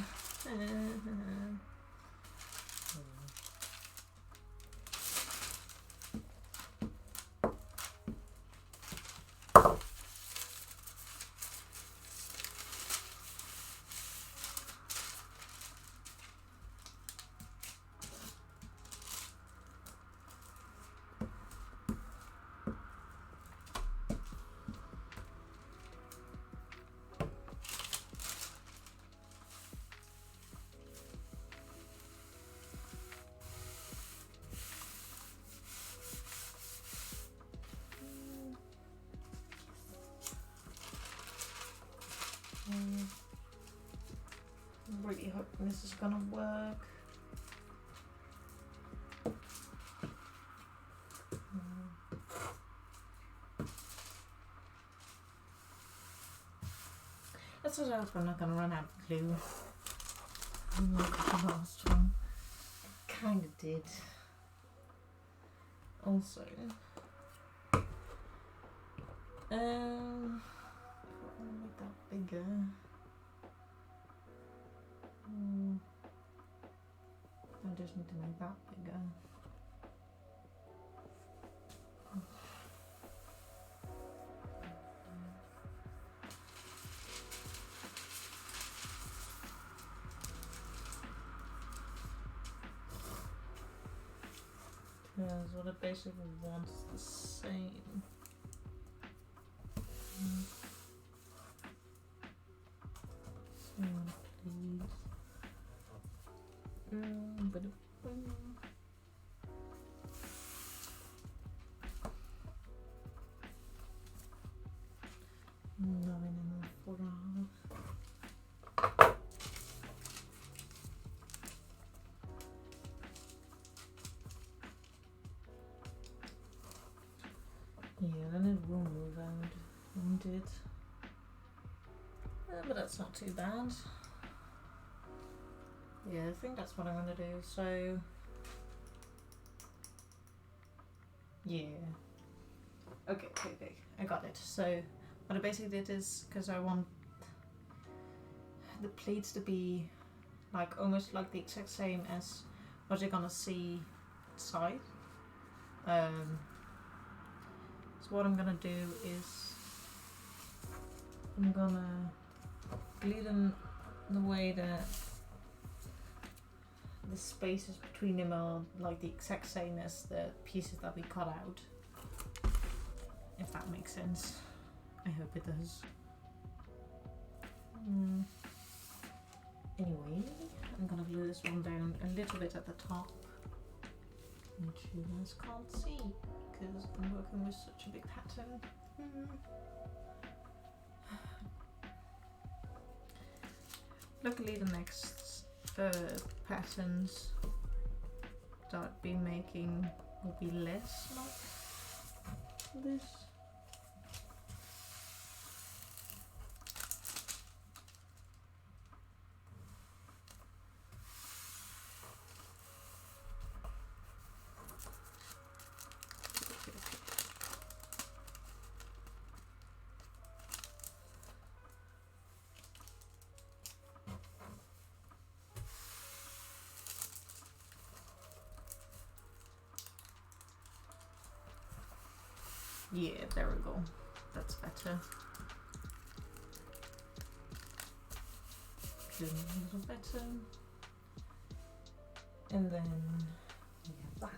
I'm really hoping this is gonna work. Let's just hope I'm not gonna run out of glue. Like the last one. Kinda did. Also, make that bigger. I just need to make that bigger. Because what it basically wants is the same. Please. But not enough for yeah, then it will move out, won't it? But that's not too bad. Yeah, I think that's what I'm gonna do, so yeah. Okay, I got it. So what I basically did is, because I want the pleats to be like almost like the exact same as what you're gonna see outside. So what I'm gonna do is I'm gonna glue them the way that the spaces between them are like the exact same as the pieces that we cut out. If that makes sense. I hope it does. Anyway, I'm gonna glue this one down a little bit at the top, which you guys can't see because I'm working with such a big pattern. Luckily the next patterns that I'll be making will be less like this. Yeah, there we go. That's better. Doing a little better. And then we have that.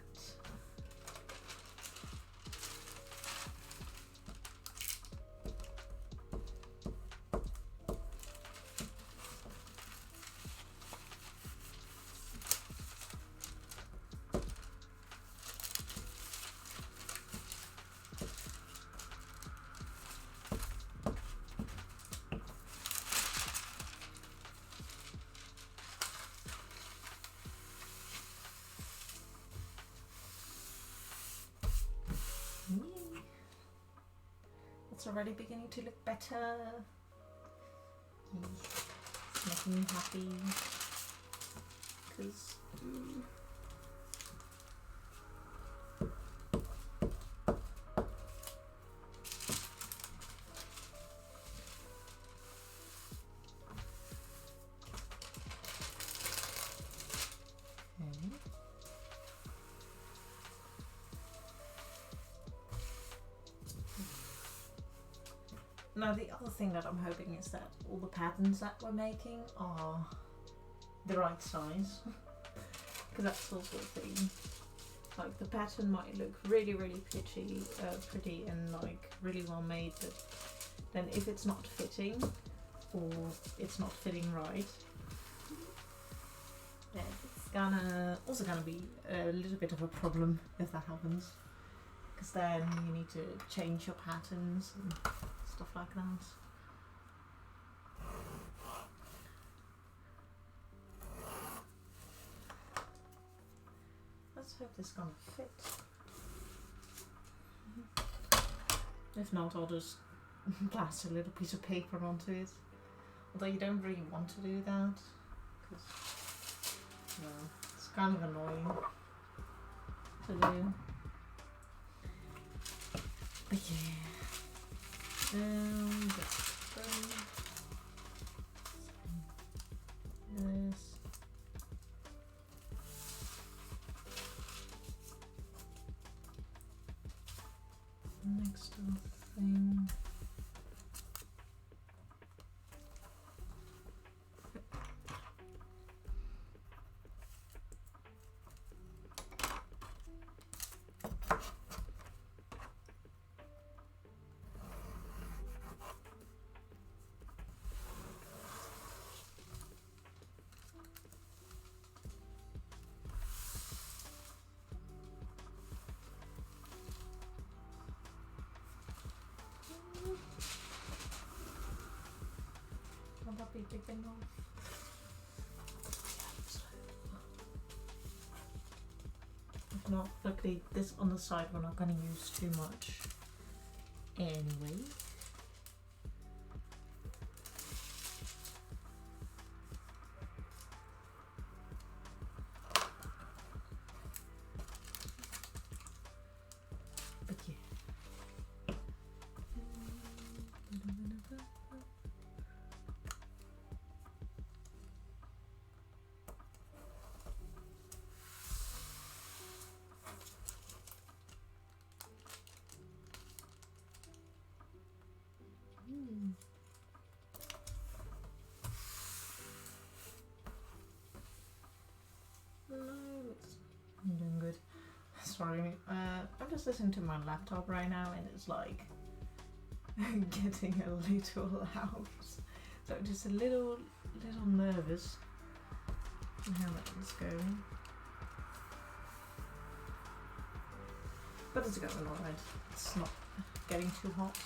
It's already beginning to look better. It's making me happy. Because Now the other thing that I'm hoping is that all the patterns that we're making are the right size. Because that's also a thing. Like the pattern might look really pretty and like really well made, but then if it's not fitting or it's not fitting right, then it's also gonna be a little bit of a problem if that happens. Because then you need to change your patterns and stuff like that. Let's hope this is gonna fit. If not, I'll just plaster a little piece of paper onto it. Although you don't really want to do that, because it's kind of annoying to do. But yeah. This. Next little thing. Will that be big enough? If not, luckily this on the side we're not going to use too much anyway. But yeah. I'm doing good. Sorry, I'm just listening to my laptop right now and it's like getting a little loud. So just a little nervous on how that is going. But it's going alright. It's not getting too hot.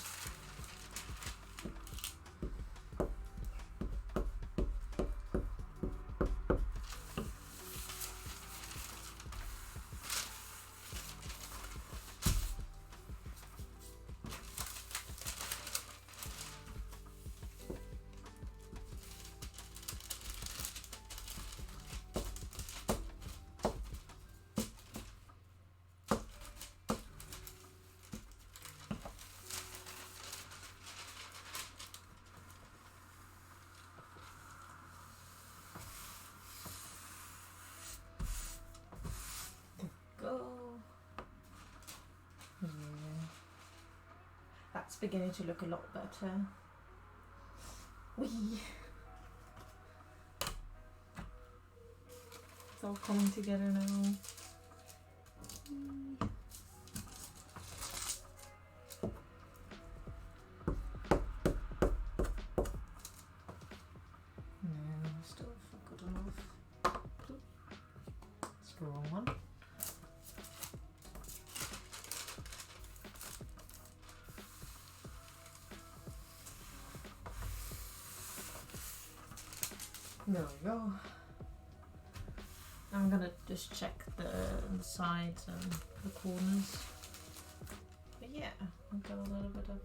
That's beginning to look a lot better. Whee! It's all coming together now. No, still good enough. It's the wrong one. There we go. I'm gonna just check the sides and the corners. But yeah, I've got a little bit of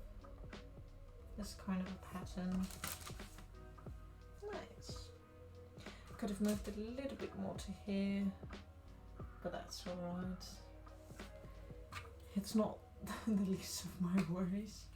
this kind of a pattern. Nice. Could have moved it a little bit more to here, but that's alright. It's not the least of my worries.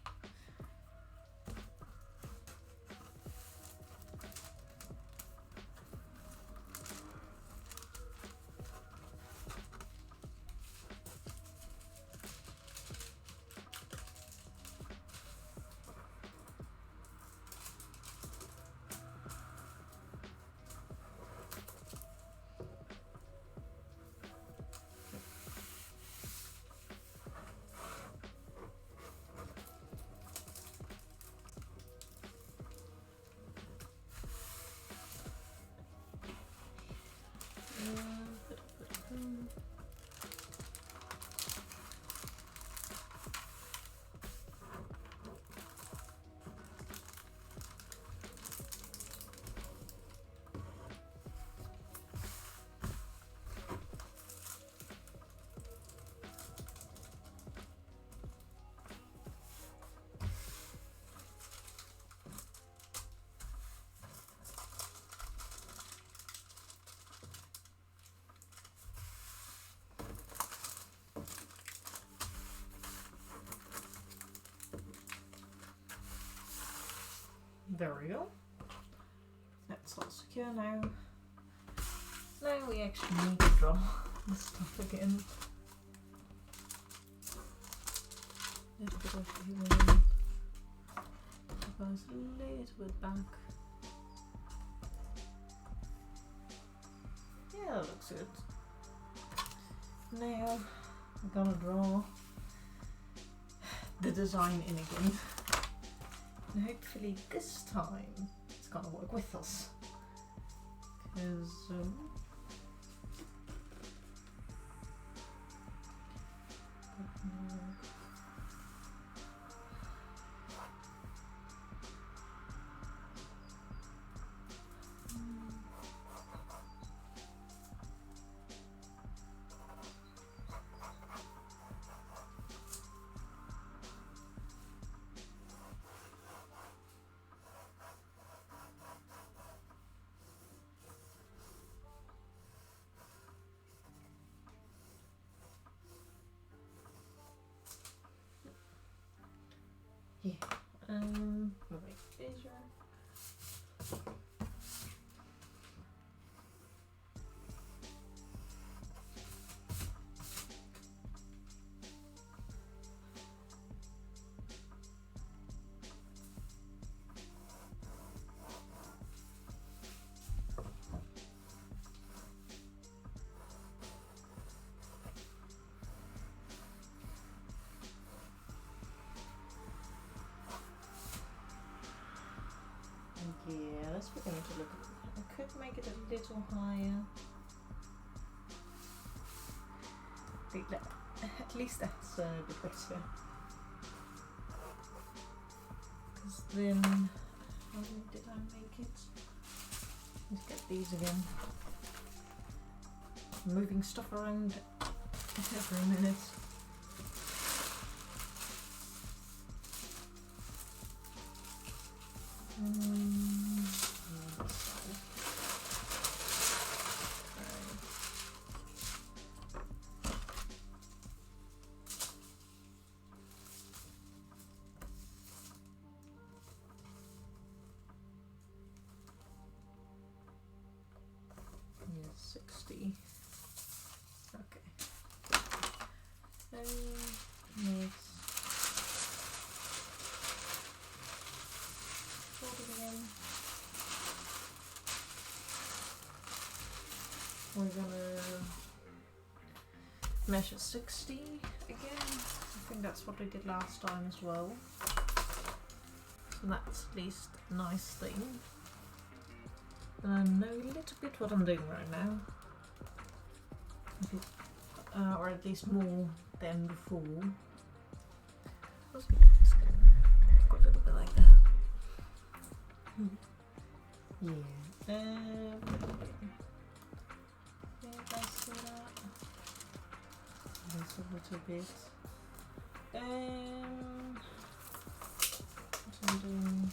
There we go. That's all secure now. Now we actually need to draw the stuff again. A little bit of healing. Goes a little bit back. Yeah, that looks good. Now I'm gonna draw the design in again. And hopefully this time it's gonna work with us. Because yeah, right, these are. Yeah, let's begin to look at it. I could make it a little higher. At least that's a bit better. Because then, how did I make it? Let's get these again. Moving stuff around every minute. Yeah, 60. Okay. Next. Fold it again. We're gonna measure 60 again. I think that's what we did last time as well. So that's at least a nice thing. And I know a little bit what I'm doing right now. Or at least more than before. Just go a little bit like that. Yeah. Yeah, that's that. That's a little bit. What I'm doing.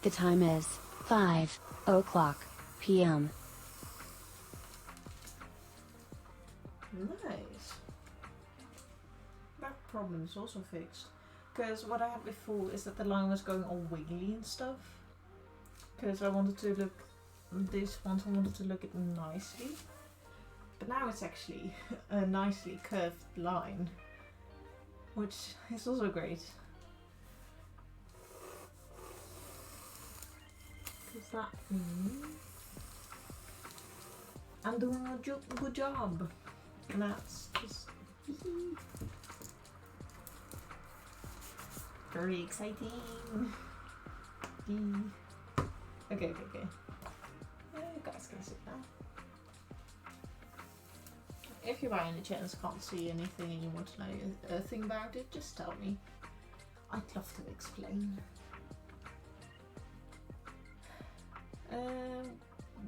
The time is 5:00 p.m. Nice. That problem is also fixed. Because what I had before is that the line was going all wiggly and stuff. Because I wanted to look, this one I wanted to look at nicely. But now it's actually a nicely curved line. Which is also great. Because that means I'm doing a good job. And that's just very exciting. Okay. Yeah, you guys can sit now. If you by any chance can't see anything and you want to know a thing about it, just tell me. I'd love to explain.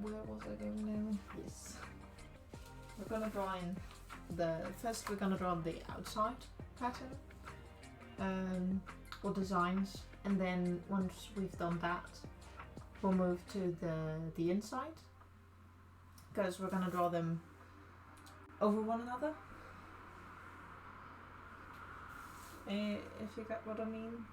Where was I going now? Yes. We're gonna draw in first we're gonna draw the outside pattern, or designs, and then once we've done that, we'll move to the inside, because we're gonna draw them over one another. If you get what I mean.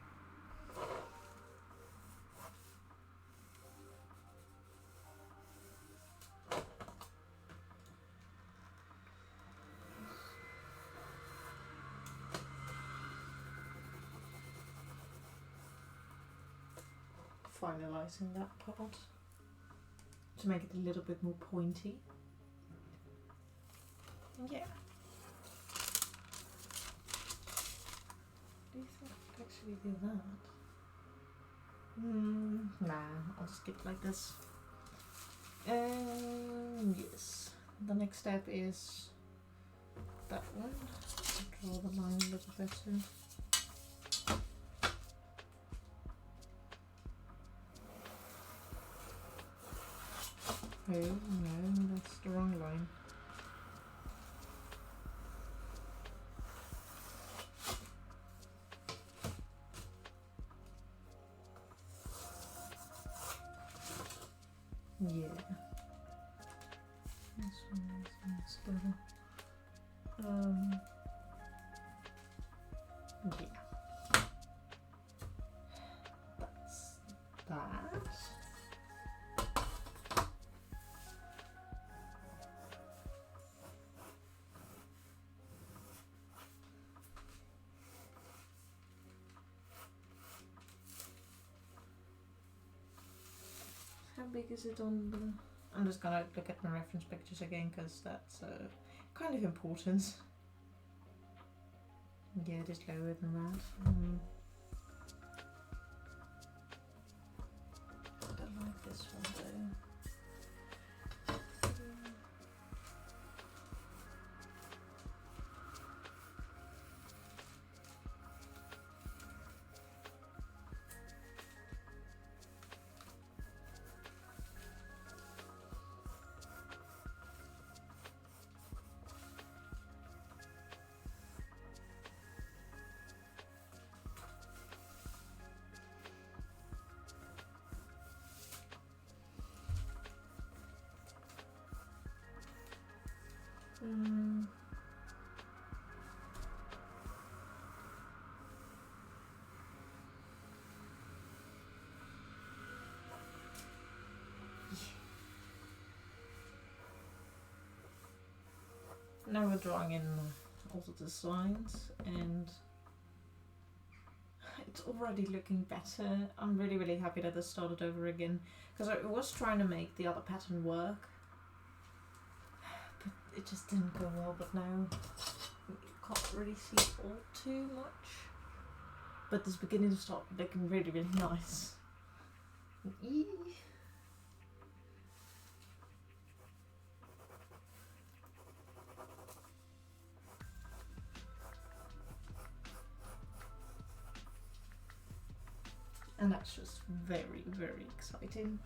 Finalizing that part to make it a little bit more pointy. Yeah. Do you think I could actually do that? Nah, I'll just keep it like this. Yes. The next step is that one. Draw the line a little better. Oh no, that's the wrong line. Yeah. This one is better. Yeah. That's that. How big is it on the... I'm just gonna look at my reference pictures again because that's kind of important. Yeah, it is lower than that. I don't like this one though. Now we're drawing in all of the signs and it's already looking better. I'm really happy that I started over again because I was trying to make the other pattern work but it just didn't go well. But now you can't really see all too much, but it's beginning to start looking really nice. Eee. And that's just very exciting.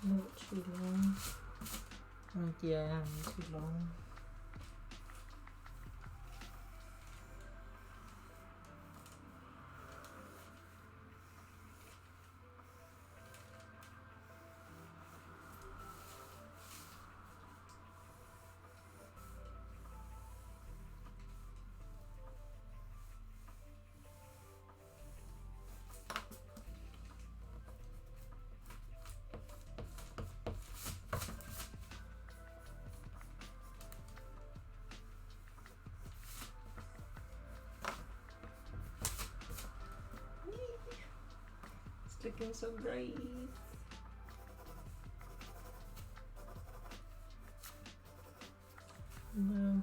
Not too long. Yeah, not too long. It's looking so great. No.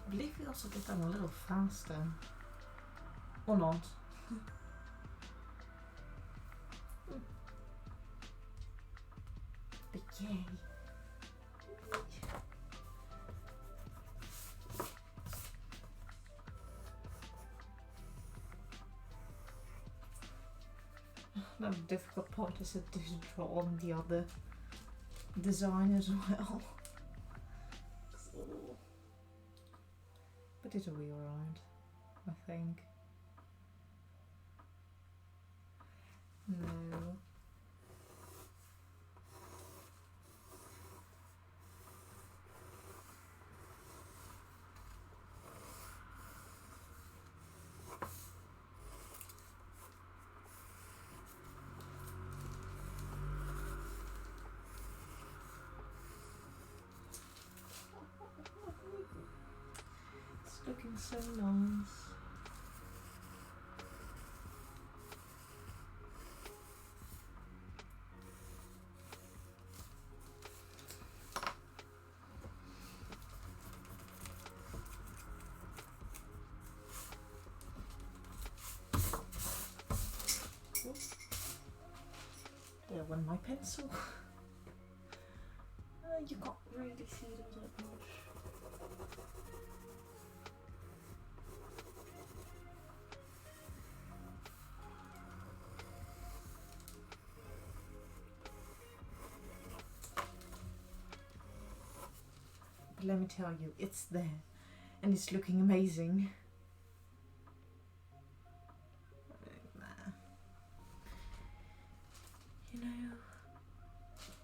I believe we also did that a little faster. Or not. But yay. Now the difficult part is to draw on the other design as well. But it'll be alright, I think. No. It's looking so nice. There went my pencil. You can't really see it all that much. But let me tell you, it's there. And it's looking amazing. You know,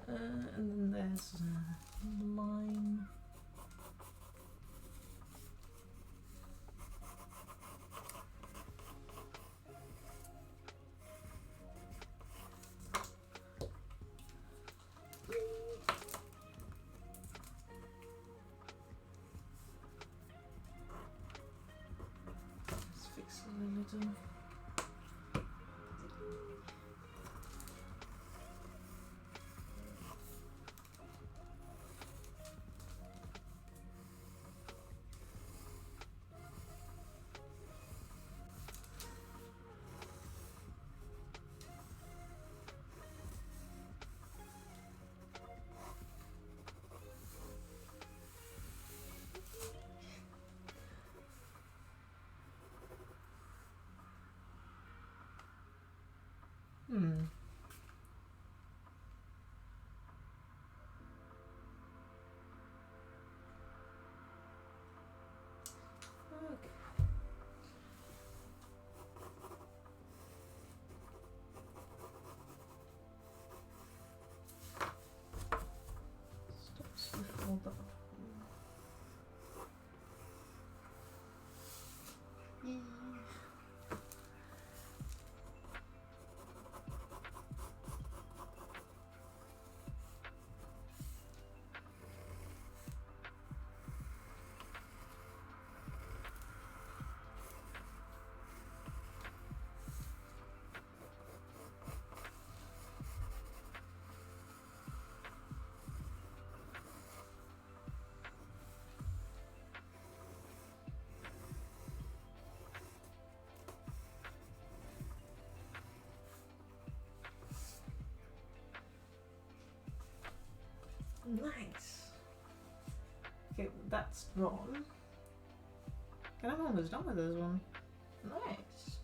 and then there's a line. Let's fix it a little. Okay. Stops before the nice. Okay, that's drawn. And I'm almost done with this one. Nice.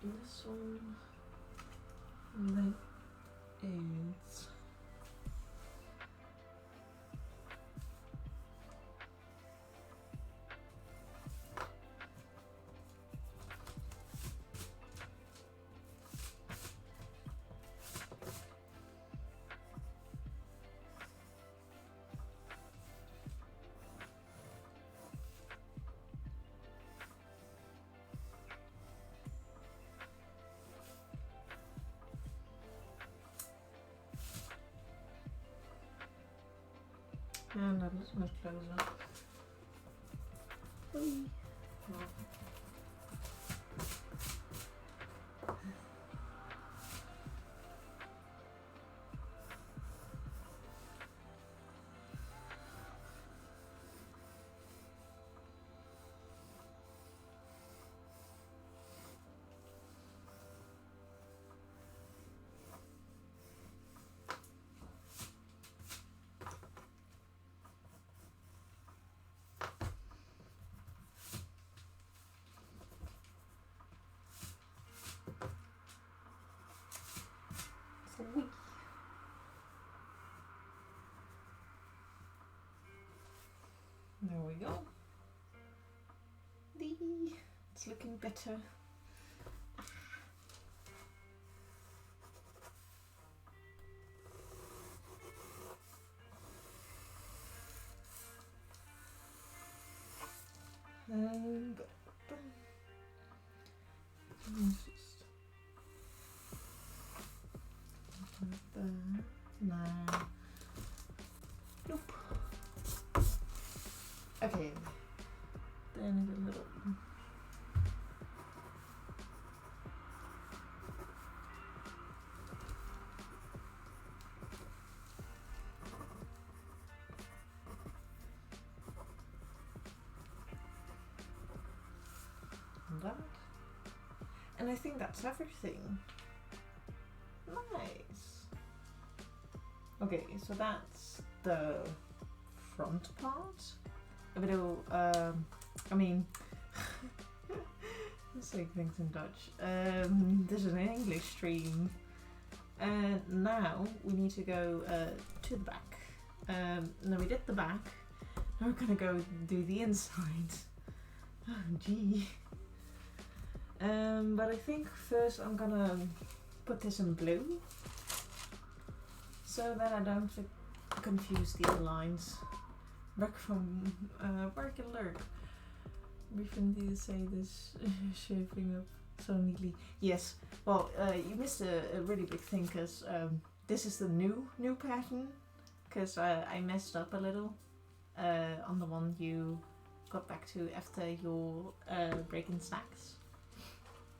This one, and then is and that looks much closer. Whee. Oh. we go. It's looking better. No. Nope. Okay. Then a little. That. And I think that's everything. Nice. Okay, so that's the front part. A bit of, I mean, I'm saying things in Dutch. This is an English stream. And now we need to go to the back. Now we did the back. Now we're gonna go do the inside. Oh, gee. But I think first I'm gonna put this in blue so that I don't confuse the other lines. Back from work and lurk. Briefing to say this shaping up so neatly. Yes, well, you missed a really big thing because this is the new pattern because I messed up a little on the one you got back to after your break in snacks.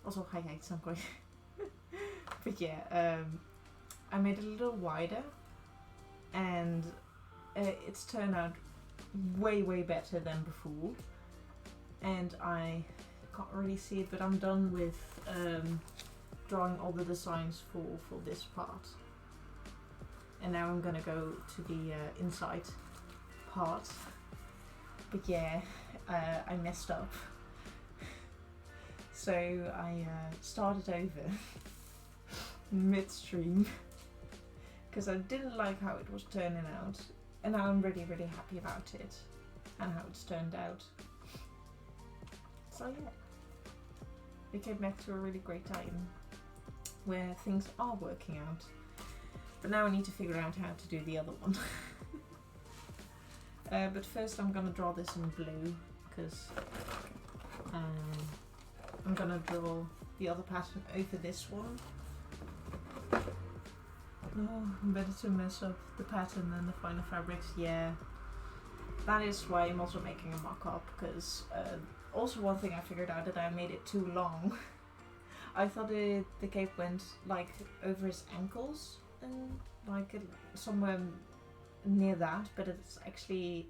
Also, hi, Sankoy. But yeah, I made it a little wider and it's turned out way better than before. And I can't really see it, but I'm done with drawing all the designs for this part. And now I'm gonna go to the inside part. But yeah, I messed up. So I started over midstream because I didn't like how it was turning out, and now I'm really happy about it and how it's turned out. So yeah, we came back to a really great time where things are working out, but now I need to figure out how to do the other one. But first I'm gonna draw this in blue because I'm gonna draw the other pattern over this one. Oh, better to mess up the pattern than the final fabrics. Yeah, that is why I'm also making a mock-up, because also one thing I figured out that I made it too long. I thought the cape went like over his ankles and like somewhere near that, but it's actually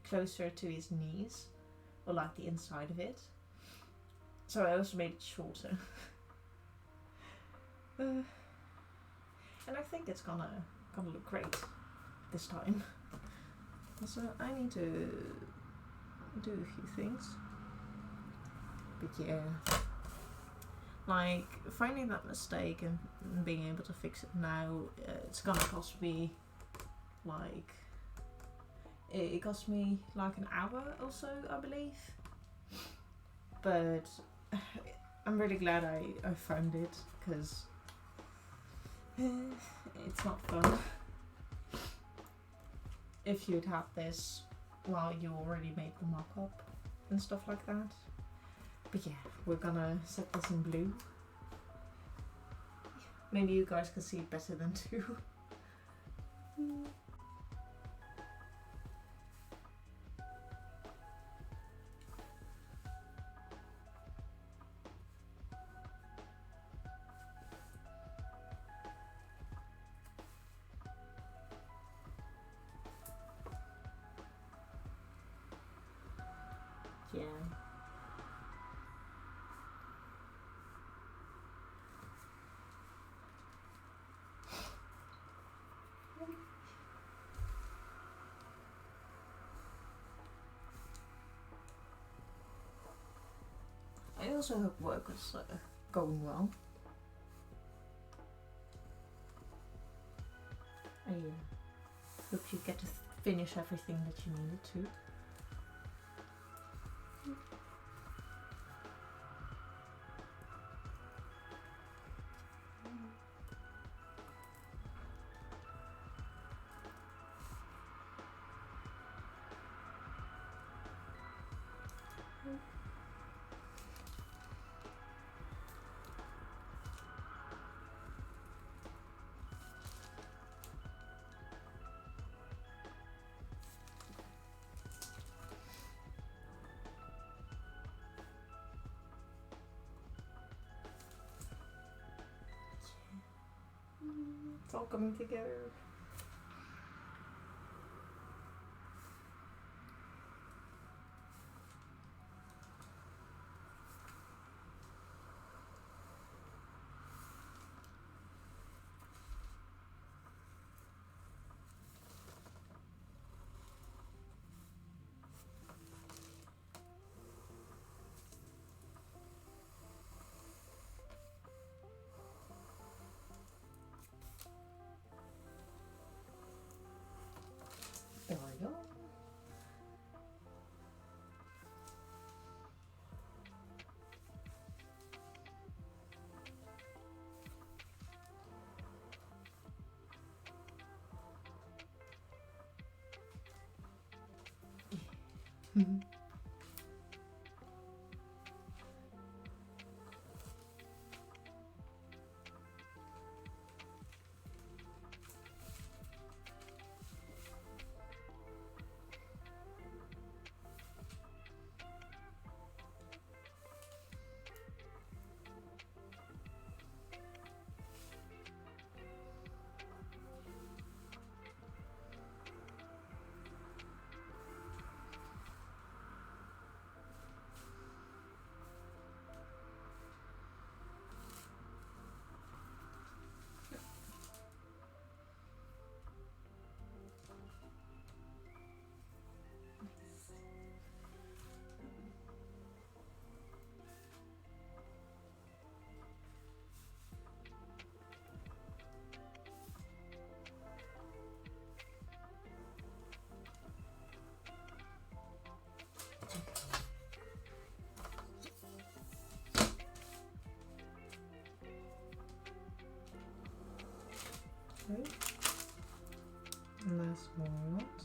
closer to his knees, or like the inside of it. So I also made it shorter. And I think it's gonna look great this time. So I need to do a few things. But yeah, like finding that mistake and being able to fix it now, it's gonna cost me like, it cost me like an hour or so, I believe. But I'm really glad I found it, because it's not fun if you'd have this while you already made the mock-up and stuff like that. But yeah, we're gonna set this in blue. Maybe you guys can see it better than two. Yeah. I also hope work is going well. I hope you get to finish everything that you needed to. It's all coming together. There we go. Okay. And that's more knots.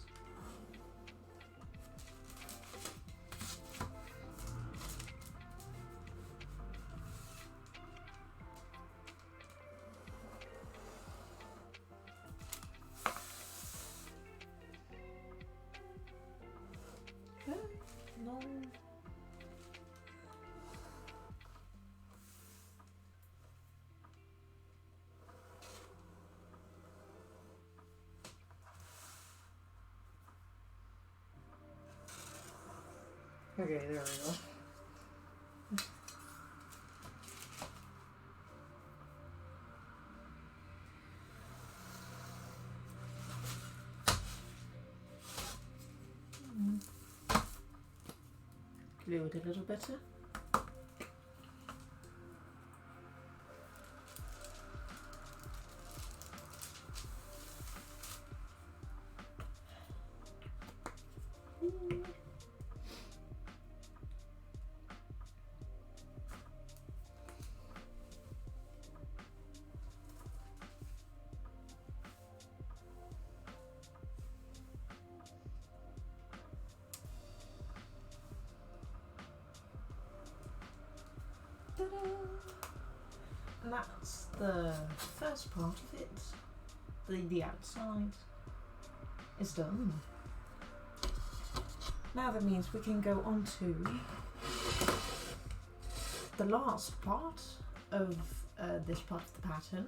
No. Okay, there we go. Glue it a little better. And that's the first part of it. The outside is done. Now that means we can go on to the last part of this part of the pattern.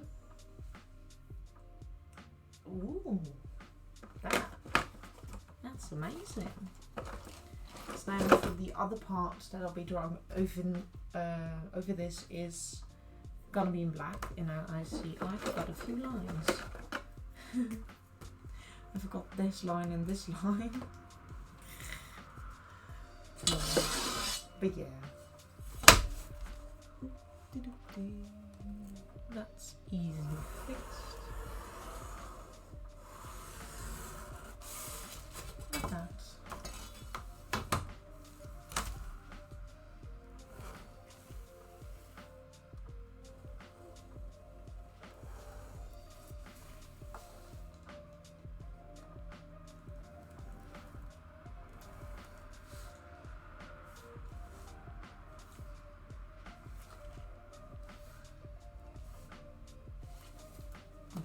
Ooh, that's amazing. So now for the other part that I'll be drawing over this is gonna be in black, and now I see I forgot a few lines. I forgot this line and this line. But yeah. That's easily fixed. Like that.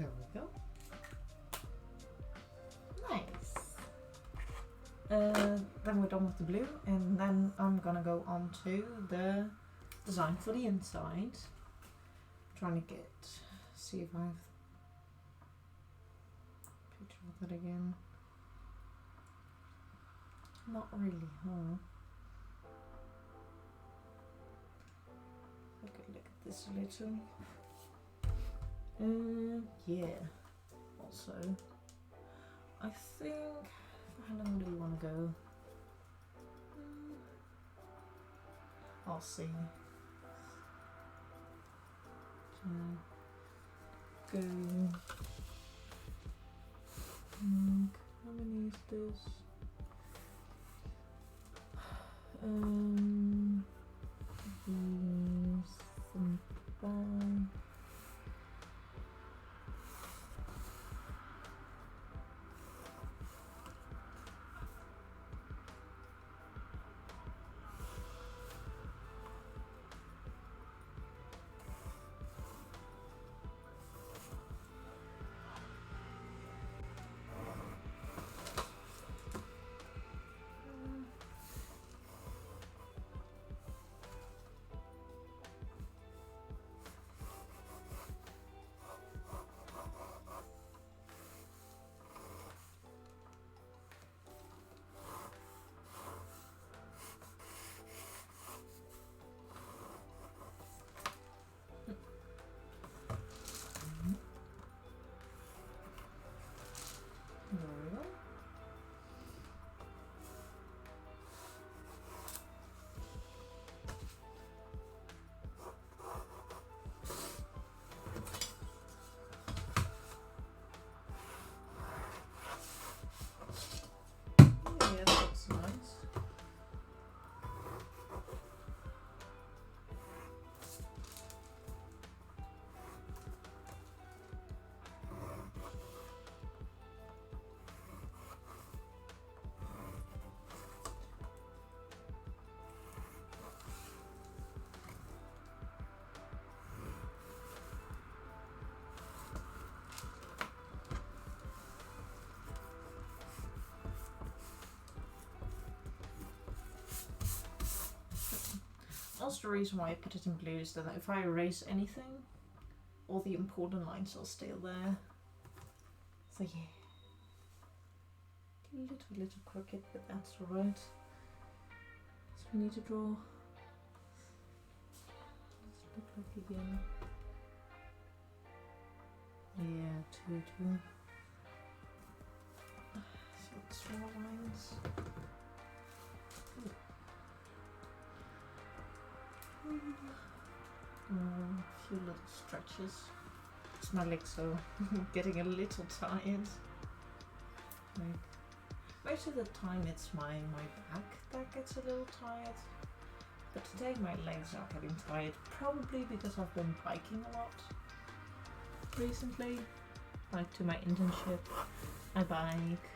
There we go. Nice. Then we're done with the blue, and then I'm gonna go on to the design for the inside. Trying to see if I have a picture of it again. Not really, huh? Okay, look at this a little. Yeah. Also, I think, how long do you want to go? I'll see. Go. How many is this? Yeah, that looks nice. Also, the reason why I put it in blue is that if I erase anything, all the important lines are still there. So yeah, little crooked, but that's alright. So we need to draw. Let's look like again. Yeah, two. So small lines. A few little stretches. It's my legs, so getting a little tired. Like, most of the time it's my back that gets a little tired. But today my legs are getting tired, probably because I've been biking a lot recently. Like to my internship, I bike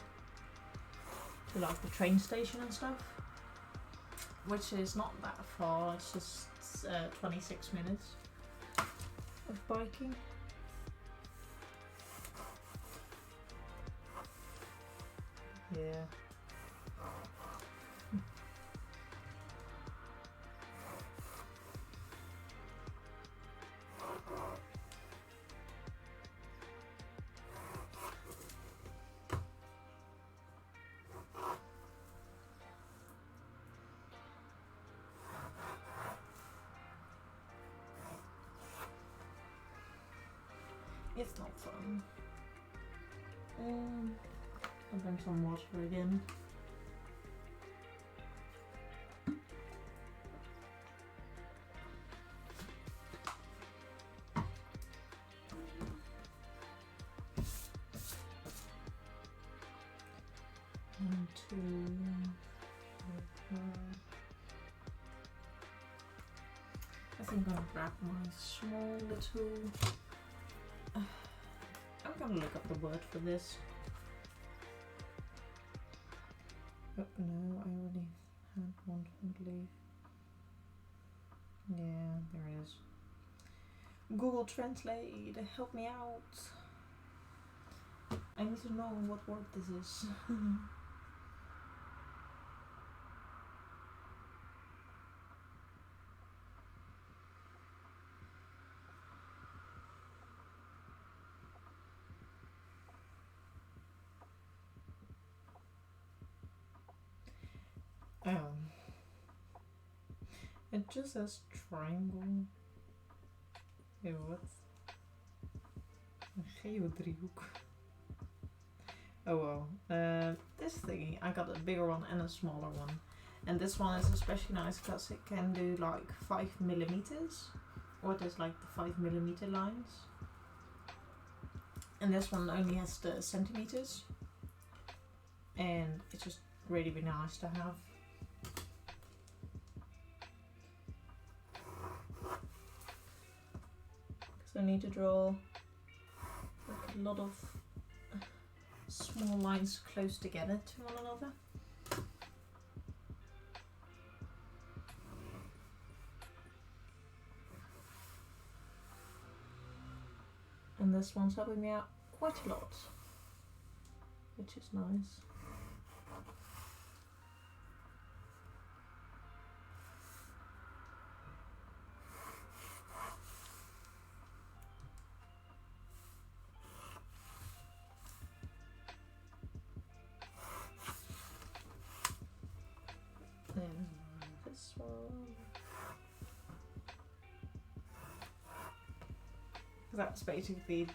to like the train station and stuff, which is not that far. It's just 26 minutes of biking. Yeah. It's not fun. I'll bring some water again. One, two, I think I'll grab my small little. I'm gonna look up the word for this. Oh no, I already had one, I believe. Yeah, there it is. Google Translate, help me out. I need to know what word this is. It just says triangle. Hey, what? Een geodriehoek. Oh well. This thingy, I got a bigger one and a smaller one. And this one is especially nice because it can do like 5 millimeters. Or there's like the 5 millimeter lines. And this one only has the centimeters. And it's just really, really nice to have. So I need to draw like a lot of small lines close together to one another. And this one's helping me out quite a lot, which is nice. Then this one. That's basically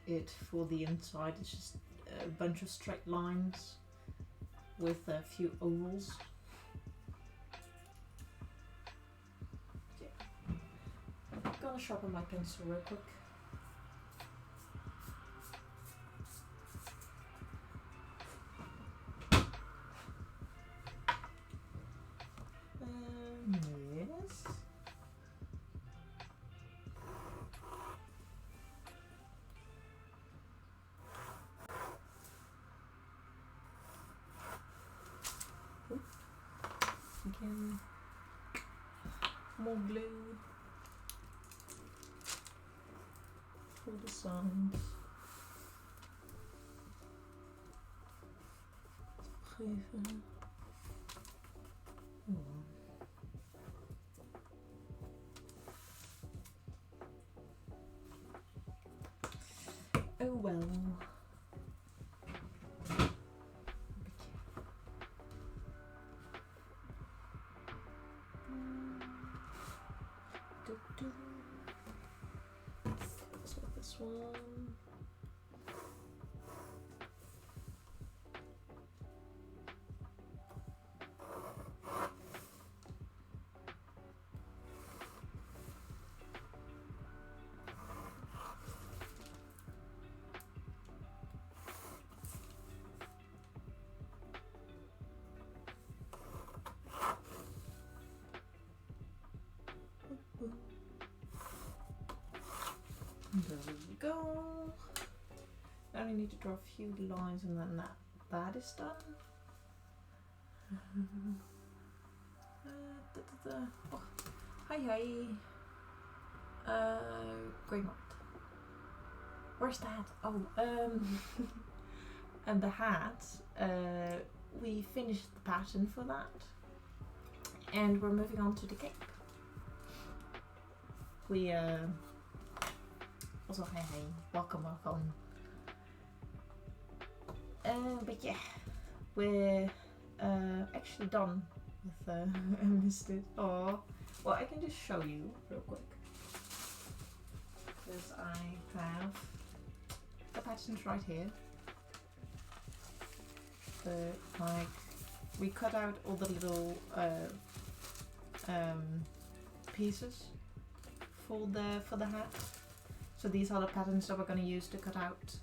it for the inside. It's just a bunch of straight lines with a few ovals. Yeah. I'm gonna sharpen my pencil real quick. Yes. Again, more glue for the sides. Geven. Oh well. So this one. There we go. I only need to draw a few lines and then that is done. Oh, hi. Grey mark. Where's the hat? Oh, and the hat, we finished the pattern for that. And we're moving on to the cape. We, also, hey, welcome. But yeah, we're actually done with, I missed it. Oh, well, I can just show you real quick. Because I have the patterns right here. But, like, we cut out all the little, pieces for the hat. So these are the patterns that we're going to use to cut out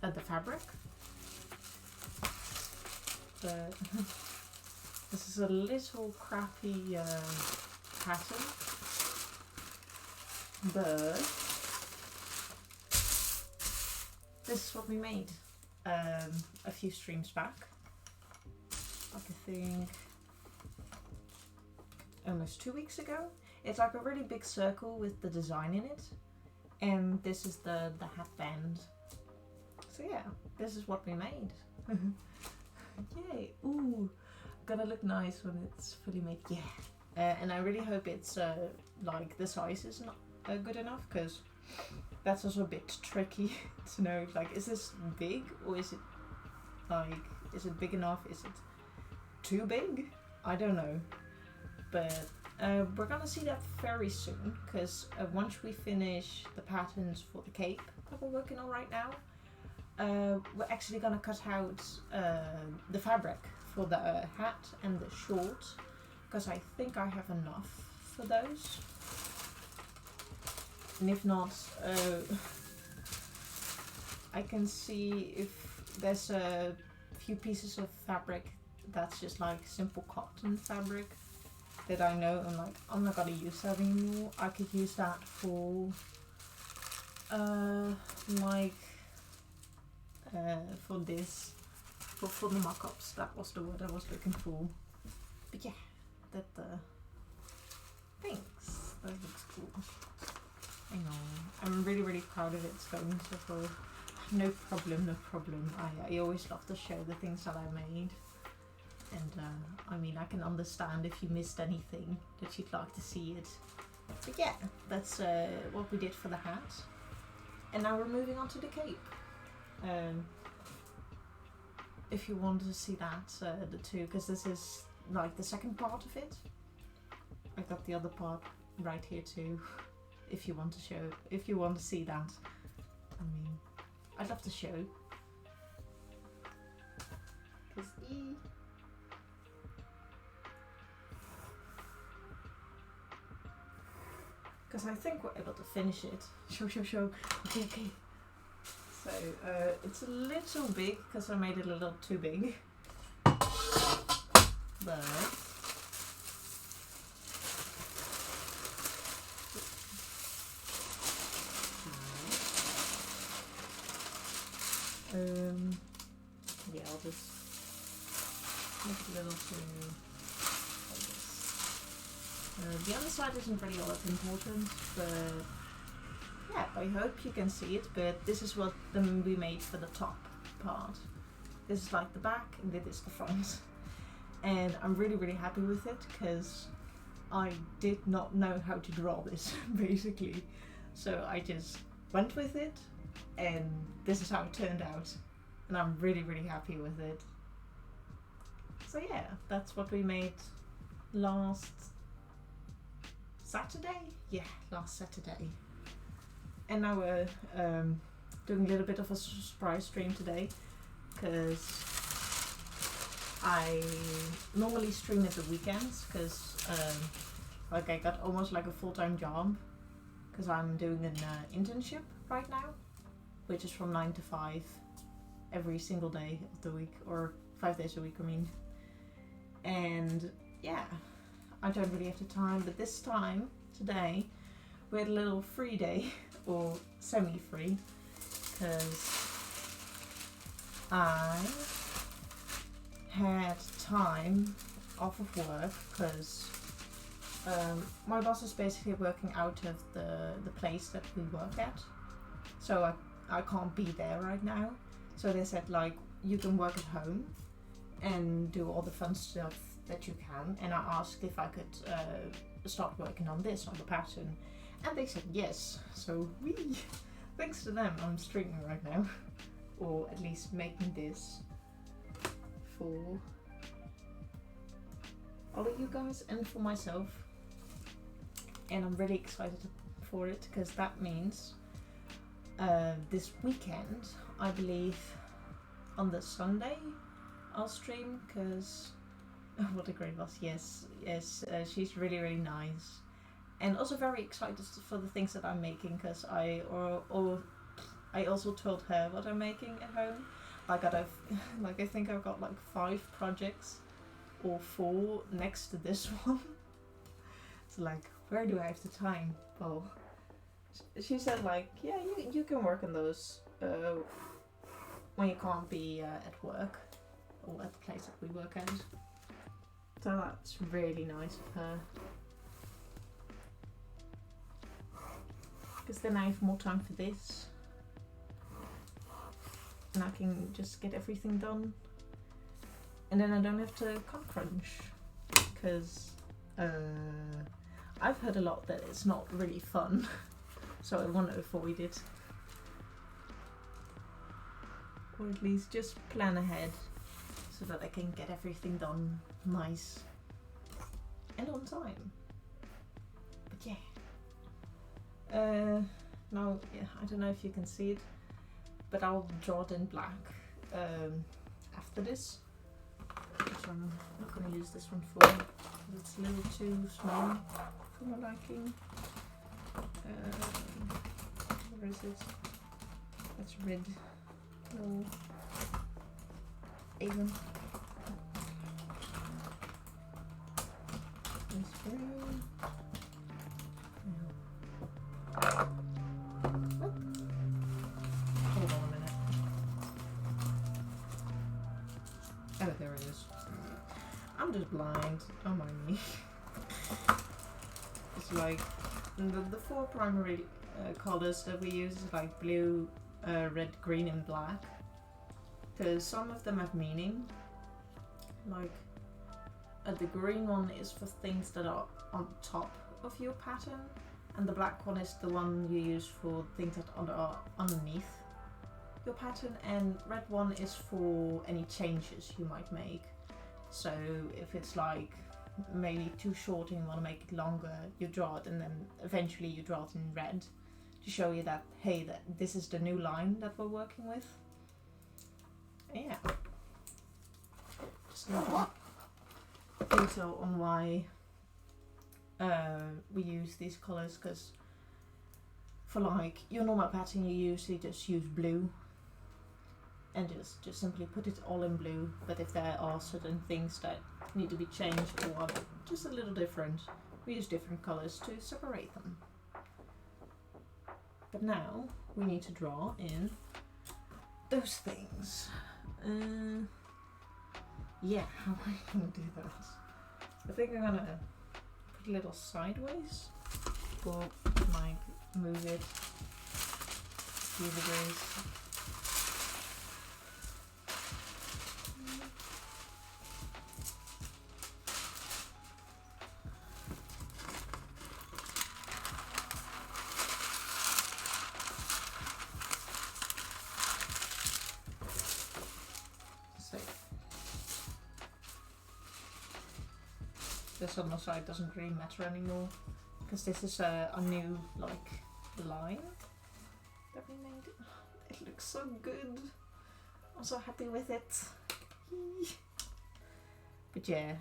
the fabric. But this is a little crappy pattern, but this is what we made a few streams back. Like I think almost 2 weeks ago. It's like a really big circle with the design in it. And this is the hat band. So yeah, this is what we made. Yay! Ooh, gonna look nice when it's fully made. Yeah, and I really hope it's like the size is not good enough, because that's also a bit tricky to know. Like, is this big or is it like, is it big enough? Is it too big? I don't know, but we're gonna see that very soon, because once we finish the patterns for the cape that we're working on right now, we're actually gonna cut out the fabric for the hat and the shorts, because I think I have enough for those. And if not, I can see if there's a few pieces of fabric that's just like simple cotton fabric that I know I'm like, I'm not gonna use that anymore. I could use that for for this, for the mock-ups. That was the word I was looking for. But yeah, that thanks. That looks cool. I know. I'm really proud of it. It's going so far. No problem. I always love to show the things that I made. And I mean, I can understand if you missed anything that you'd like to see it. But yeah, that's what we did for the hat. And now we're moving on to the cape. If you want to see that, the two, because this is like the second part of it. I got the other part right here too. If you want to see that. I mean, I'd love to show. Because I think we're able to finish it. Show. Okay. So, it's a little big, because I made it a little too big. But... yeah, I'll just make it a little too like this. The other side isn't really all that important, but yeah, I hope you can see it. But this is what we made for the top part. This is like the back, and this is the front. And I'm really happy with it, because I did not know how to draw this, basically. So I just went with it, and this is how it turned out. And I'm really happy with it. So yeah, that's what we made last Saturday? Yeah, last Saturday. And now we're doing a little bit of a surprise stream today, because I normally stream at the weekends, because like I got almost like a full-time job, because I'm doing an internship right now, which is from 9 to 5 every single day of the week, or 5 days a week, I mean. And yeah, I don't really have the time, but this time, today, we had a little free day, or semi-free, because I had time off of work, because my boss is basically working out of the place that we work at, so I can't be there right now. So they said, like, you can work at home and do all the fun stuff that you can. And I asked if I could start working on this, on the pattern. And they said yes. So thanks to them, I'm streaming right now. Or at least making this for all of you guys and for myself. And I'm really excited for it, because that means this weekend, I believe on the Sunday, I'll stream, because what a great boss. Yes, she's really nice, and also very excited for the things that I'm making, because I also told her what I'm making at home. I think I've got like 5 projects or 4 next to this one. So like, where do I have the time? Well, she said, like, yeah, you can work on those when you can't be at work, or at the place that we work at. So that's really nice of her, because then I have more time for this. and I can just get everything done. And then I don't have to come crunch, because I've heard a lot that it's not really fun, so I want to avoid it. Or at least just plan ahead, so that I can get everything done nice and on time. But yeah. Now, yeah, I don't know if you can see it, but I'll draw it in black after this. Which I'm not going to use this one for. It's a little too small for my liking. Where is it? That's red. No. Even. This green. What? Hold on a minute. Oh, there it is. I'm just blind. Don't mind me. It's like the four primary colors that we use is like blue, red, green, and black. Because some of them have meaning. Like the green one is for things that are on top of your pattern, and the black one is the one you use for things that are underneath your pattern, and red one is for any changes you might make. So if it's like maybe too short and you want to make it longer, you draw it, and then eventually you draw it in red to show you that, hey, that this is the new line that we're working with. Yeah. Just a little info on why we use these colors, because for like your normal pattern you usually just use blue and just simply put it all in blue, but if there are certain things that need to be changed or just a little different, we use different colors to separate them. But now we need to draw in those things. Yeah, how am I gonna do that? I think I'm gonna put a little sideways, or like move it a few degrees. This on the side doesn't really matter anymore, because this is a new like line that we made. It looks so good. I'm so happy with it. But yeah,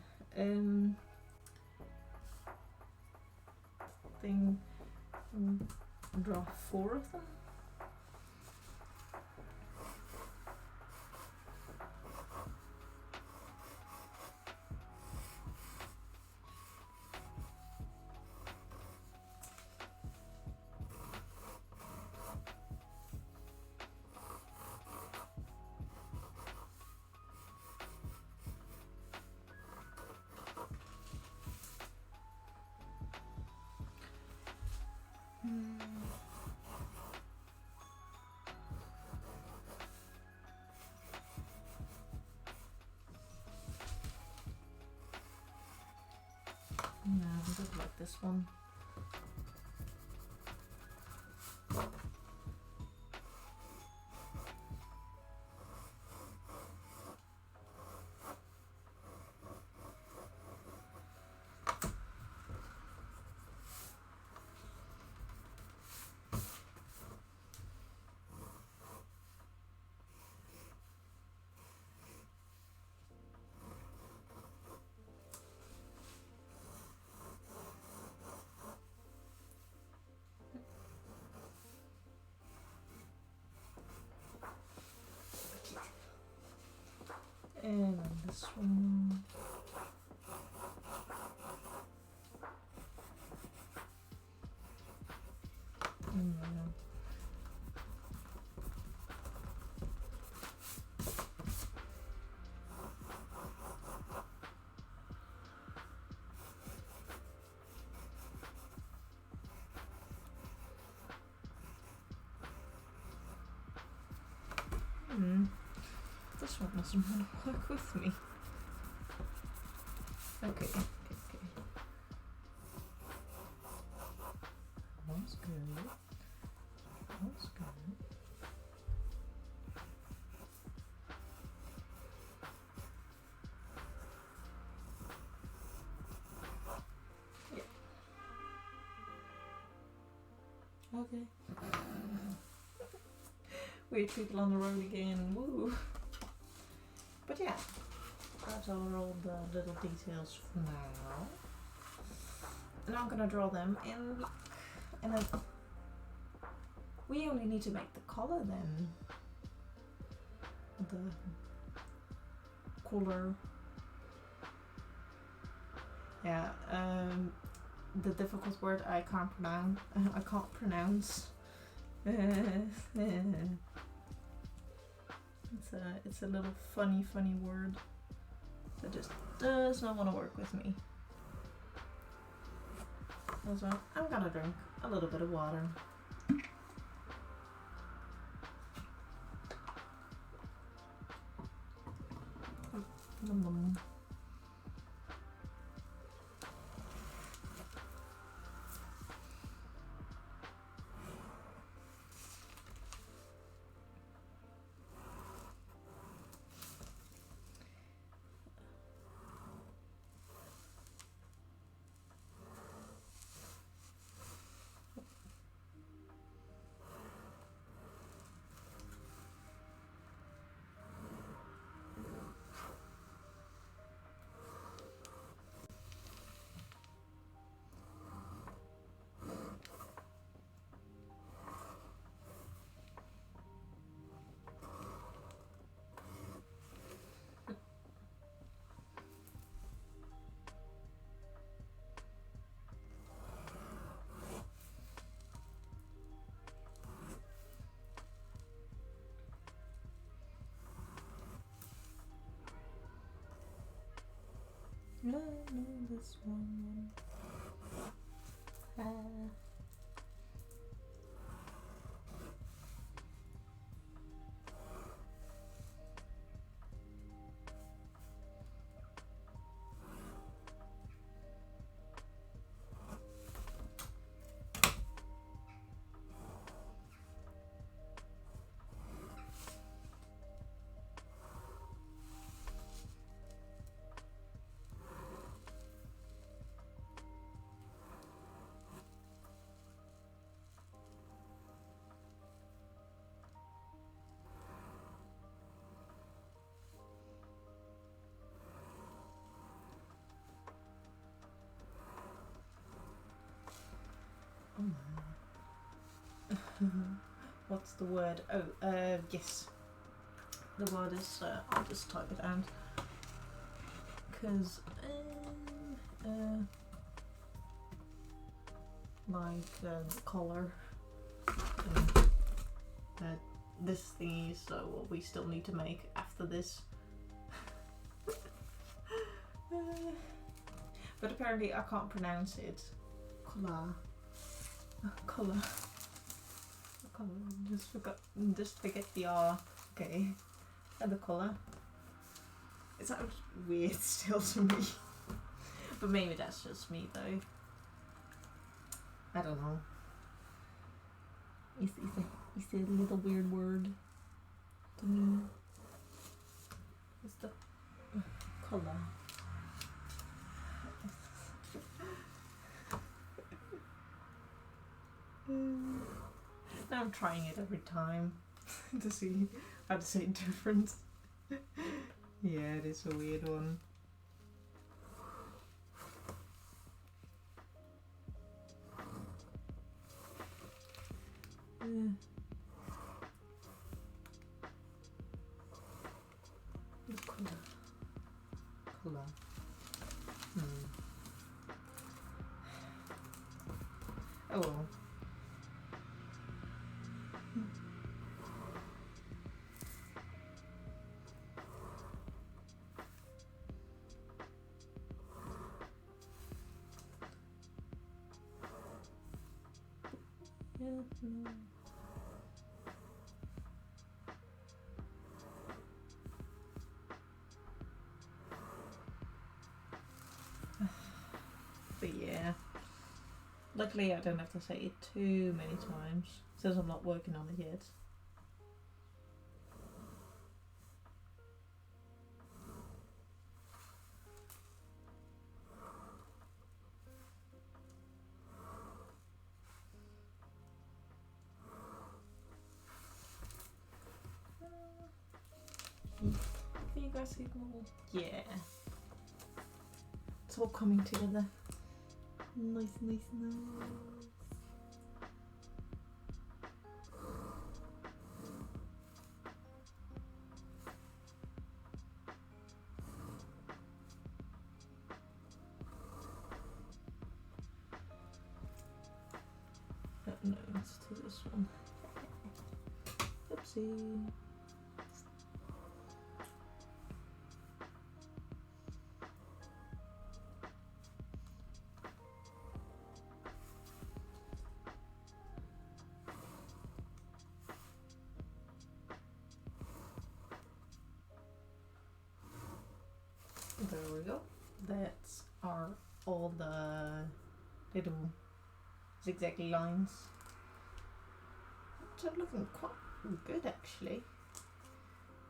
thing draw 4 of them. No, I don't like this one. And on this one. This one doesn't want to work with me. Okay. That's good. That's good. Yeah. Okay. Weird people on the road again. Woo. But yeah, those are all the little details for now. And I'm gonna draw them in black. And then we only need to make the color then. The color. Yeah, the difficult word I can't pronounce. It's a little funny word that just does not want to work with me. Also, I'm gonna drink a little bit of water. No, this one. What's the word? Oh, yes. The word is, I'll just type it out. Because, color. This thingy, so what we still need to make after this. But apparently I can't pronounce it. Color. Just forget the R. Okay. And the color. It sounds weird still to me. But maybe that's just me though. I don't know. It's a little weird word to me. It's the color. I'm trying it every time to see how to say it different. Yeah, it is a weird one. Color. Oh well. Luckily I don't have to say it too many times since I'm not working on it yet. Can you guys see them all? Yeah. It's all coming together. Nice, nice, nice. No, let's do this one. Oopsie. There we go. That's are all the little zigzag lines. Which are looking quite good actually.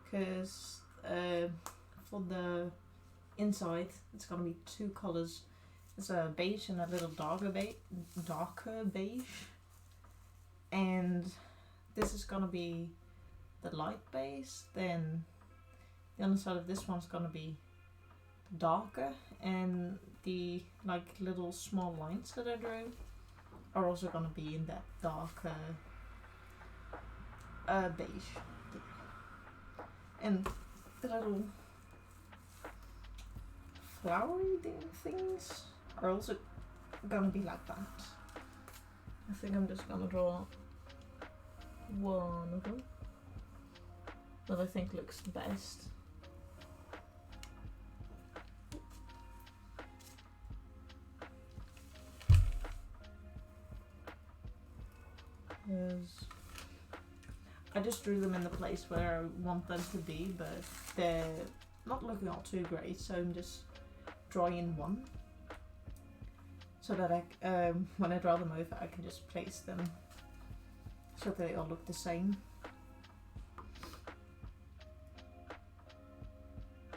Because for the inside, it's gonna be two colors. It's a beige and a little darker beige. And this is gonna be the light beige. Then the other side of this one's gonna be darker, and the like little small lines that I drew are also gonna be in that darker beige. And the little flowery things are also gonna be like that. I think I'm just gonna draw one of them that I think looks the best. I just drew them in the place where I want them to be, but they're not looking all too great, so I'm just drawing one so that I, when I draw them over, I can just place them so that they all look the same.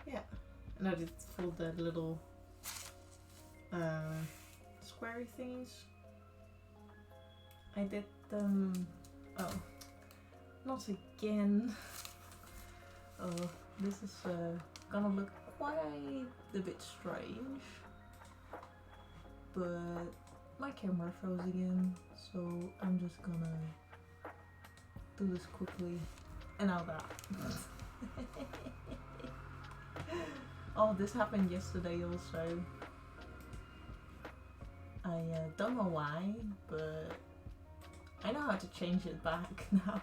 Yeah, and I did for the little squarey things. I did them. Oh, not again. Oh, this is gonna look quite a bit strange, but my camera froze again, so I'm just gonna do this quickly. And now that. Oh, this happened yesterday also. I don't know why, but I know how to change it back now.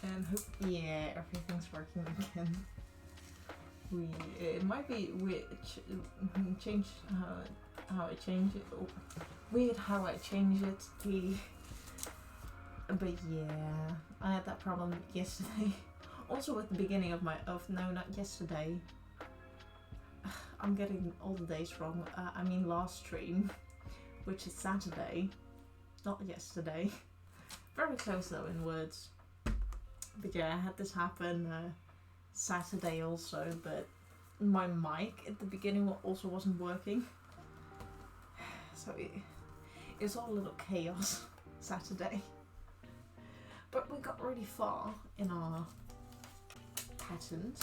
And hope, yeah, everything's working again. It might be weird change how I change it. Oh, weird how I change it. But yeah, I had that problem yesterday. Also at the beginning of no, not yesterday. I'm getting all the days wrong. I mean last stream, which is Saturday, not yesterday. Very close though in words. But yeah, I had this happen Saturday also, but my mic at the beginning also wasn't working. So it was all a little chaos Saturday. But we got really far in our patterns.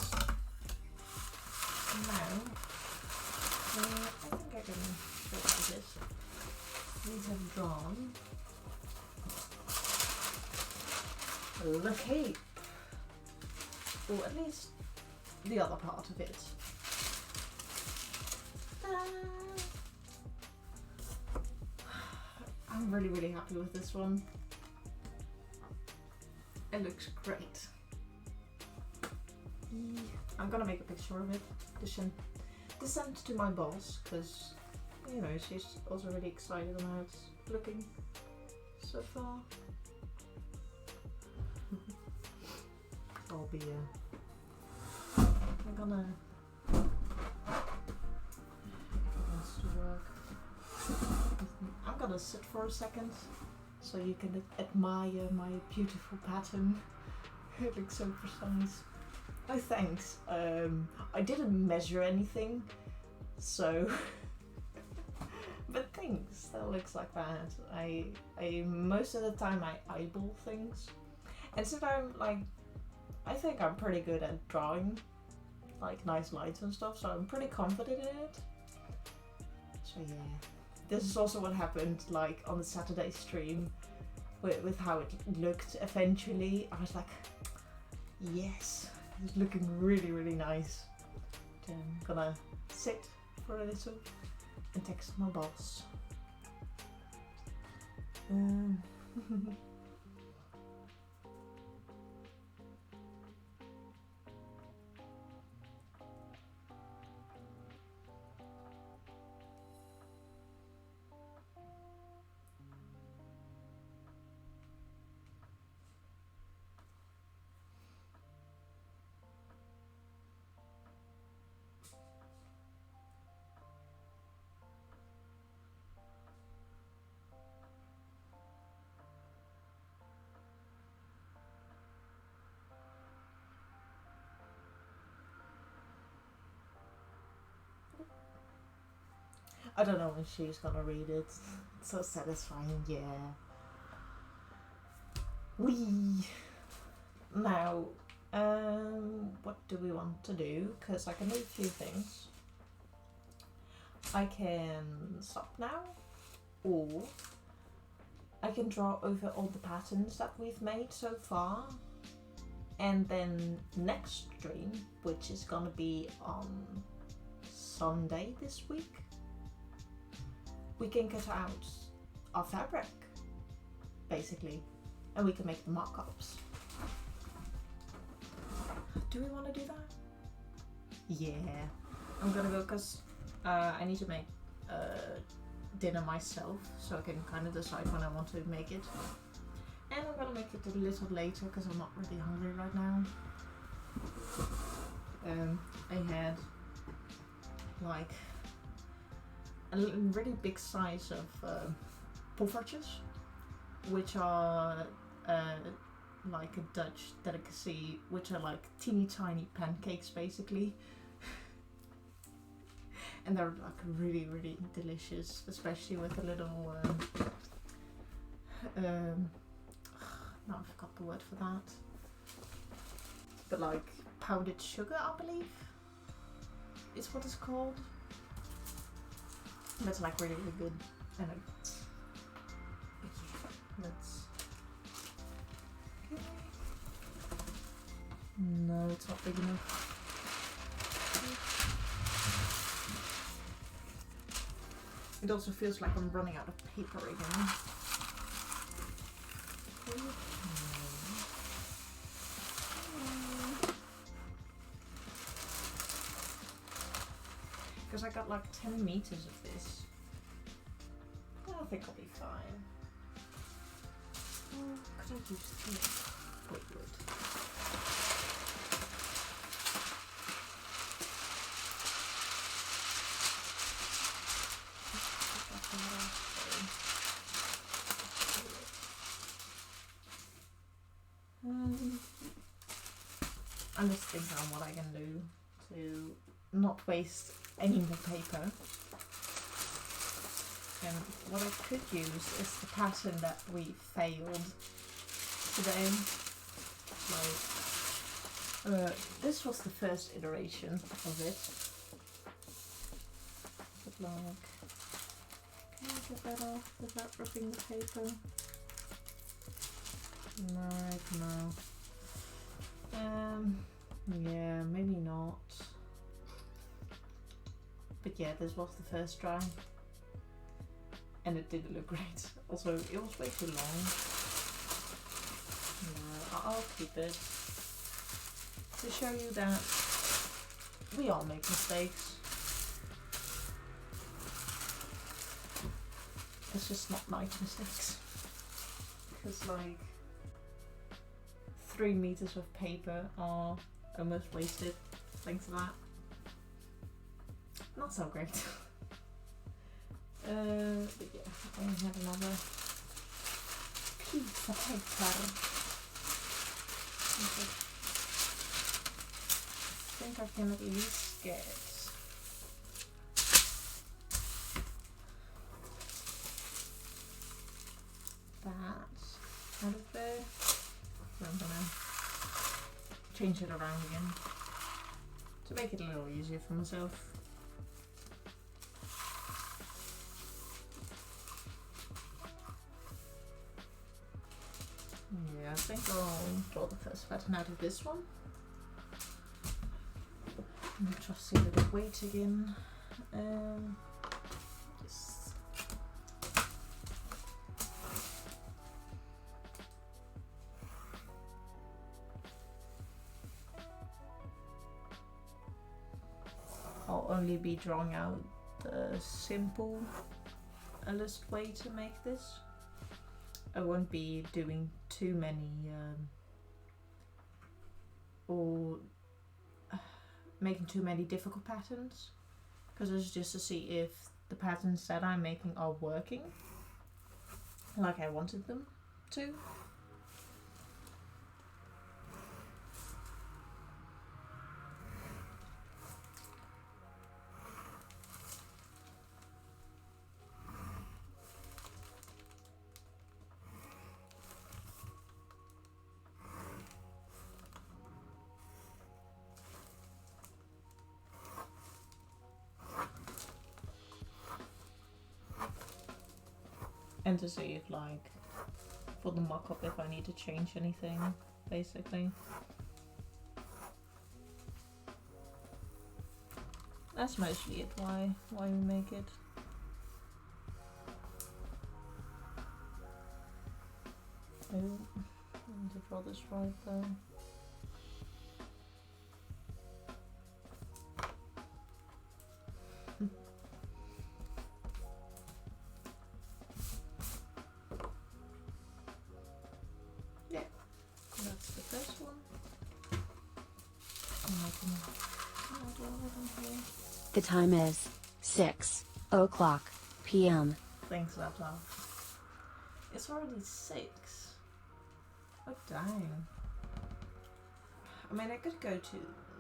Now, I think I can show you this. These have drawn the cape, or at least the other part of it. I'm really happy with this one. It looks great. I'm gonna make a picture of it to send to my boss, because you know she's also really excited on how it's looking so far. I'll be I'm gonna gonna sit for a second so you can admire my beautiful pattern. It looks so precise. Oh, thanks. I didn't measure anything, so but thanks. That looks like that. I most of the time I eyeball things, and since I think I'm pretty good at drawing like nice lights and stuff, so I'm pretty confident in it. So yeah, this is also what happened like on the Saturday stream with how it looked eventually. I was like, yes, it's looking really, really nice. So I'm gonna sit for a little and text my boss. I don't know when she's gonna read it. It's so satisfying, yeah. Now, what do we want to do? Because I can do a few things. I can stop now, or I can draw over all the patterns that we've made so far, and then next stream, which is gonna be on Sunday this week, we can cut out our fabric, basically, and we can make the mock-ups. Do we want to do that? Yeah. I'm gonna go because I need to make dinner myself, so I can kind of decide when I want to make it. And I'm gonna make it a little later because I'm not really hungry right now. I had like a really big size of poffertjes, which are like a Dutch delicacy, which are like teeny tiny pancakes basically. And they're like really, really delicious, especially with a little no, I forgot the word for that, but like powdered sugar, I believe is what it's called. That's like really, really good. And let's. Okay. No, it's not big enough. It also feels like I'm running out of paper again. Because I got like 10 meters of this. I think I'll be fine. Could I use this? Wait. I'm just thinking on what I can do to not waste any more paper. And what I could use is the pattern that we failed today. Like, this was the first iteration of it. But like, can I get that off without ripping the paper? No. Yeah, maybe not. But yeah, this was the first try. And it didn't look great. Also, it was way too long. No, I'll keep it. To show you that we all make mistakes. It's just not nice mistakes. Because like 3 meters of paper are almost wasted thanks to that. Not so great. But yeah, I had another piece of paper. I think I can at least get that out of there. So I'm gonna change it around again to make it a little easier for myself. Yeah, I think I'll draw the first pattern out of this one. I'm trusting the big weight again. Yes. I'll only be drawing out the simplest way to make this. I won't be doing too many or making too many difficult patterns, because it's just to see if the patterns that I'm making are working like I wanted them to. And to see if, like, for the mock-up, if I need to change anything, basically. That's mostly it, why we make it. Oh, I need to draw this right though. Yeah, that's the first one. And I can draw it on here. The time is 6:00 p.m. Thanks, laptop. It's already 6. Oh dang. I mean, I could go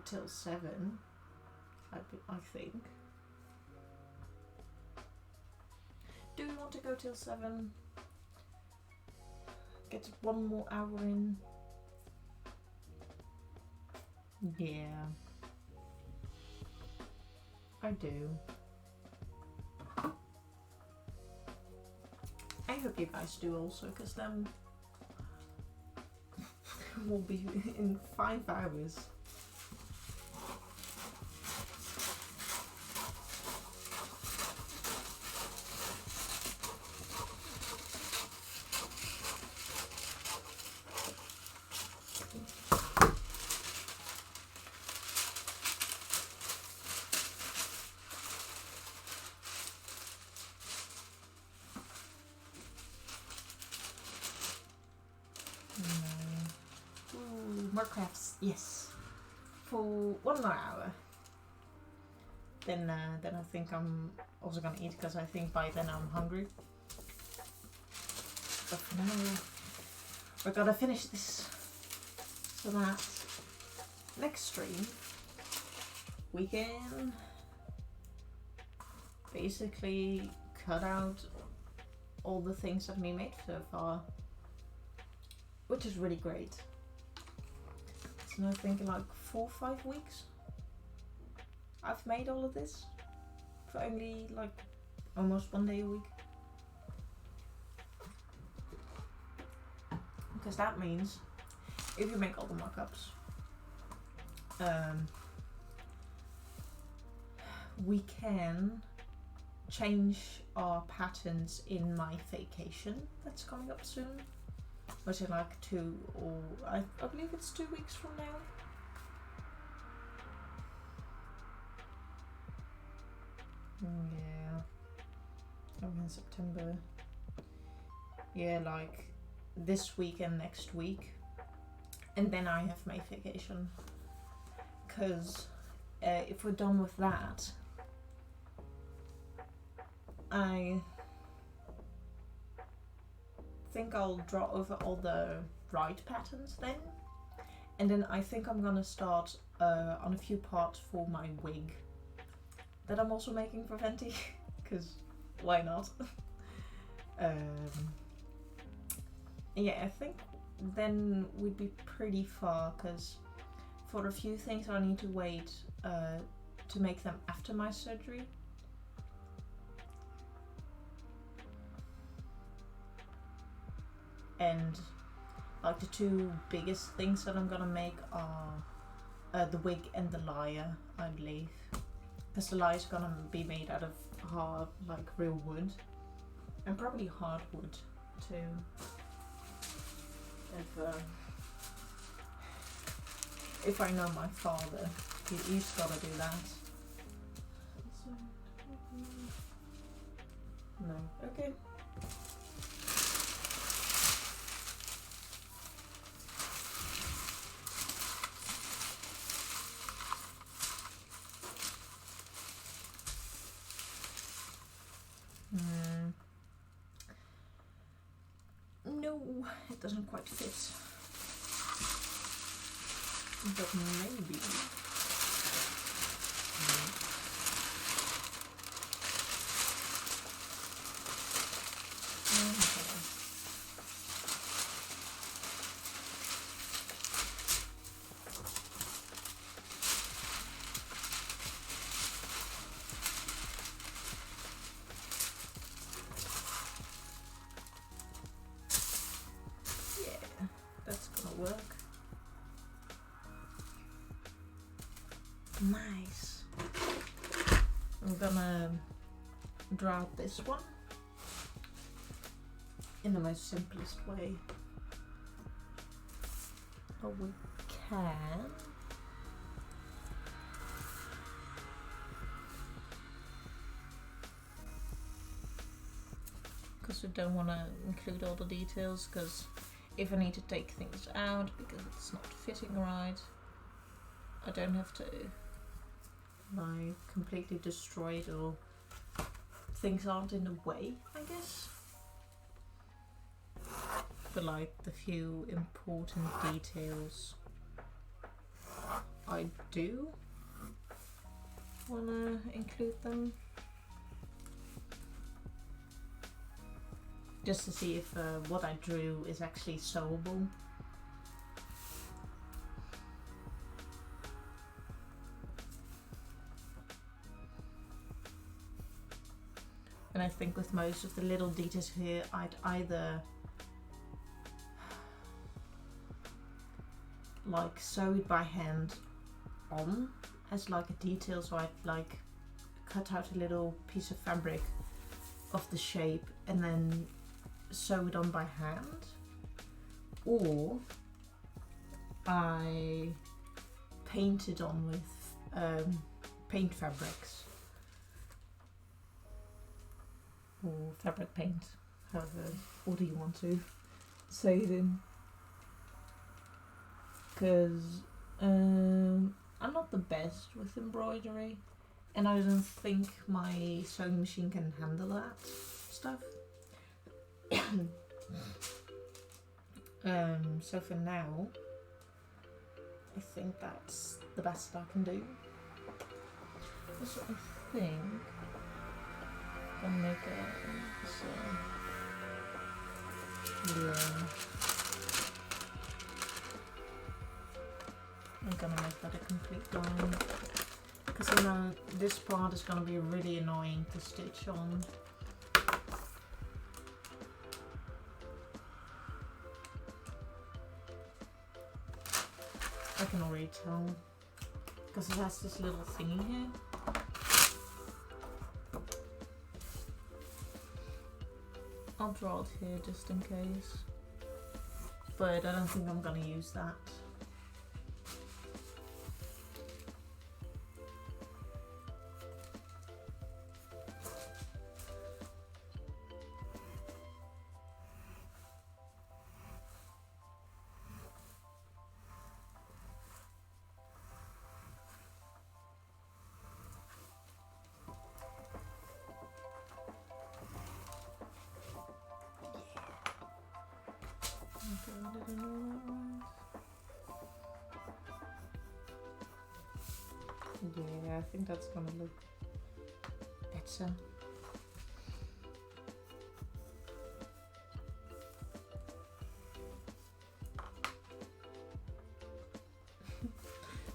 till 7. I think. Do we want to go till 7? Get one more hour in. Yeah. I do. I hope you guys do also, because then we'll be in 5 hours. Ooh, more crafts, yes. For 1 more hour. Then I think I'm also gonna eat, because I think by then I'm hungry. But for now, we're gonna finish this so that next stream we can basically cut out all the things that we made so far, which is really great. So I think in like 4 or 5 weeks I've made all of this for only like almost 1 day a week. Because that means if you make all the mock-ups, we can change our patterns in my vacation that's coming up soon, which is like 2 or I believe it's 2 weeks from now. Yeah, I'm in September. Yeah, like this week and next week, and then I have my vacation. Because if we're done with that, I think I'll draw over all the right patterns then. And then I think I'm gonna start on a few parts for my wig that I'm also making for Venti, because why not? Yeah, I think then we'd be pretty far, because for a few things I need to wait to make them after my surgery. And like the two biggest things that I'm gonna make are the wig and the lyre, I believe. Because the lyre is gonna be made out of hard, like real wood. And probably hardwood too. If I know my father, he's gotta do that. No, okay. No, it doesn't quite fit. But maybe. Yeah, that's gonna work. Nice. I'm gonna draw out this one in the most simplest way. Oh, we can. Because we don't want to include all the details, because if I need to take things out because it's not fitting right, I don't have to like completely destroy it, or things aren't in the way, I guess. But like the few important details, I do want to include them. Just to see if what I drew is actually sewable. And I think with most of the little details here, I'd either like sew it by hand on as like a detail, so I'd like cut out a little piece of fabric of the shape and then sew it on by hand, or I paint it on with paint fabrics or fabric paint, however order you want to say it in. Because I'm not the best with embroidery, and I don't think my sewing machine can handle that stuff. So for now, I think that's the best I can do. Also, I think I'll make I'm gonna make that a complete line, because I know this part is gonna be really annoying to stitch on. I can already tell, because it has this little thingy here. I'll draw it here just in case, but I don't think I'm gonna use that. Yeah, I think that's gonna look better.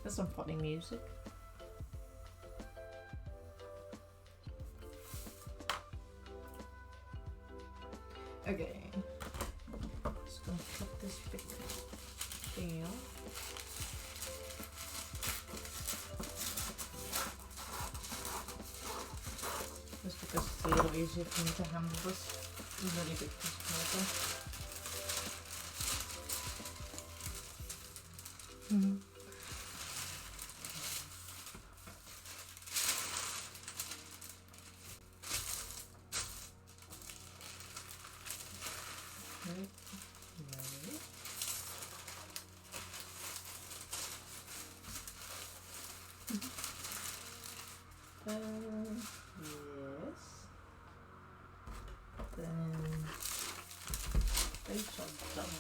There's some funny music. Okay, just gonna cut this bit down. Just because it's a little easier for me to handle this really big piece of paper. Right. Yes. Then these are done.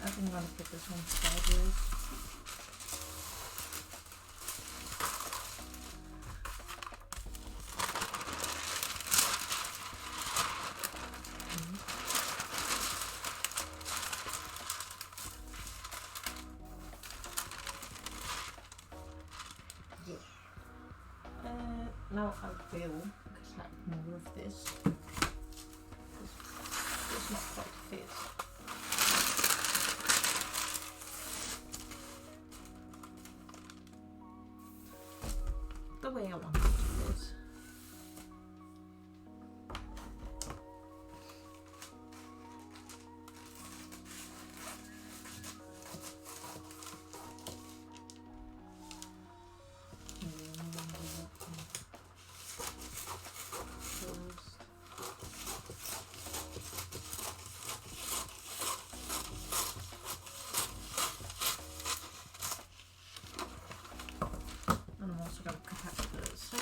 I think I'm gonna put this one sideways. Now I will cut more of this. This not quite fit. The way I want it to fit.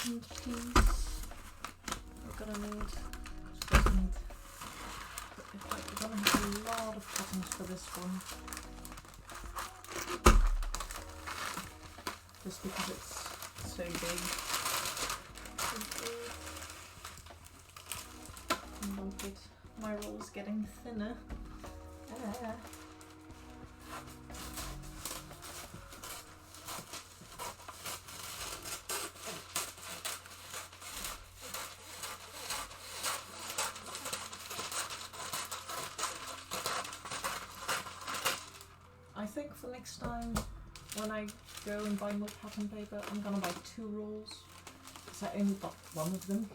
Piece we're gonna need, because we're gonna have a lot of patterns for this one, just because it's so big. And look at my roll's getting thinner. I think for next time, when I go and buy more pattern paper, I'm gonna buy 2 rolls, because I only bought 1 of them.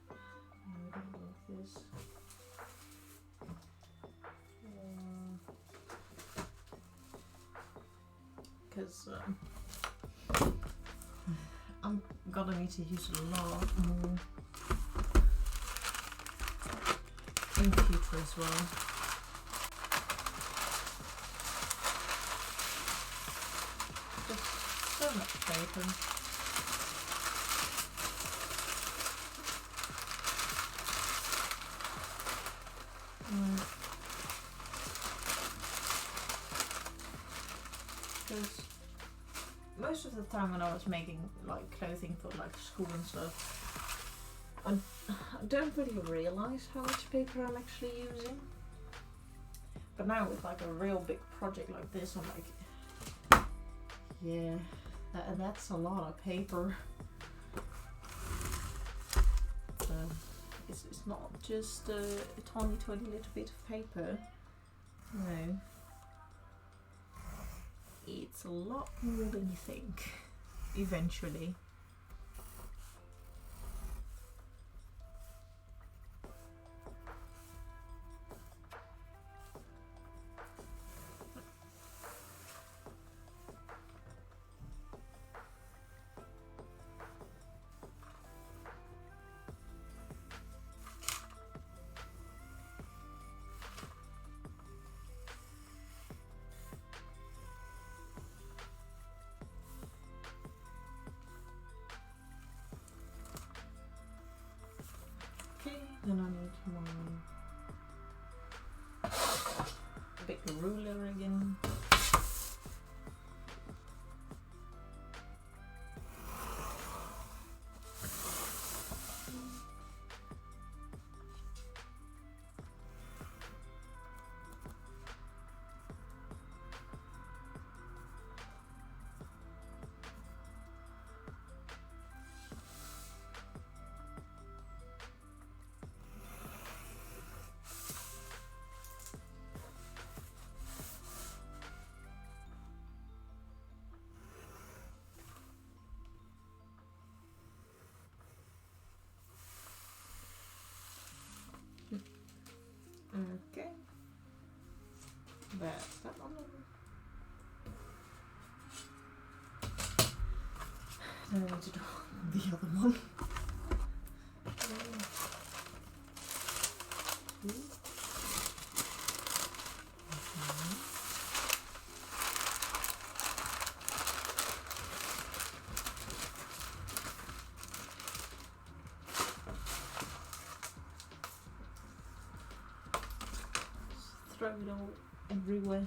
I don't like this. Because I'm gonna need to use a lot more in future as well. So much paper. Because most of the time when I was making like clothing for like school and stuff, I don't really realise how much paper I'm actually using. But now with like a real big project like this, I'm like, yeah, that's a lot of paper. It's not just a tiny little bit of paper. No. It's a lot more than you think, eventually. Then I need my big ruler again. Okay. That's that one. Then I need to do the other one. Throw it all everywhere.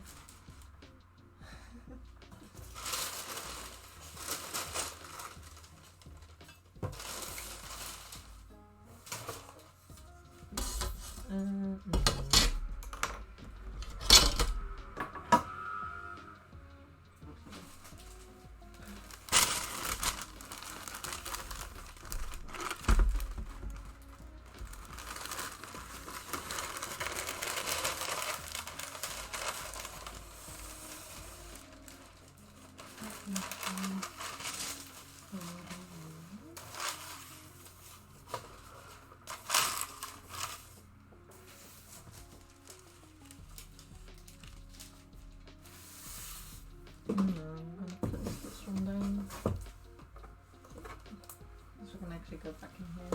I'm gonna put this one down. So I can actually go back in here.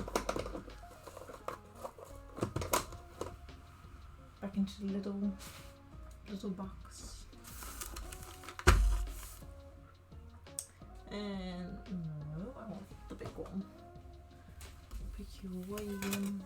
Back into the little box. And no, I want the big one. Pick you away again.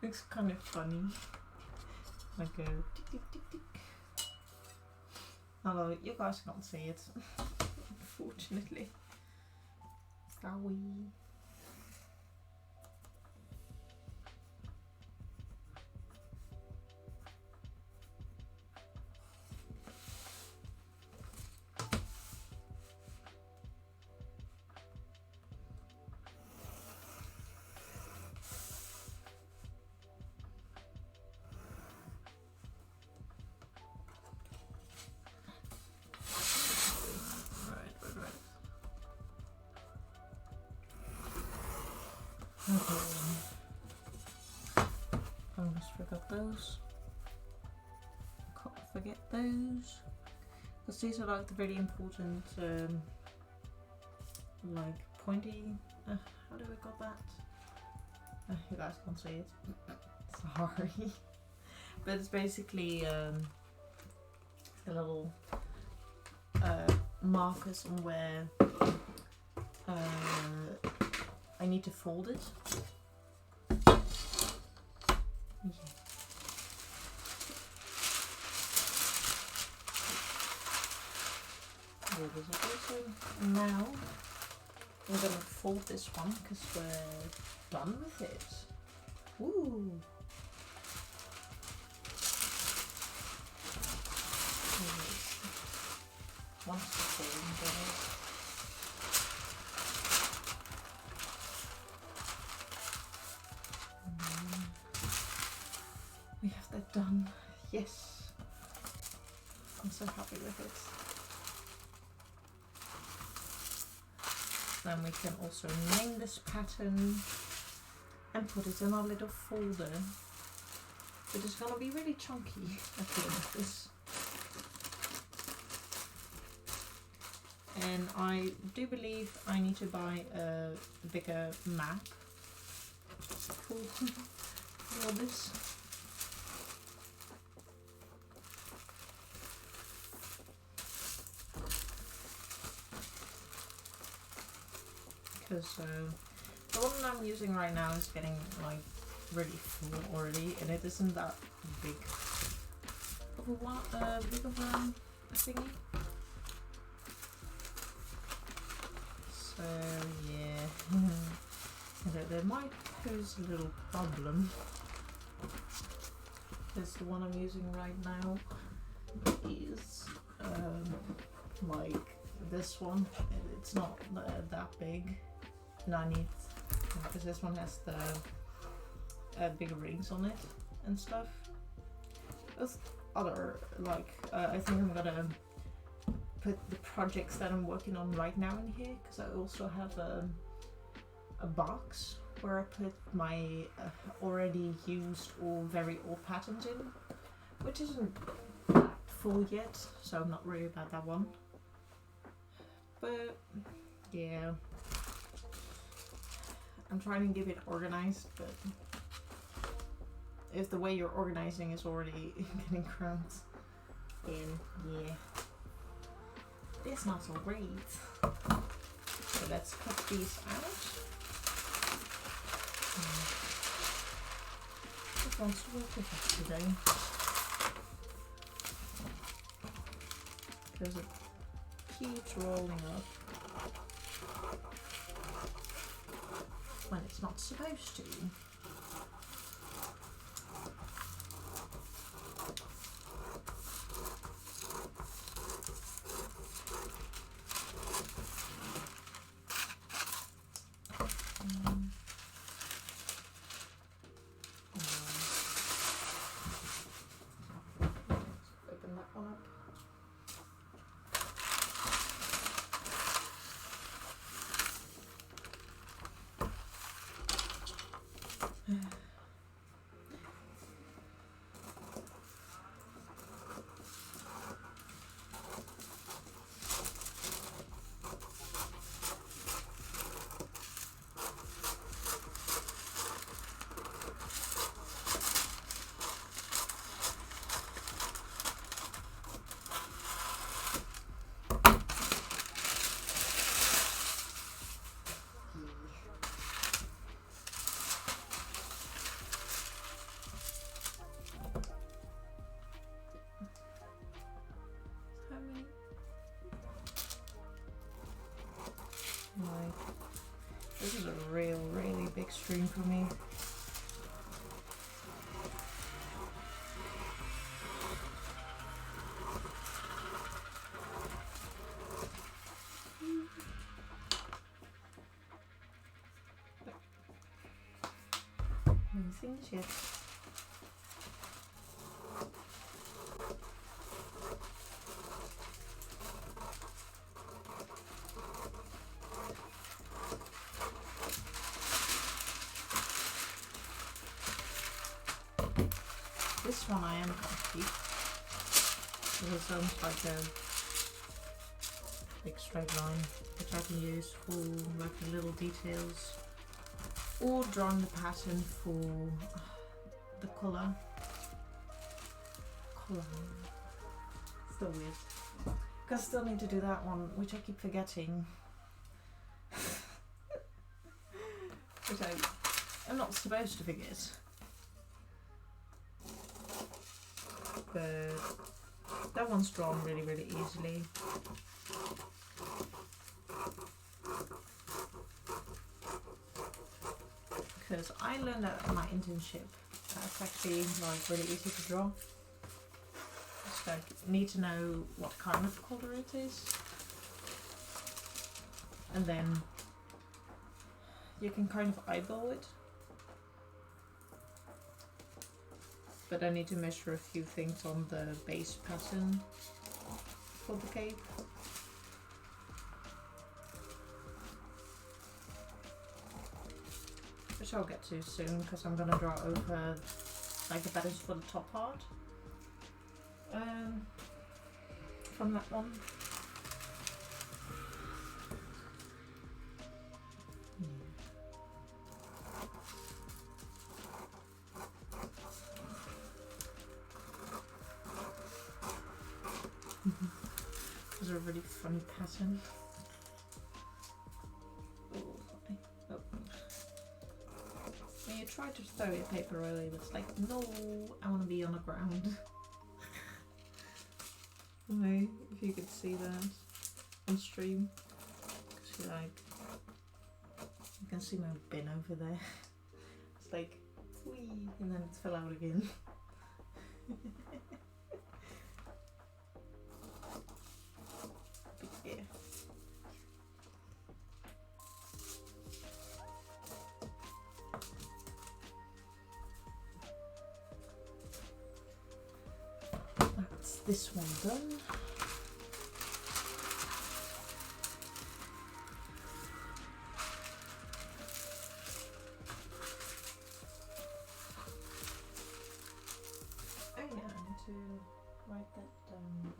Looks kind of funny, like a tick tick tick tick. Although you guys can't see it, unfortunately. Sorry. Okay. Almost forgot those. Can't forget those. Because these are like the really important, like pointy. How do I got that? You guys can't see it. Sorry. But it's basically the little markers on where I need to fold it. Yeah. There is it also. Now we're gonna fold this one because we're done with it. Woo! Once the folding goes. so happy with it. Then we can also name this pattern and put it in our little folder. It is gonna be really chunky at the end of this. And I do believe I need to buy a bigger map for all this. Because the one I'm using right now is getting like really full already, and it isn't that big of a thingy. So yeah, there might pose a little problem. Because the one I'm using right now is like this one. It's not that big. And I need, because this one has the bigger rings on it and stuff. There's other, like, I think I'm gonna put the projects that I'm working on right now in here, because I also have a box where I put my already used or very old patterns in, which isn't full yet, so I'm not worried about that one. But yeah, I'm trying to keep it organized, but if the way you're organizing is already getting cramped, then yeah, it's not so great. So let's cut these out. This one's working today because it keeps rolling up when it's not supposed to. Open that one up. This is a really big stream for me. Amazing shit. This one I am gonna keep. It sounds like a big straight line, which I can use for like the little details, or drawing the pattern for the collar. Still weird. Because I still need to do that one, which I keep forgetting. Which I'm not supposed to forget. But that one's drawn really easily. Because I learned that at my internship. That's actually like really easy to draw. Just like need to know what kind of color it is. And then you can kind of eyeball it. But I need to measure a few things on the base pattern for the cape. Which I'll get to soon because I'm gonna draw over like the patterns for the top part. From that one. This is a really funny pattern. Oh. When you try to throw your paper away, it's like, no, I want to be on the ground. Anyway, if you could see that on stream, see, like, you can see my bin over there. It's like, whee, and then it fell out again. But yeah. That's this one done. Oh yeah, I need to write that down,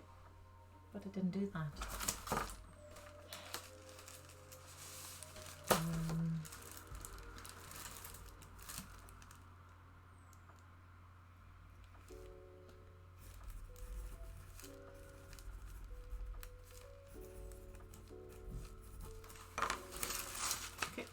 but I didn't do that. Okay.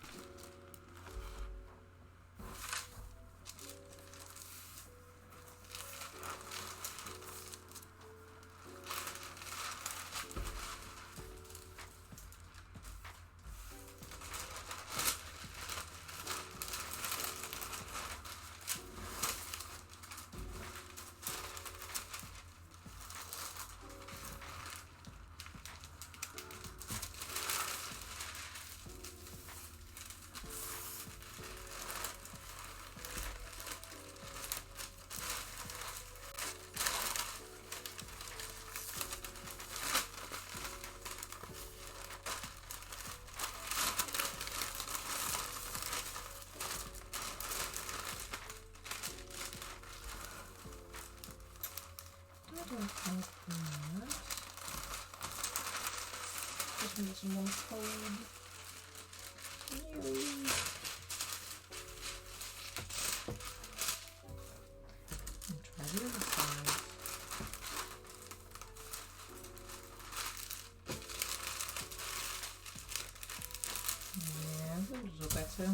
I don't think that. Just need some more code. Yay. And try the other side. Yeah, those are better.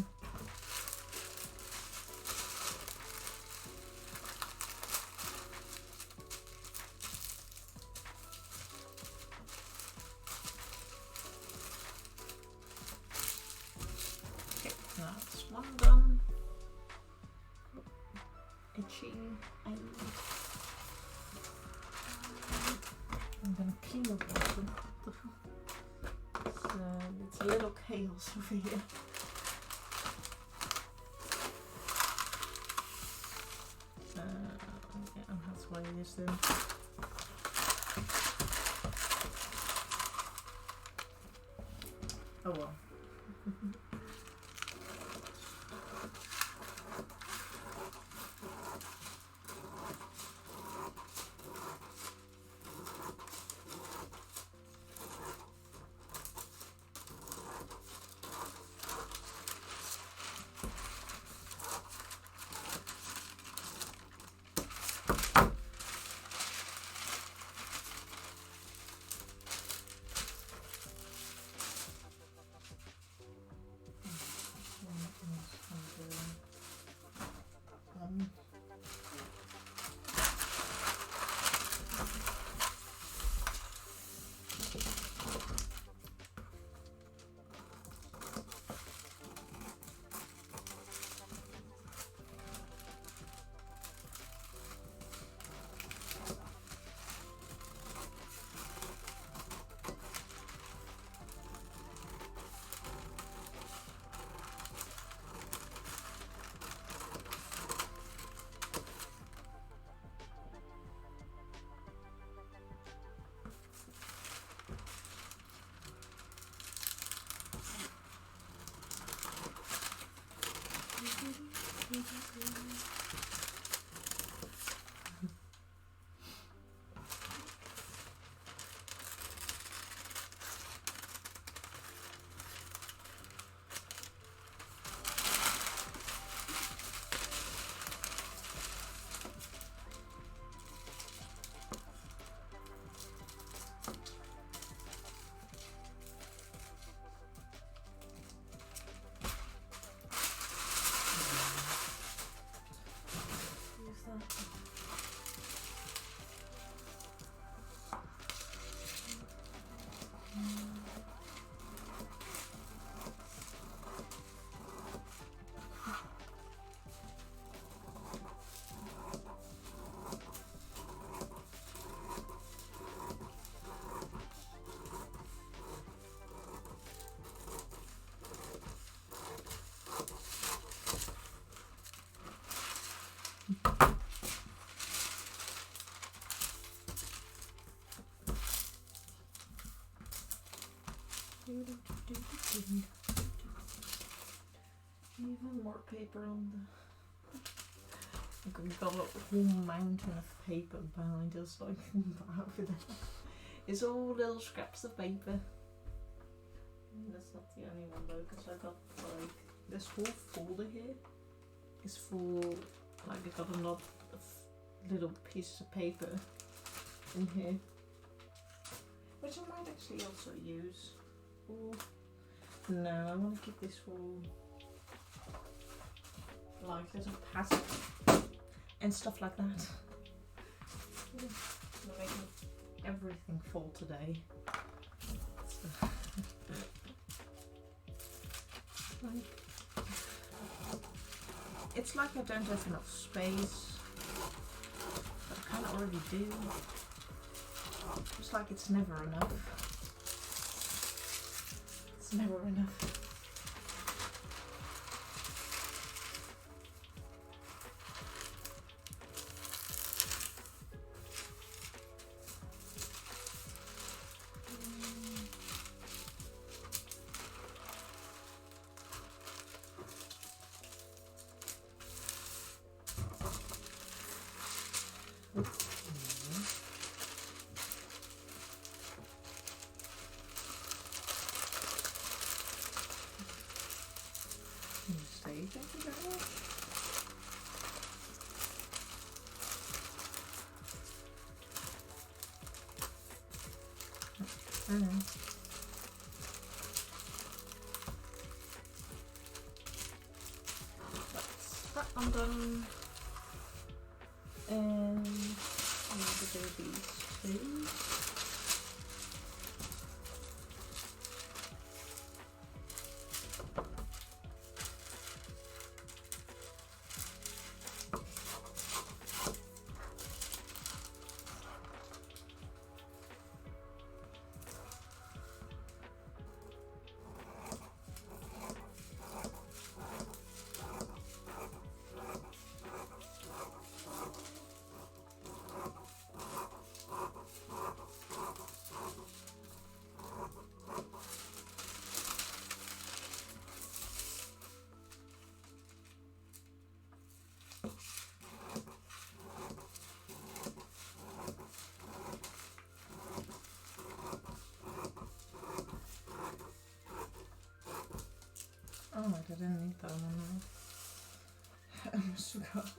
That's one done. Itching. I'm gonna clean up it's a little chaos over here. Yeah, that's why it is then. Oh well. Even more paper on the... Like we've got a whole mountain of paper behind us, like over there. It's all little scraps of paper. That's not the only one though, because I got like this whole folder here is full. Like I got a lot of little pieces of paper in here, which I might actually also use. Ooh. No, I want to keep this for like little patterns and stuff like that. Yeah. I'm making everything full today. So. It's like I don't have enough space, but I kind of already do. It's like it's never enough. It's never enough. That's that one done. And I'm going to do these two. Oh, I didn't need that one. I almost forgot.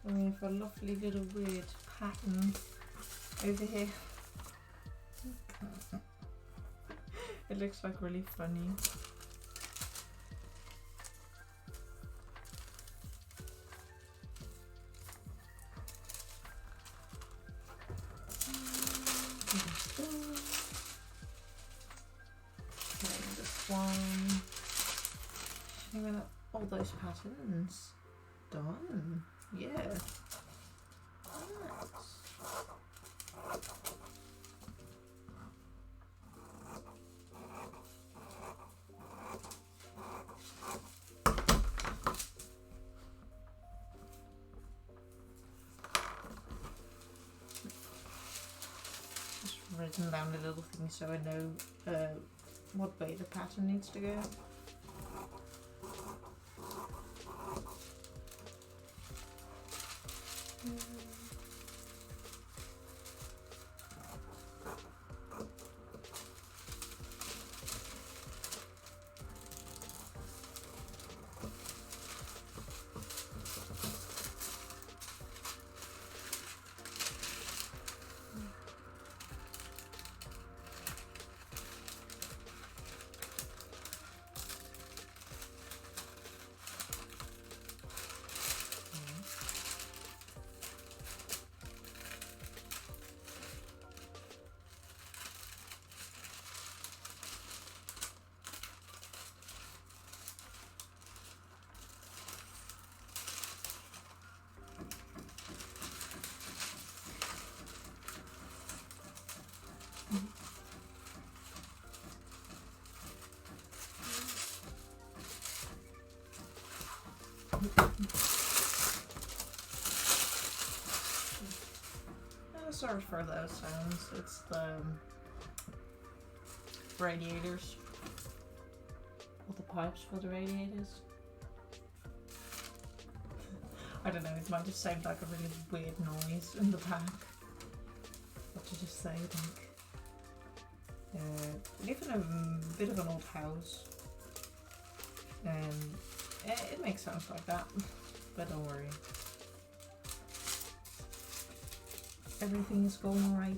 We have a lovely little weird pattern over here. It looks like really funny. Okay, this one. I think we got all those patterns done. Yeah. Nice. written down the little things so I know what way the pattern needs to go. Sorry for those sounds. It's the radiators. Or the pipes for the radiators. I don't know, it might just sound like a really weird noise in the back. What to just say, like. We live in a bit of an old house. And it makes sounds like that. But don't worry. Everything is going right.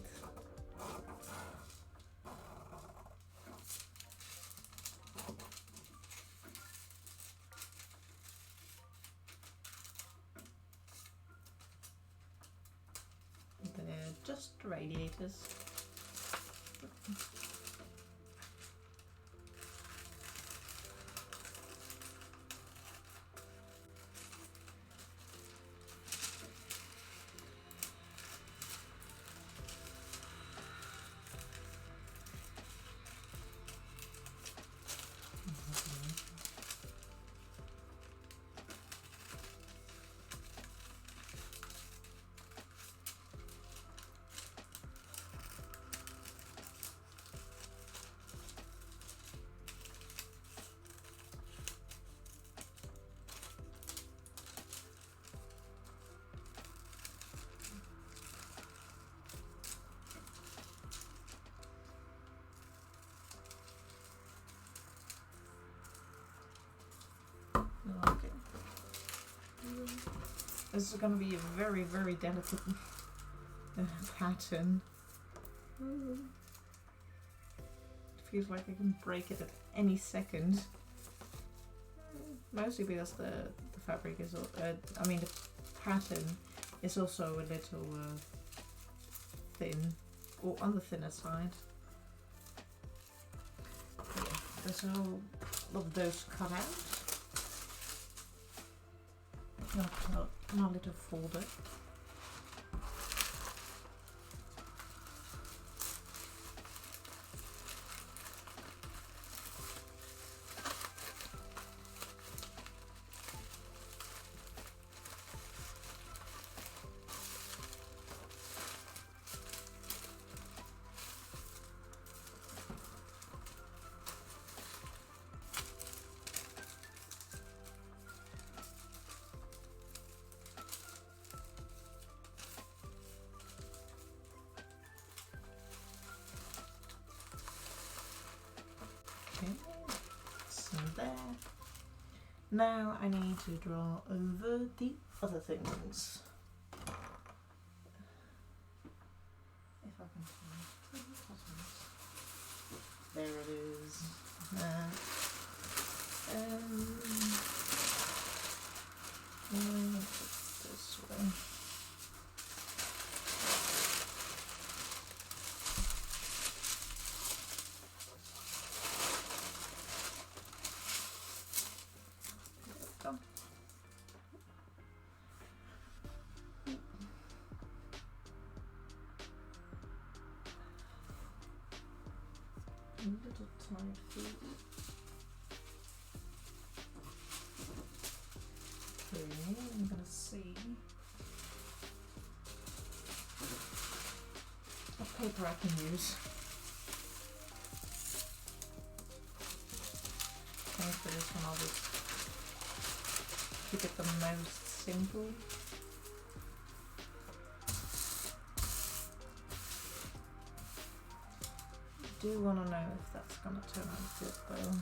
They're just radiators. Okay. This is going to be a very, very delicate pattern. It feels like I can break it at any second. Mostly because the fabric is, I mean the pattern is also a little thin, or on the thinner side. Yeah, there's all of those cut out. Not a little folder. Okay, so there. Now I need to draw over the other things. If I can find the buttons. There it is. This way. A little tight feet. Okay, I'm gonna see. paper I can use. I think for this one I'll just keep it the most simple. I do want to know if that's going to turn out good though.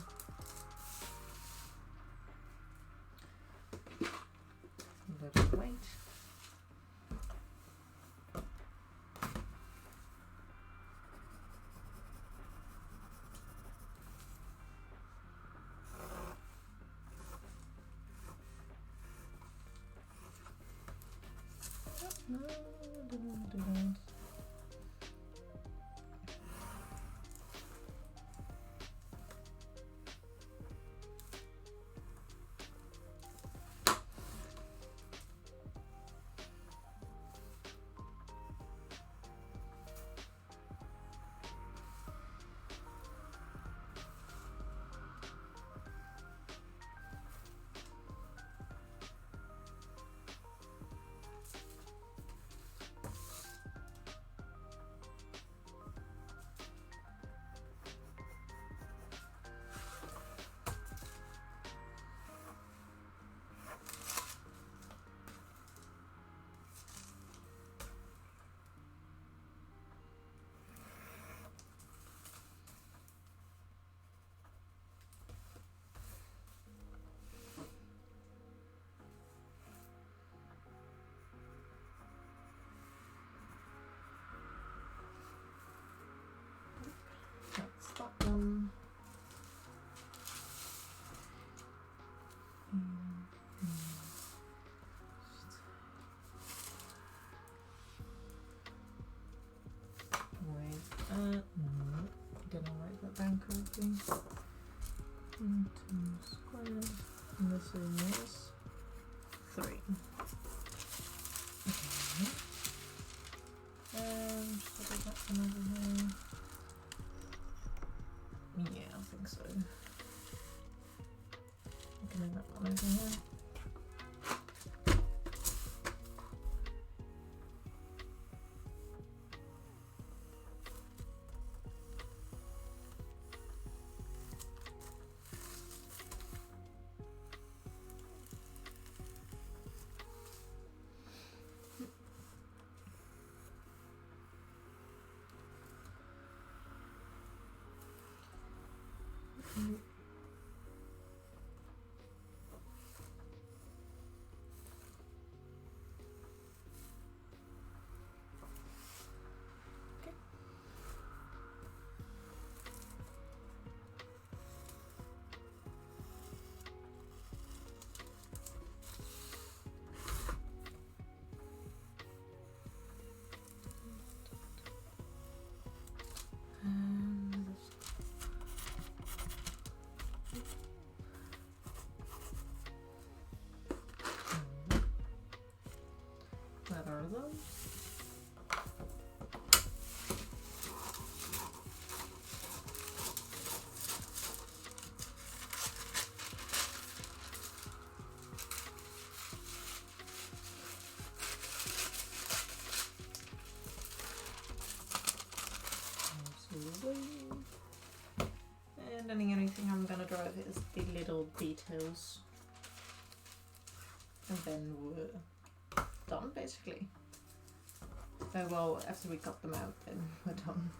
A little weight. That's that one. Wait, did I write that down correctly? 2 squared, and this is 3. Okay. Should I do that one over here? Yeah, I think so. I can move that one over here. What are those? And then the only thing I'm gonna drive is the little details. And then we're done basically. Oh well, after we cut them out then we're done.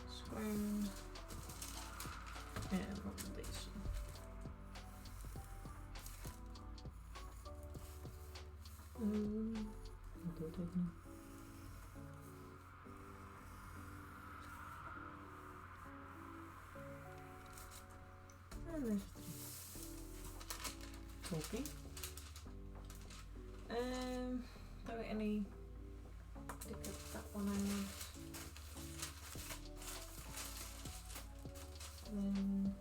Square and rotation. there's talking. Don't get any. Pick up that one out. Then.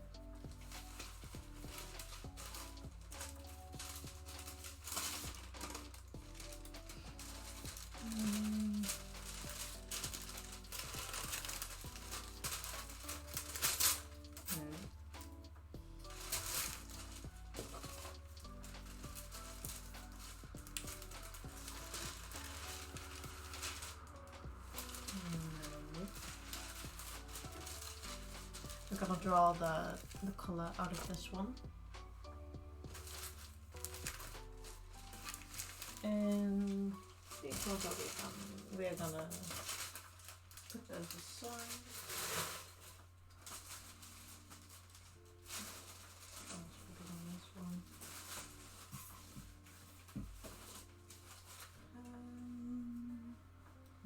I'm gonna draw the colour out of this one. And these ones will be done. We're gonna put those aside. I'll put it on this one.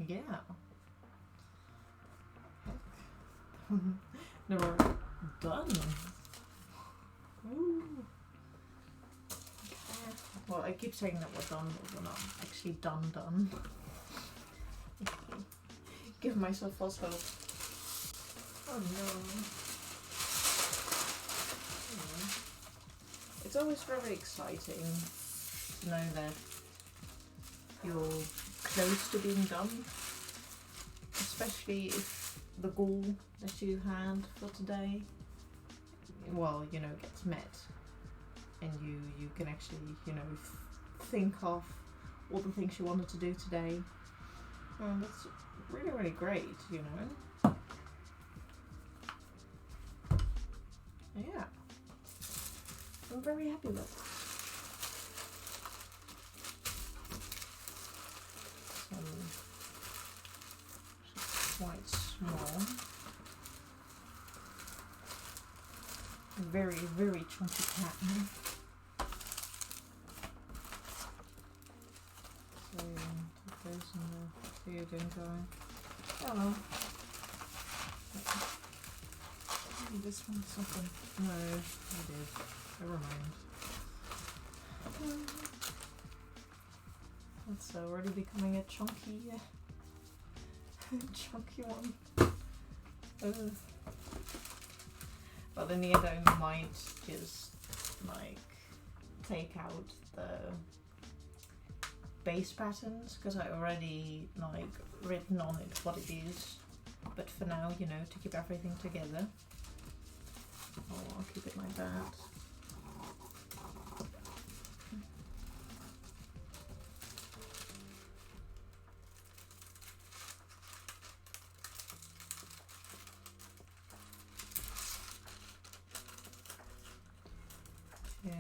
Yeah. Never done. Ooh. Okay. Well, I keep saying that we're done, but we're not actually done. Give myself false hope. Oh no. It's always very exciting to know that you're close to being done, especially if the goal that you had for today, well, you know, gets met, and you can actually, you know, think of all the things you wanted to do today. Well, that's really, really great, you know. Yeah, I'm very happy with it. Quite small. Very, very chunky pattern. So, put those in the food and go. Oh. Maybe this one's something. No, I did. Never mind. That's already becoming a chunky. Chunky one. But in the end I might just like take out the base patterns because I already like written on it what it is. But for now, you know, to keep everything together, I'll keep it like that. Yeah.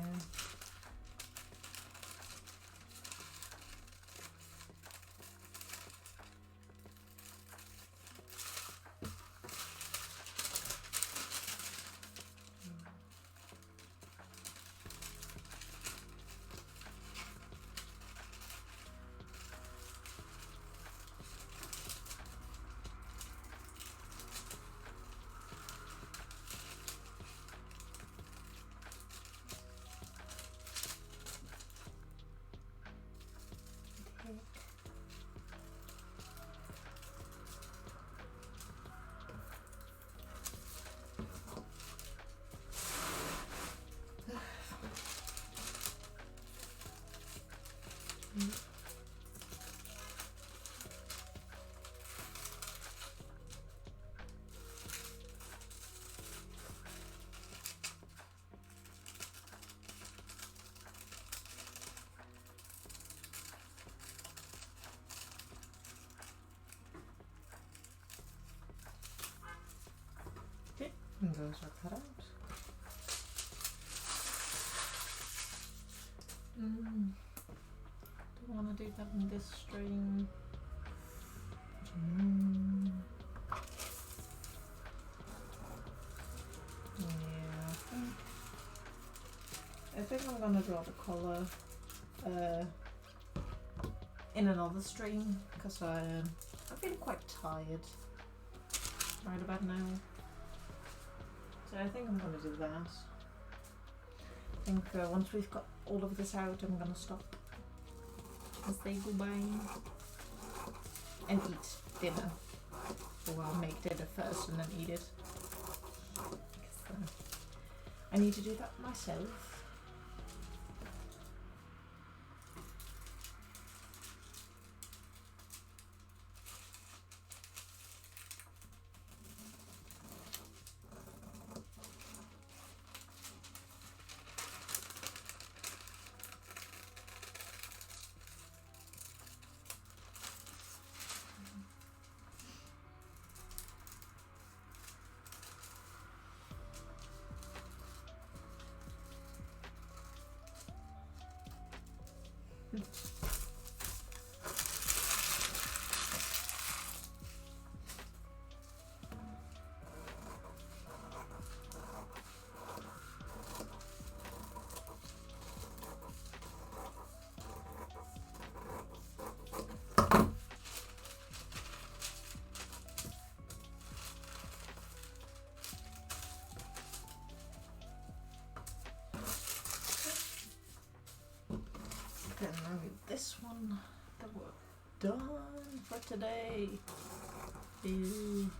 And those are cut out. Don't want to do that in this string. Yeah, I think I'm gonna draw the color in another string because I'm feeling quite tired right about now. So I think I'm gonna do that. I think once we've got all of this out, I'm gonna stop and say goodbye and eat dinner. Or I'll make dinner first and then eat it. I need to do that myself. Then remove this one. That we're done for today. Ew.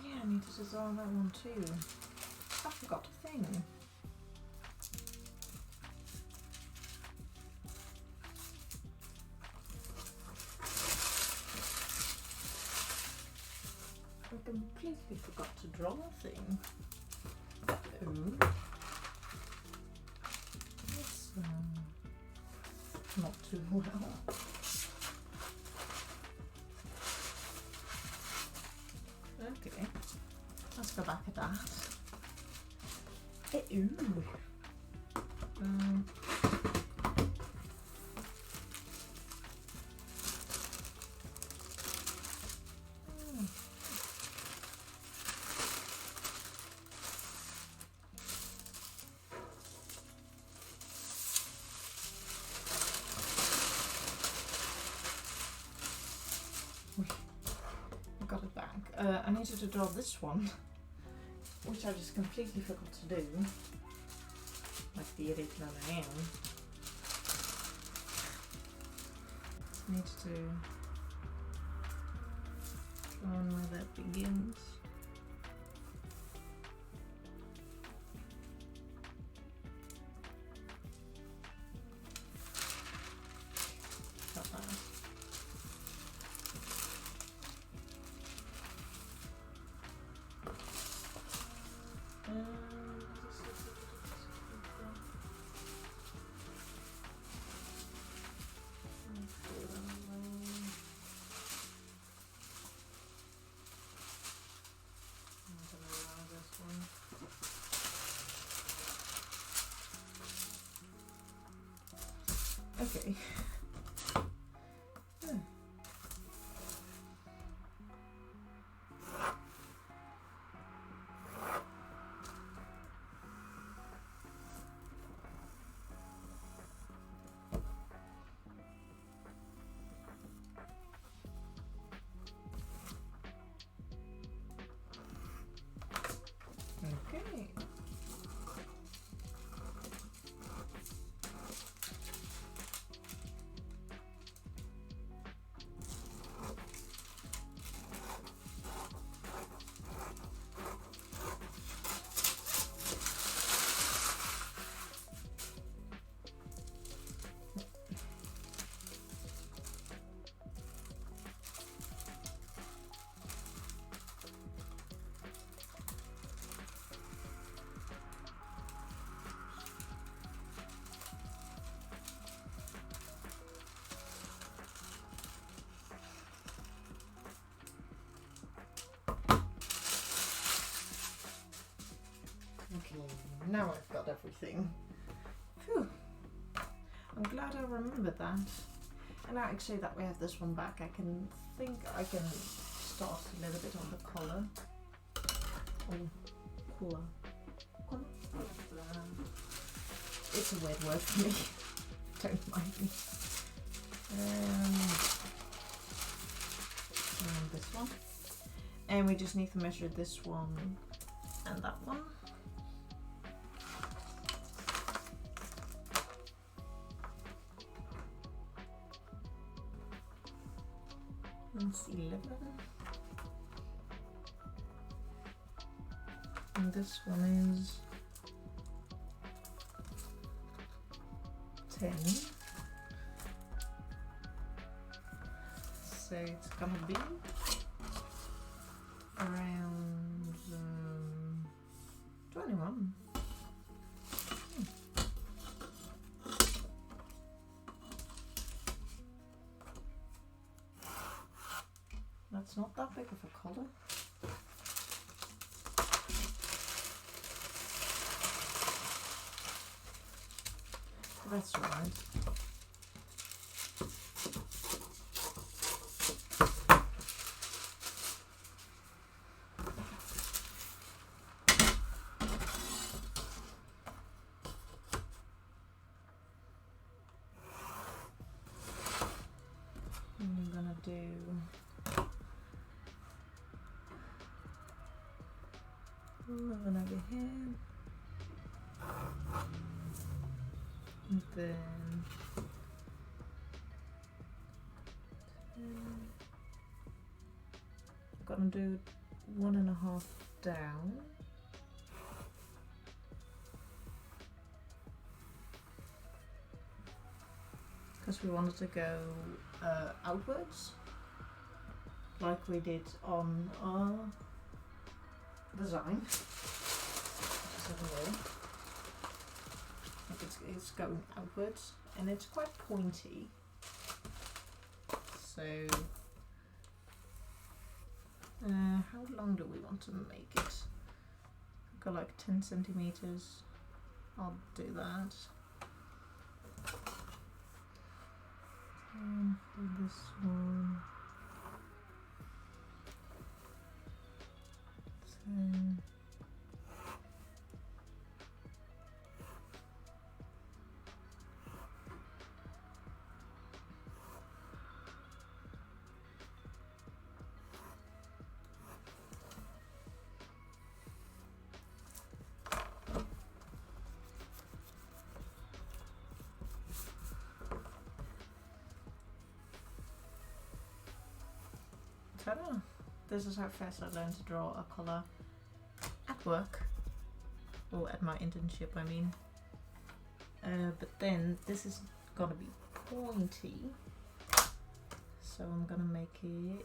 I need to design that one too. I forgot a thing. I completely forgot to draw a thing. Oh. That's not too well. Okay. Let's go back at that. Ooh. I got it back. I needed to draw this one, which I just completely forgot to do. Like the idiot that I am. Need to draw where that begins. Got that. Okay. now I've got everything. Phew. I'm glad I remembered that. And now actually that we have this one back, I can start a little bit on the collar. Oh, cooler. It's a weird word for me. Don't mind me. And this one. And we just need to measure this one and that one. That's 11. And this one is 10. So it's gonna be around 21. That's not that big of a collar. That's right. I'm gonna do 11 over here, and then 10. I'm gonna do 1.5 down. Because we wanted to go outwards, like we did on our design. Just have a look. Like it's going outwards, and it's quite pointy. So, how long do we want to make it? I've got like 10 centimeters. I'll do that. And for this one, 10. Ta-da! This is how fast I learned to draw a colour at work, or at my internship I mean. But then this is gonna be pointy, so I'm gonna make it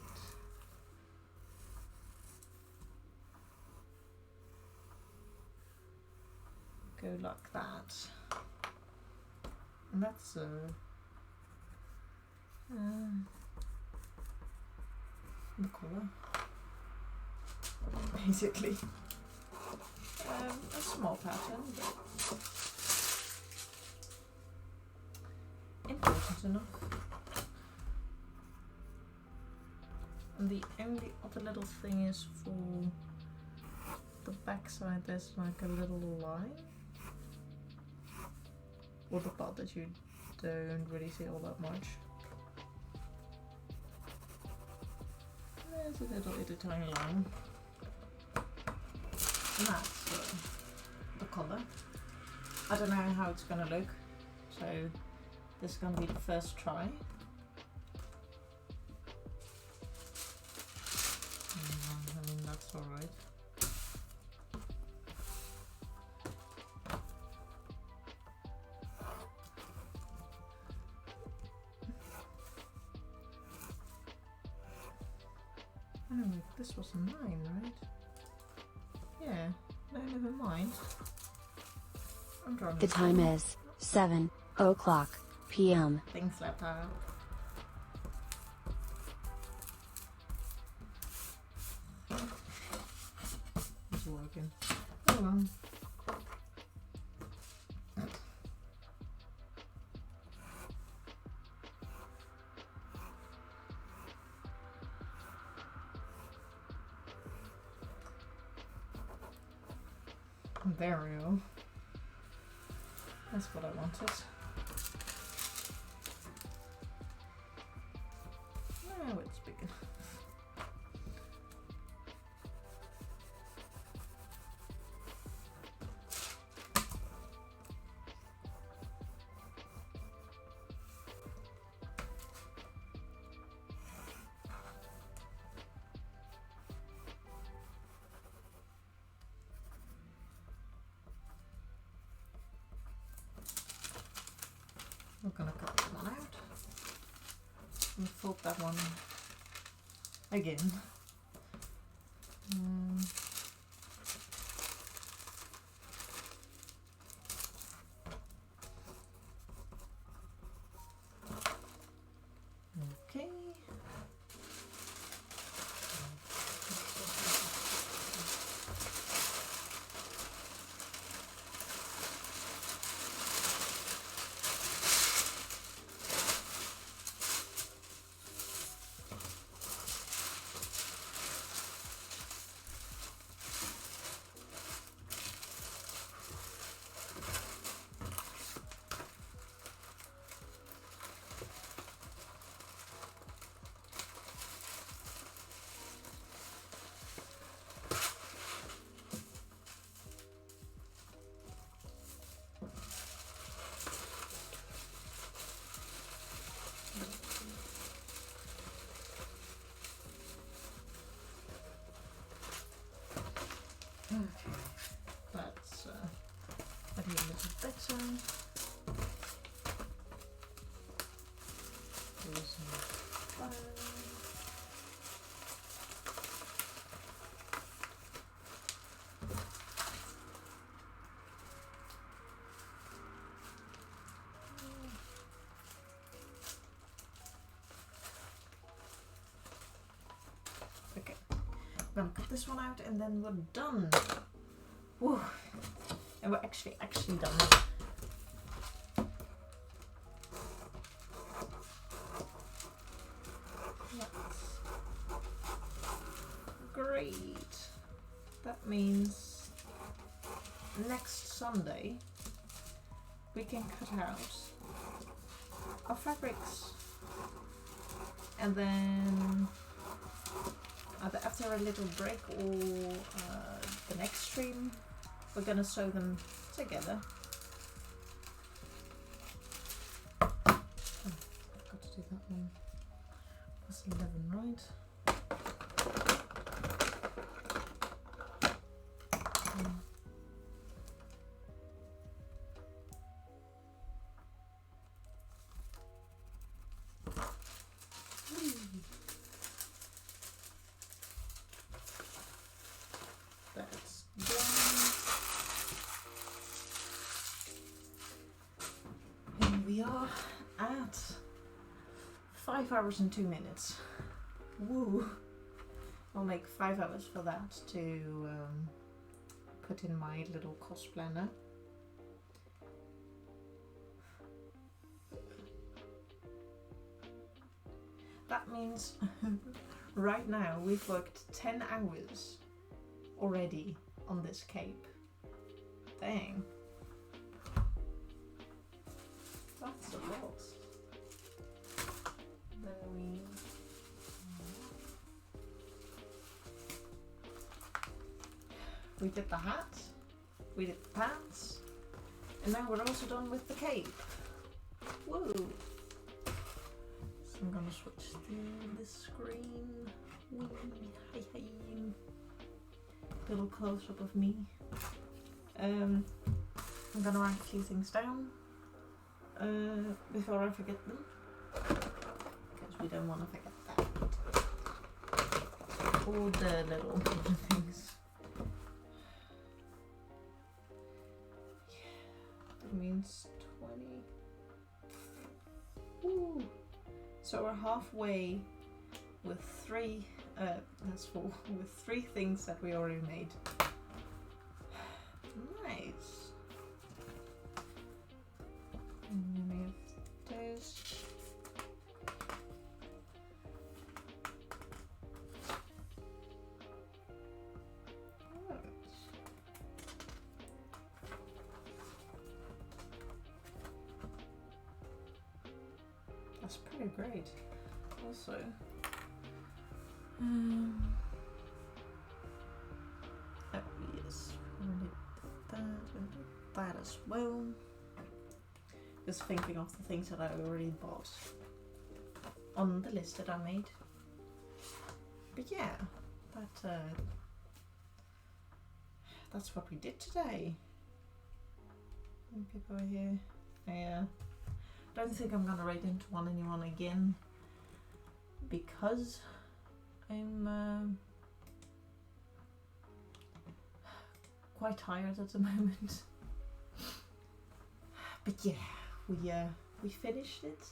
go like that, and that's the colour, basically. A small pattern, but important enough. And the only other little thing is for the back side, there's like a little line, or the part that you don't really see all that much. There's a little tiny line. And that's the colour. I don't know how it's gonna look, so this is gonna be the first try. I mean, that's alright. Anyway, this was a 9, right? Yeah, no, never mind. I'm drawing. The time is 7 o'clock p.m. Things laptop. It's working. Oh well. There we go. That's what I wanted. Now it's big enough. We're gonna cut that one out and fold that one again. Okay. Okay, that's a little better. Here's some fire. Okay, I'm gonna cut this one out and then we're done. Woo. And we're actually done. That's great. That means next Sunday we can cut out our fabrics, and then either after a little break or the next stream we're gonna sew them together. Oh, I've got to do that one. That's 11, right? That's done. And we are at 5 hours and 2 minutes. Woo! I'll make 5 hours for that to put in my little cost planner. That means right now we've worked 10 hours already on this cape. Dang. That's a lot. Then we did the hat, we did the pants, and now we're also done with the cape. Woo! So I'm gonna switch to this screen. Wee, hi hi. Little close up of me. I'm gonna write a few things down before I forget them, because we don't want to forget that. All the little things. That means 20. Woo! So we're halfway with 3. That's 4. With 3 things that we already made. Nice. And then we have this. That's pretty great. Also, oh yes, that as well. Just thinking of the things that I already bought on the list that I made. But yeah, that's what we did today. People are here. I don't think I'm gonna write into anyone again because I'm quite tired at the moment. But yeah, we finished it,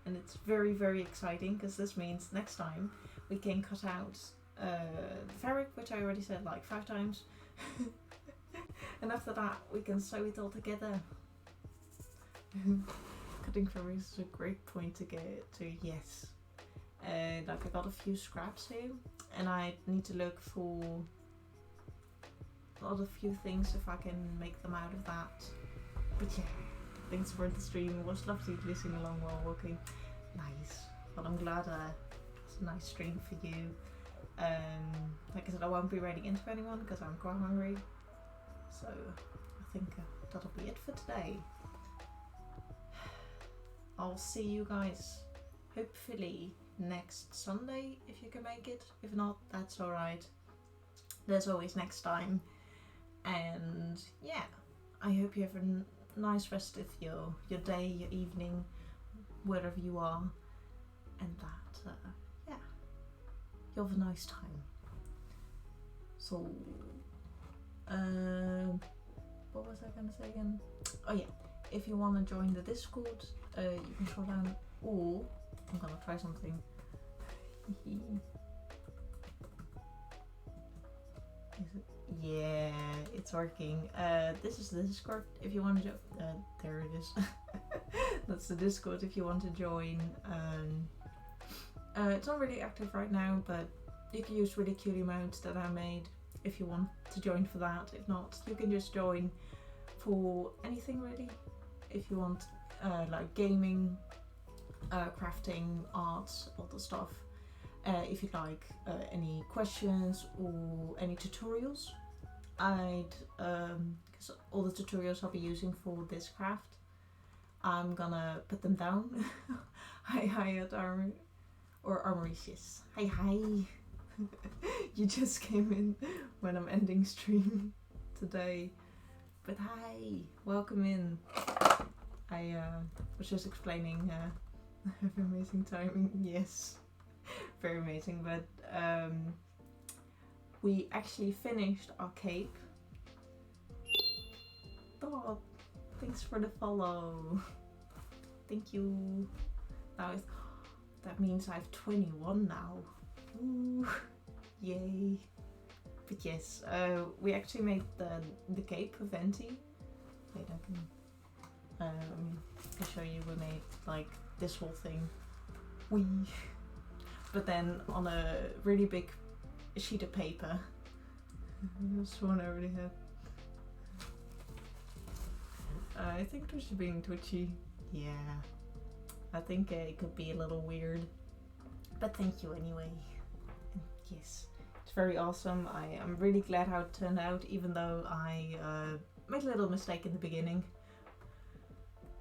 and it's very, very exciting because this means next time we can cut out the fabric, which I already said like 5 times. And after that we can sew it all together. Cutting fabric is a great point to get to, yes. And like I got a few scraps here, and I need to look for a few things if I can make them out of that. But yeah, thanks for the stream. It was lovely listening along while walking. Nice. Well, I'm glad it's a nice stream for you. Like I said, I won't be writing into anyone because I'm quite hungry. So I think that'll be it for today. I'll see you guys hopefully next Sunday if you can make it. If not, that's alright. There's always next time. And yeah, I hope you have a nice rest of your day, your evening, wherever you are. And that, yeah, you have a nice time. So, what was I gonna say again? Oh yeah, if you want to join the Discord, you can scroll down, or I'm gonna try something. Is it? Yeah, it's working. This is the Discord if you want to there it is. That's the Discord if you want to join. It's not really active right now, but you can use really cute emotes that I made if you want to join for that. If not, you can just join for anything really. If you want like gaming, crafting, art, all the stuff. If you'd like any questions or any tutorials, because all the tutorials I'll be using for this craft, I'm gonna put them down. Hi at Armoricious. Hi. You just came in when I'm ending stream today, but hi, welcome in. I was just explaining amazing timing. Yes, very amazing. But we actually finished our cape. Oh, thanks for the follow. Thank you. That means I have 21 now. Ooh, yay. But yes, we actually made the cape of venti. Wait, I can show you. We made like this whole thing. But then on a really big sheet of paper. This one I already had. I think it was being twitchy. Yeah, I think it could be a little weird. But thank you anyway. And yes, it's very awesome. I am really glad how it turned out, even though I made a little mistake in the beginning.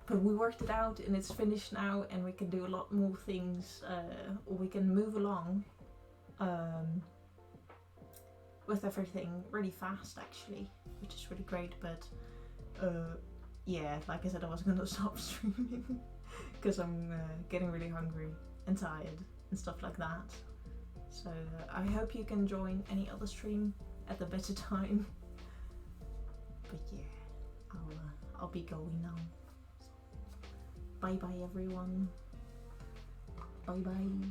But we worked it out and it's finished now, and we can do a lot more things, or we can move along with everything really fast actually, which is really great. But yeah, like I said, I wasn't gonna stop streaming because I'm getting really hungry and tired and stuff like that. So I hope you can join any other stream at a better time. But yeah, I'll be going now. Bye bye everyone. Bye bye.